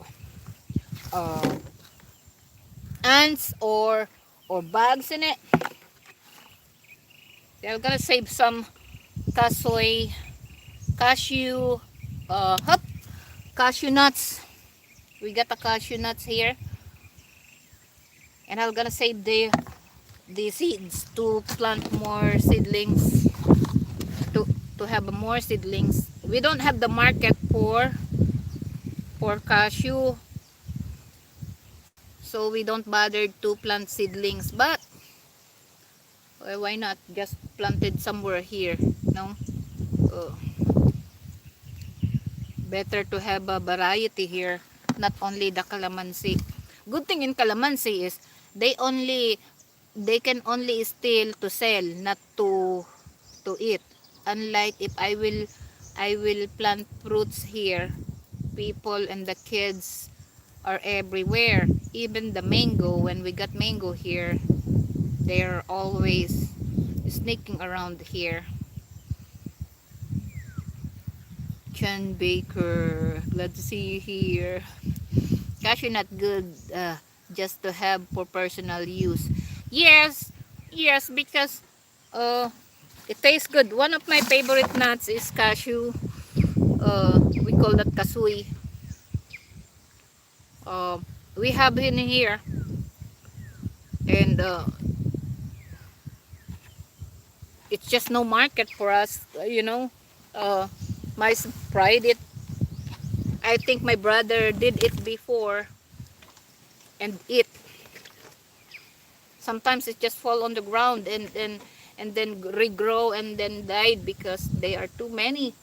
ants or or bags in it. They're gonna save some kasoy, cashew, hop, cashew nuts. We got the cashew nuts here, and I'm gonna save the seeds to plant more seedlings, to to have more seedlings. We don't have the market for cashew, so we don't bother to plant seedlings. But why not just planted somewhere here? No, uh, better to have a variety here, not only the calamansi. Good thing in calamansi is they can only steal to sell, not to eat. Unlike if I will plant fruits here, people and the kids are everywhere. Even the mango, when we got mango here, they're always sneaking around here. John Baker, glad to see you here. Cashew not good, just to have for personal use. Yes, yes, because uh, it tastes good. One of my favorite nuts is cashew. We call that kasui. Uh, we have in here, and it's just no market for us. My tried it. I think my brother did it before and eat. Sometimes it just fall on the ground and then regrow and then died because they are too many.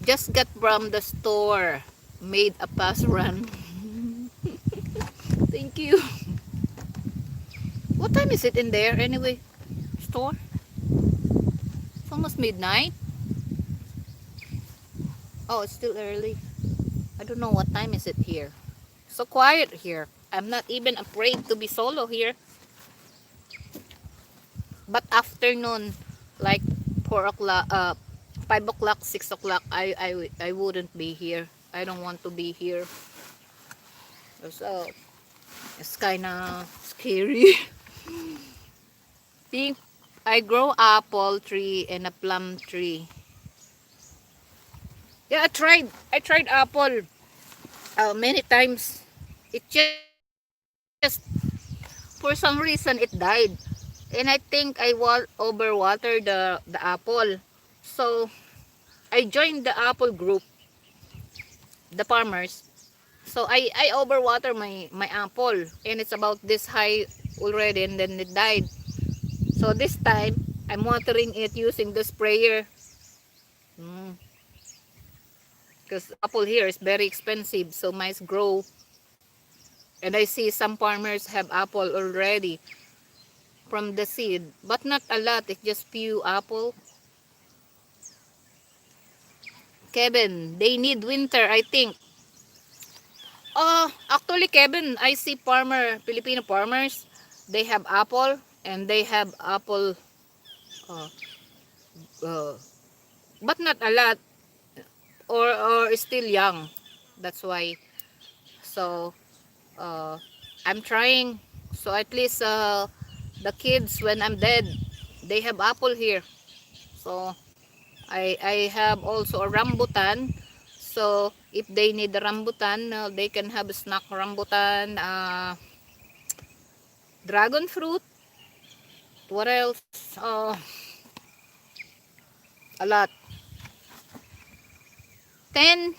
Just got from the store. Made a pass run. Thank you. What time is it in there anyway? Store? It's almost midnight. Oh, it's still early. I don't know what time is it here. So quiet here. I'm not even afraid to be solo here. But afternoon, like 4 o'clock, 5 o'clock, 6 o'clock, I wouldn't be here. I don't want to be here. So, it's kind of scary. See, I grow apple tree and a plum tree. Yeah, I tried apple many times. It just, for some reason, it died. And I think I overwatered the apple. So, I joined the apple group, the farmers. So, I overwater my apple. And it's about this high already and then it died. So, this time, I'm watering it using the sprayer. Because apple here is very expensive. So, mice grow. And I see some farmers have apple already from the seed. But not a lot. It's just few apple. Kevin, they need winter, I think. Actually, Kevin, I see Filipino farmers, they have apple and they have apple, uh, uh, but not a lot, or still young. That's why. So, uh, I'm trying. So at least the kids, when I'm dead, they have apple here. So I have also a rambutan. So if they need the rambutan, they can have a snack rambutan, dragon fruit. What else? A lot. 10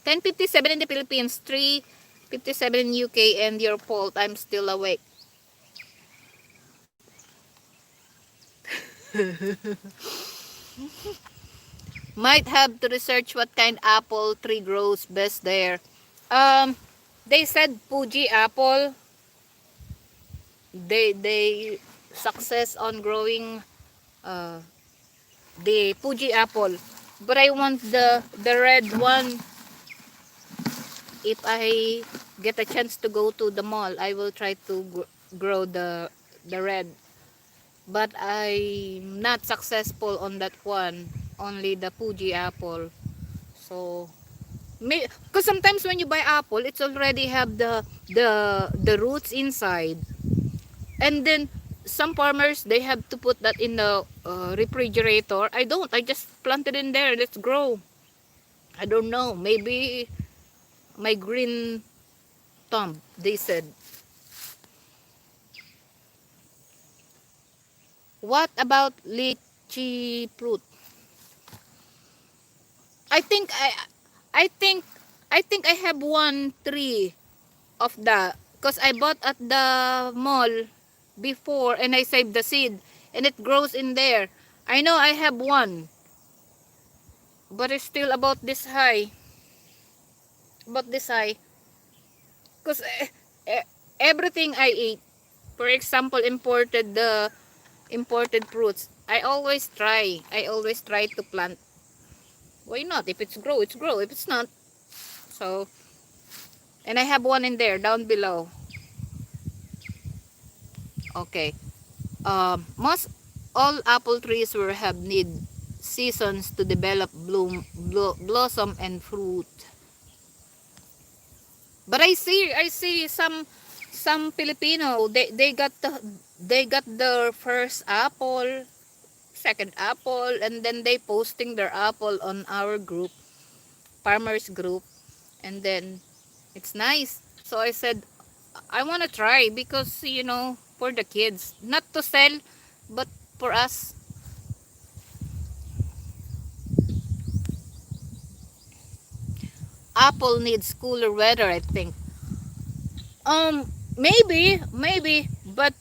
10:57 in the Philippines, 3:57 in UK, and your fault. I'm still awake. Might have to research what kind apple tree grows best there. Um, they said Fuji apple. They success on growing uh, the Fuji apple. But I want the red one. If I get a chance to go to the mall, I will try to grow the red. But I'm not successful on that one. Only the Fuji apple. So Because sometimes when you buy apple, it's already have the roots inside, and then some farmers they have to put that in the refrigerator. I don't. I just plant it in there. Let's grow. I don't know. Maybe my green thumb. They said. What about lychee fruit? I think I think I think I have one tree of that because I bought at the mall before and I saved the seed and it grows in there. I know I have one, but it's still about this high. About this high. Because everything I eat, for example, imported fruits, I always try. I always try to plant. Why not? If it's grow, it's grow. If it's not, so. And I have one in there down below. Okay. Most all apple trees will have need seasons to develop blossom and fruit. But I see some Filipino they got their first apple, second apple, and then they posting their apple on our group, farmers group, and then it's nice. So I said I want to try because for the kids, not to sell, but for us. Apple needs cooler weather, I think. Maybe, but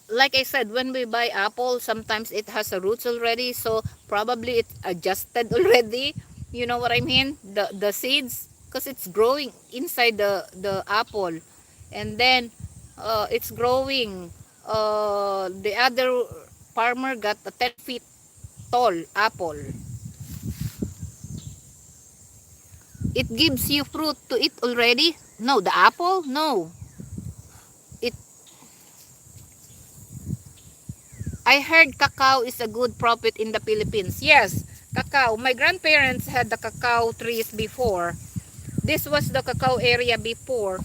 like I said, when we buy apple, sometimes it has a roots already, so probably it's adjusted already. You know what I mean? The seeds, because it's growing inside the apple, and then it's growing. The other farmer got a 10 feet tall apple. It gives you fruit to eat already. No, the apple, no. It I heard cacao is a good profit in the Philippines. Yes, cacao. My grandparents had the cacao trees before. This was the cacao area before.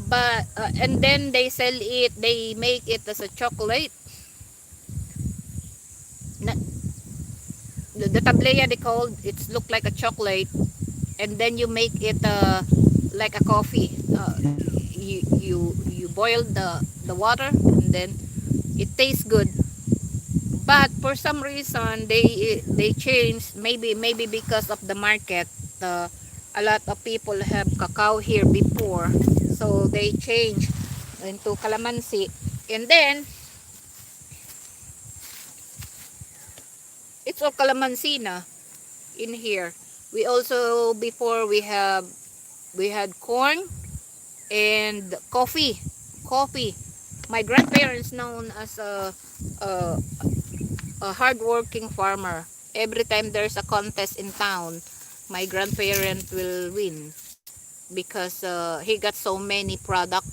But and then they sell it, they make it as a chocolate. The tablea they called, it's look like a chocolate, and then you make it like a coffee. You boil the water, and then it tastes good. But for some reason they changed, maybe because of the market. A lot of people have cacao here before, so they changed into calamansi, and then it's all calamansi na in here. We also before we had corn and coffee. My grandparents known as a hardworking farmer. Every time there's a contest in town, my grandparent will win because he got so many product,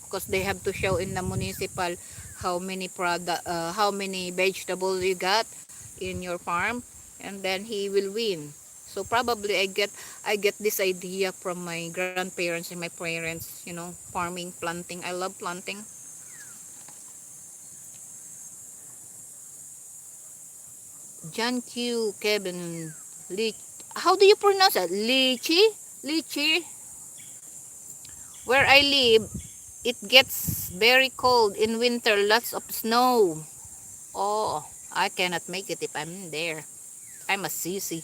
because they have to show in the municipal how many vegetables you got in your farm, and then he will win. So probably I get this idea from my grandparents and my parents, farming, planting. I love planting. John Q. Kevin Lich. How do you pronounce that? Lychee? Lychee? Where I live, it gets very cold in winter, lots of snow. Oh, I cannot make it if I'm there. I'm a sissy,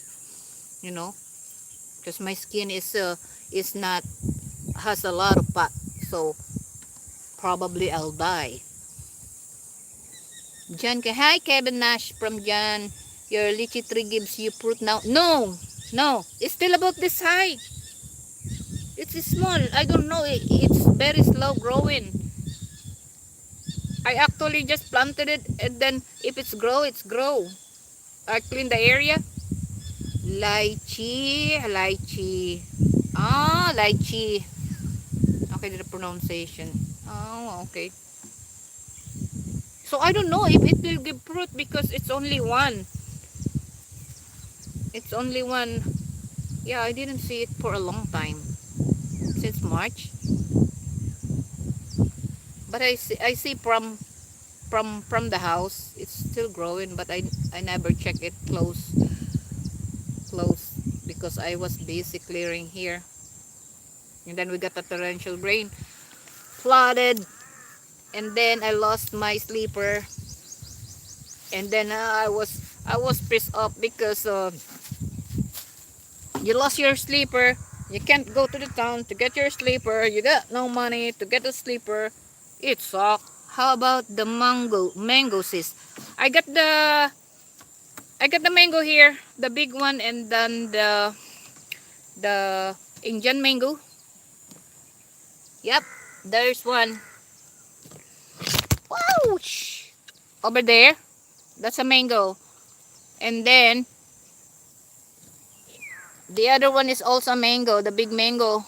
you know, because my skin is not has a lot of fat, so probably I'll die. John, hi Kevin Nash from John. Your lychee tree gives you fruit now? No, it's still about this high. It's small. I don't know. It's very slow growing. I actually just planted it, and then if it's grow, it's grow. I clean the area. Lychee. Ah, lychee. Okay, the pronunciation. Oh, okay. So I don't know if it will give fruit because it's only one. It's only one Yeah, I didn't see it for a long time, since March. But I see from the house, it's still growing, but I never check it close because I was busy clearing here. And then we got a torrential rain, flooded, and then I lost my sleeper. And then I was pissed off because you lost your sleeper. You can't go to the town to get your sleeper. You got no money to get a sleeper. It sucked. How about the mango sis? I got the I got the mango here, the big one, and then the Indian mango. Yep, there's one. Wow! Over there, that's a mango. And then the other one is also a mango, the big mango.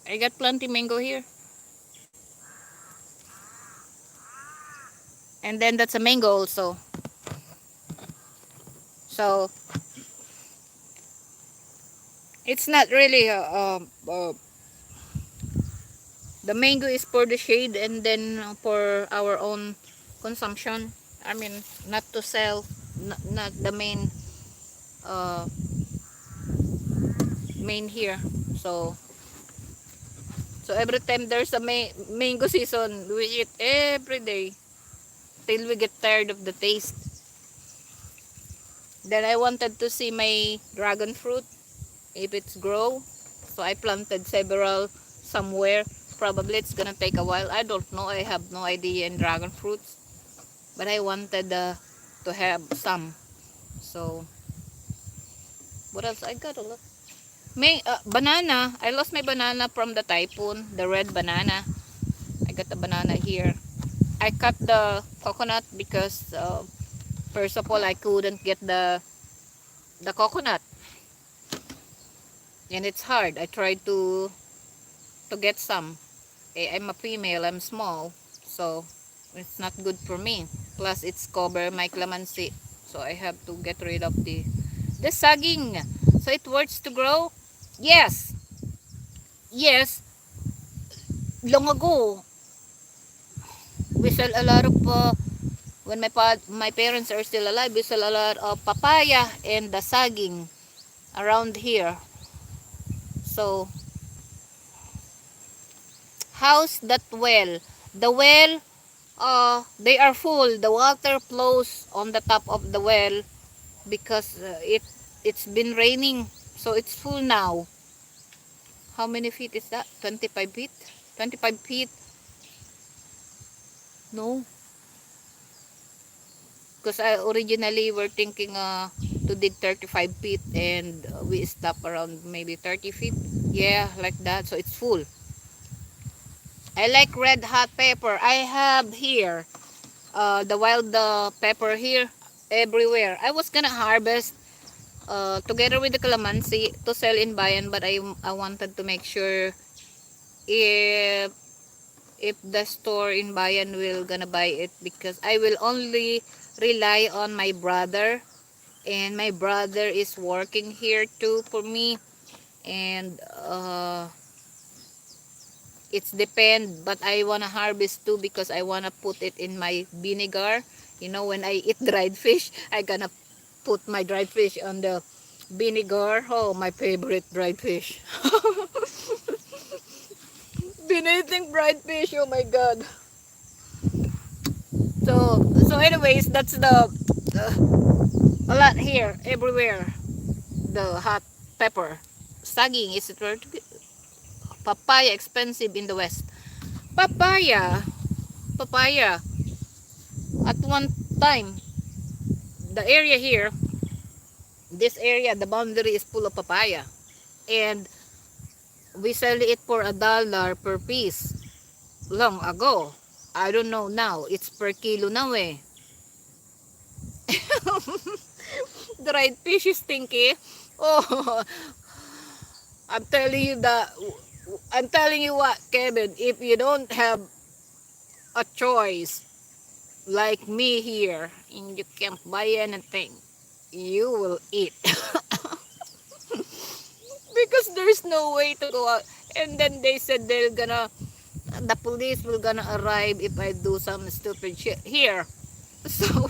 I got plenty mango here. And then that's a mango also. So it's not really the mango is for the shade, and then for our own consumption. I mean, not to sell, not the uh, main here. So every time there's a mango season, we eat every day till we get tired of the taste. Then I wanted to see my dragon fruit if it's grow. So I planted several somewhere. Probably it's gonna take a while. I don't know. I have no idea in dragon fruits. But I wanted to have some. So what else? I got a lot. May banana. I lost my banana from the typhoon. The red banana. I got the banana here. I cut the coconut because first of all I couldn't get the coconut, and it's hard. I tried to get some. I'm a female, I'm small, so it's not good for me. Plus it's cover my clemency, so I have to get rid of the sagging. So it works to grow. Yes, yes. Long ago, we sell a lot of when my parents are still alive. We sell a lot of papaya and the sagging around here. So how's that well? The well, they are full. The water flows on the top of the well because it's been raining, so it's full now. How many feet is that? 25 feet? 25 feet? No, because I originally were thinking to dig 35 feet, and we stop around maybe 30 feet. Yeah, like that. So it's full. I like red hot pepper. I have here the wild pepper here everywhere. I was gonna harvest together with the calamansi to sell in Bayan, but I wanted to make sure if the store in Bayan will gonna buy it, because I will only rely on my brother, and my brother is working here too for me, and it's depend, but I wanna harvest too because I wanna put it in my vinegar. You know, when I eat dried fish, I gonna put my dried fish on the vinegar. Oh, my favorite dried fish. Been eating dried fish, oh my god. So anyways, that's a lot here, everywhere. The hot pepper. Saging is it worth it? Papaya expensive in the west. Papaya. Papaya. At one time, the area here, this area, the boundary is full of papaya. And we sell it for $1 per piece. Long ago. I don't know now. It's per kilo now eh. Dried fish is stinky. Oh, I'm telling you that. I'm telling you what, Kevin. If you don't have a choice like me here, and you can't buy anything, you will eat. because there's no way to go out. And then they said the police will gonna arrive if I do some stupid shit here. So,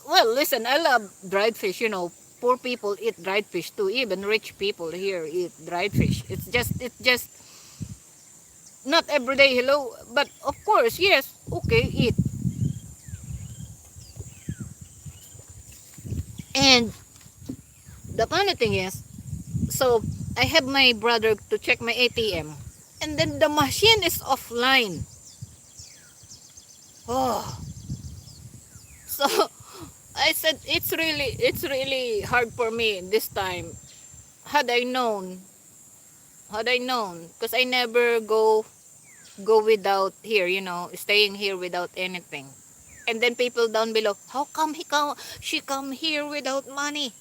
well, listen, I love dried fish. Poor people eat dried fish too. Even rich people here eat dried fish. It's just not every day. Hello, but of course, yes, okay, eat. And the funny thing is, so I have my brother to check my ATM, and then the machine is offline. Oh, so I said it's really hard for me this time. Had I known, because I never go without here, staying here without anything. And then people down below, how come she come here without money?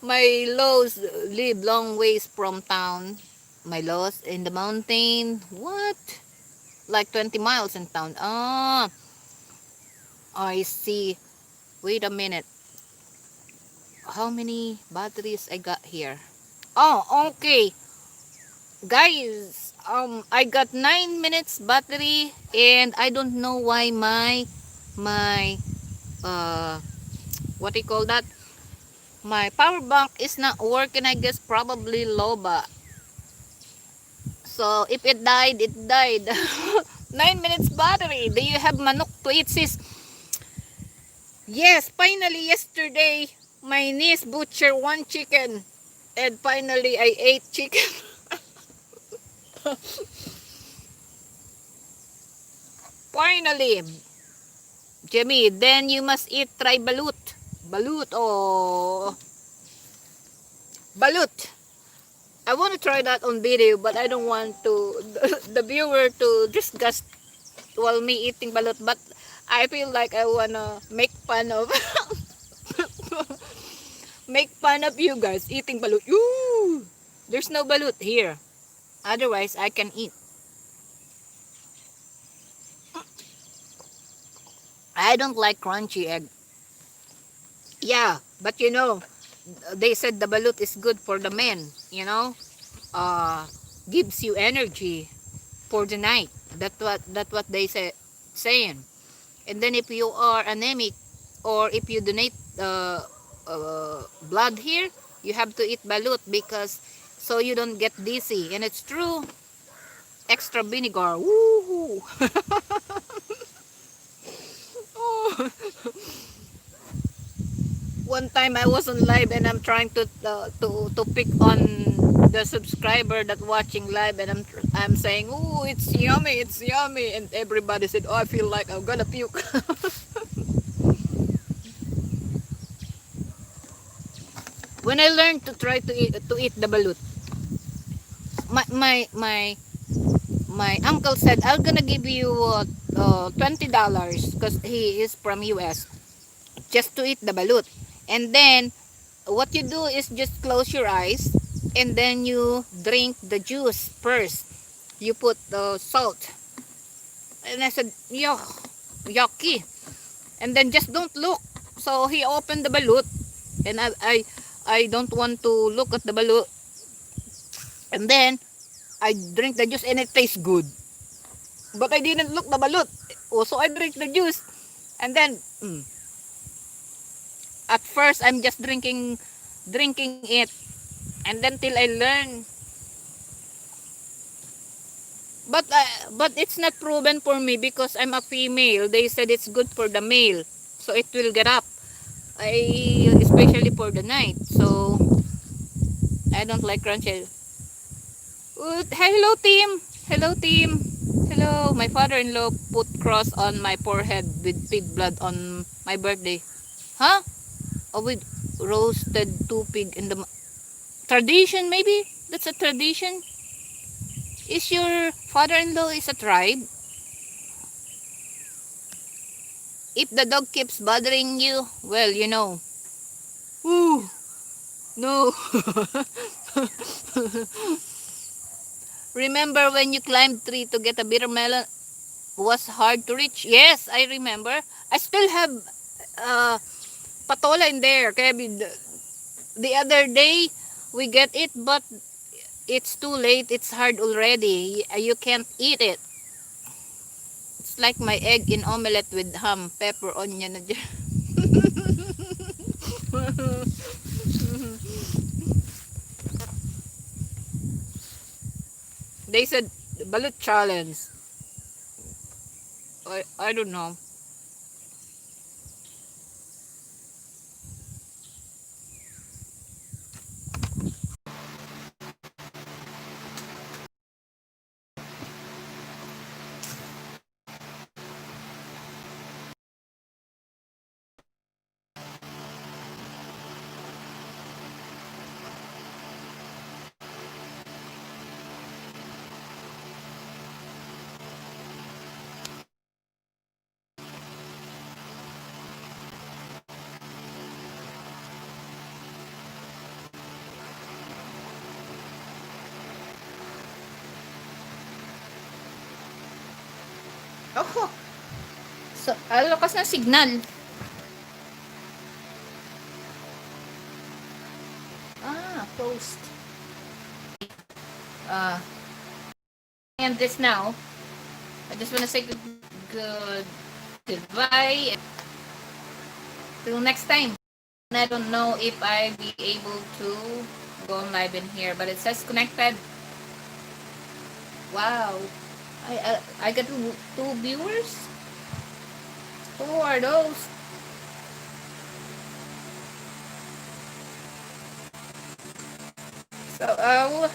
My laws live long ways from town. My laws in the mountain. What? Like 20 miles in town. Ah, I see. Wait a minute. How many batteries I got here? Oh, okay. Guys, I got 9 minutes battery, and I don't know why my uh what do you call that? My power bank is not working. I guess probably loba. So if it died, it died. 9 minutes battery. Do you have manok to eat, sis? Yes, finally yesterday my niece butchered one chicken, and finally I ate chicken. Finally, Jimmy, then you must try balut. Balut, oh, balut. I want to try that on video, but I don't want to the viewer to disgust while me eating balut. But I feel like I wanna make fun of make fun of you guys eating balut. Ooh, there's no balut here. Otherwise, I can eat. I don't like crunchy egg. Yeah, but they said the balut is good for the men. Gives you energy for the night. That's what they saying. And then if you are anemic, or if you donate blood here, you have to eat balut, because so you don't get dizzy. And it's true. Extra vinegar. Woo! Oh. One time I was on live, and I'm trying to pick on the subscriber that watching live, and I'm saying, "Oh, it's yummy," and everybody said, "Oh, I feel like I'm gonna puke." When I learned to try to eat the balut, my uncle said, "I'm gonna give you $20, because he is from US, just to eat the balut." And then what you do is just close your eyes, and then you drink the juice first. You put the salt. And I said, yuck, yucky. And then just don't look. So he opened the balut, and I don't want to look at the balut. And then I drink the juice, and it tastes good. But I didn't look the balut. So I drink the juice. And then at first I'm just drinking it, and then till I learn. But it's not proven for me, because I'm a female. They said it's good for the male, so it will get up. Especially for the night. So I don't like crunchy. Hello team. Hello team. Hello. My father-in-law put cross on my forehead with pig blood on my birthday. Huh? Oh, with roasted two pig in the tradition, maybe? That's a tradition? Is your father-in-law is a tribe? If the dog keeps bothering you, well, Ooh, no. Remember when you climbed tree to get a bitter melon? Was hard to reach? Yes, I remember. I still have patola in there. Kaya the other day we get it, but it's too late. It's hard already. You can't eat it. It's like my egg in omelette with ham, pepper, onion. Na dyan. They said balut challenge. I don't know. Oh, so, lakas ng signal. Post. And this now. I just want to say goodbye. Till next time. I don't know if I be able to go on live in here, but it says connected. Wow. I got two viewers. Who are those? So, I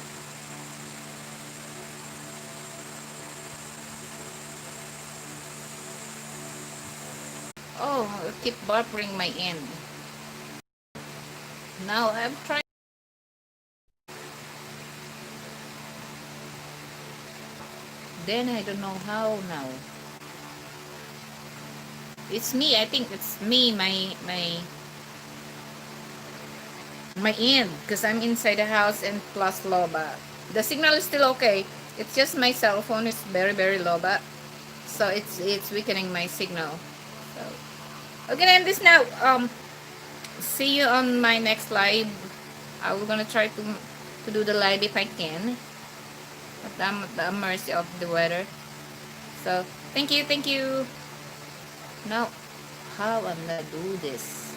keep buffering my end. Now I'm trying. Then I don't know how now. It's me. I think it's me. My end, because I'm inside the house and plus low, but the signal is still okay. It's just my cell phone is very low, but so it's weakening my signal. So I'm gonna end this now. See you on my next live. I will gonna try to do the live if I can, but I'm at the mercy of the weather. So thank you. Now how I'm gonna do this?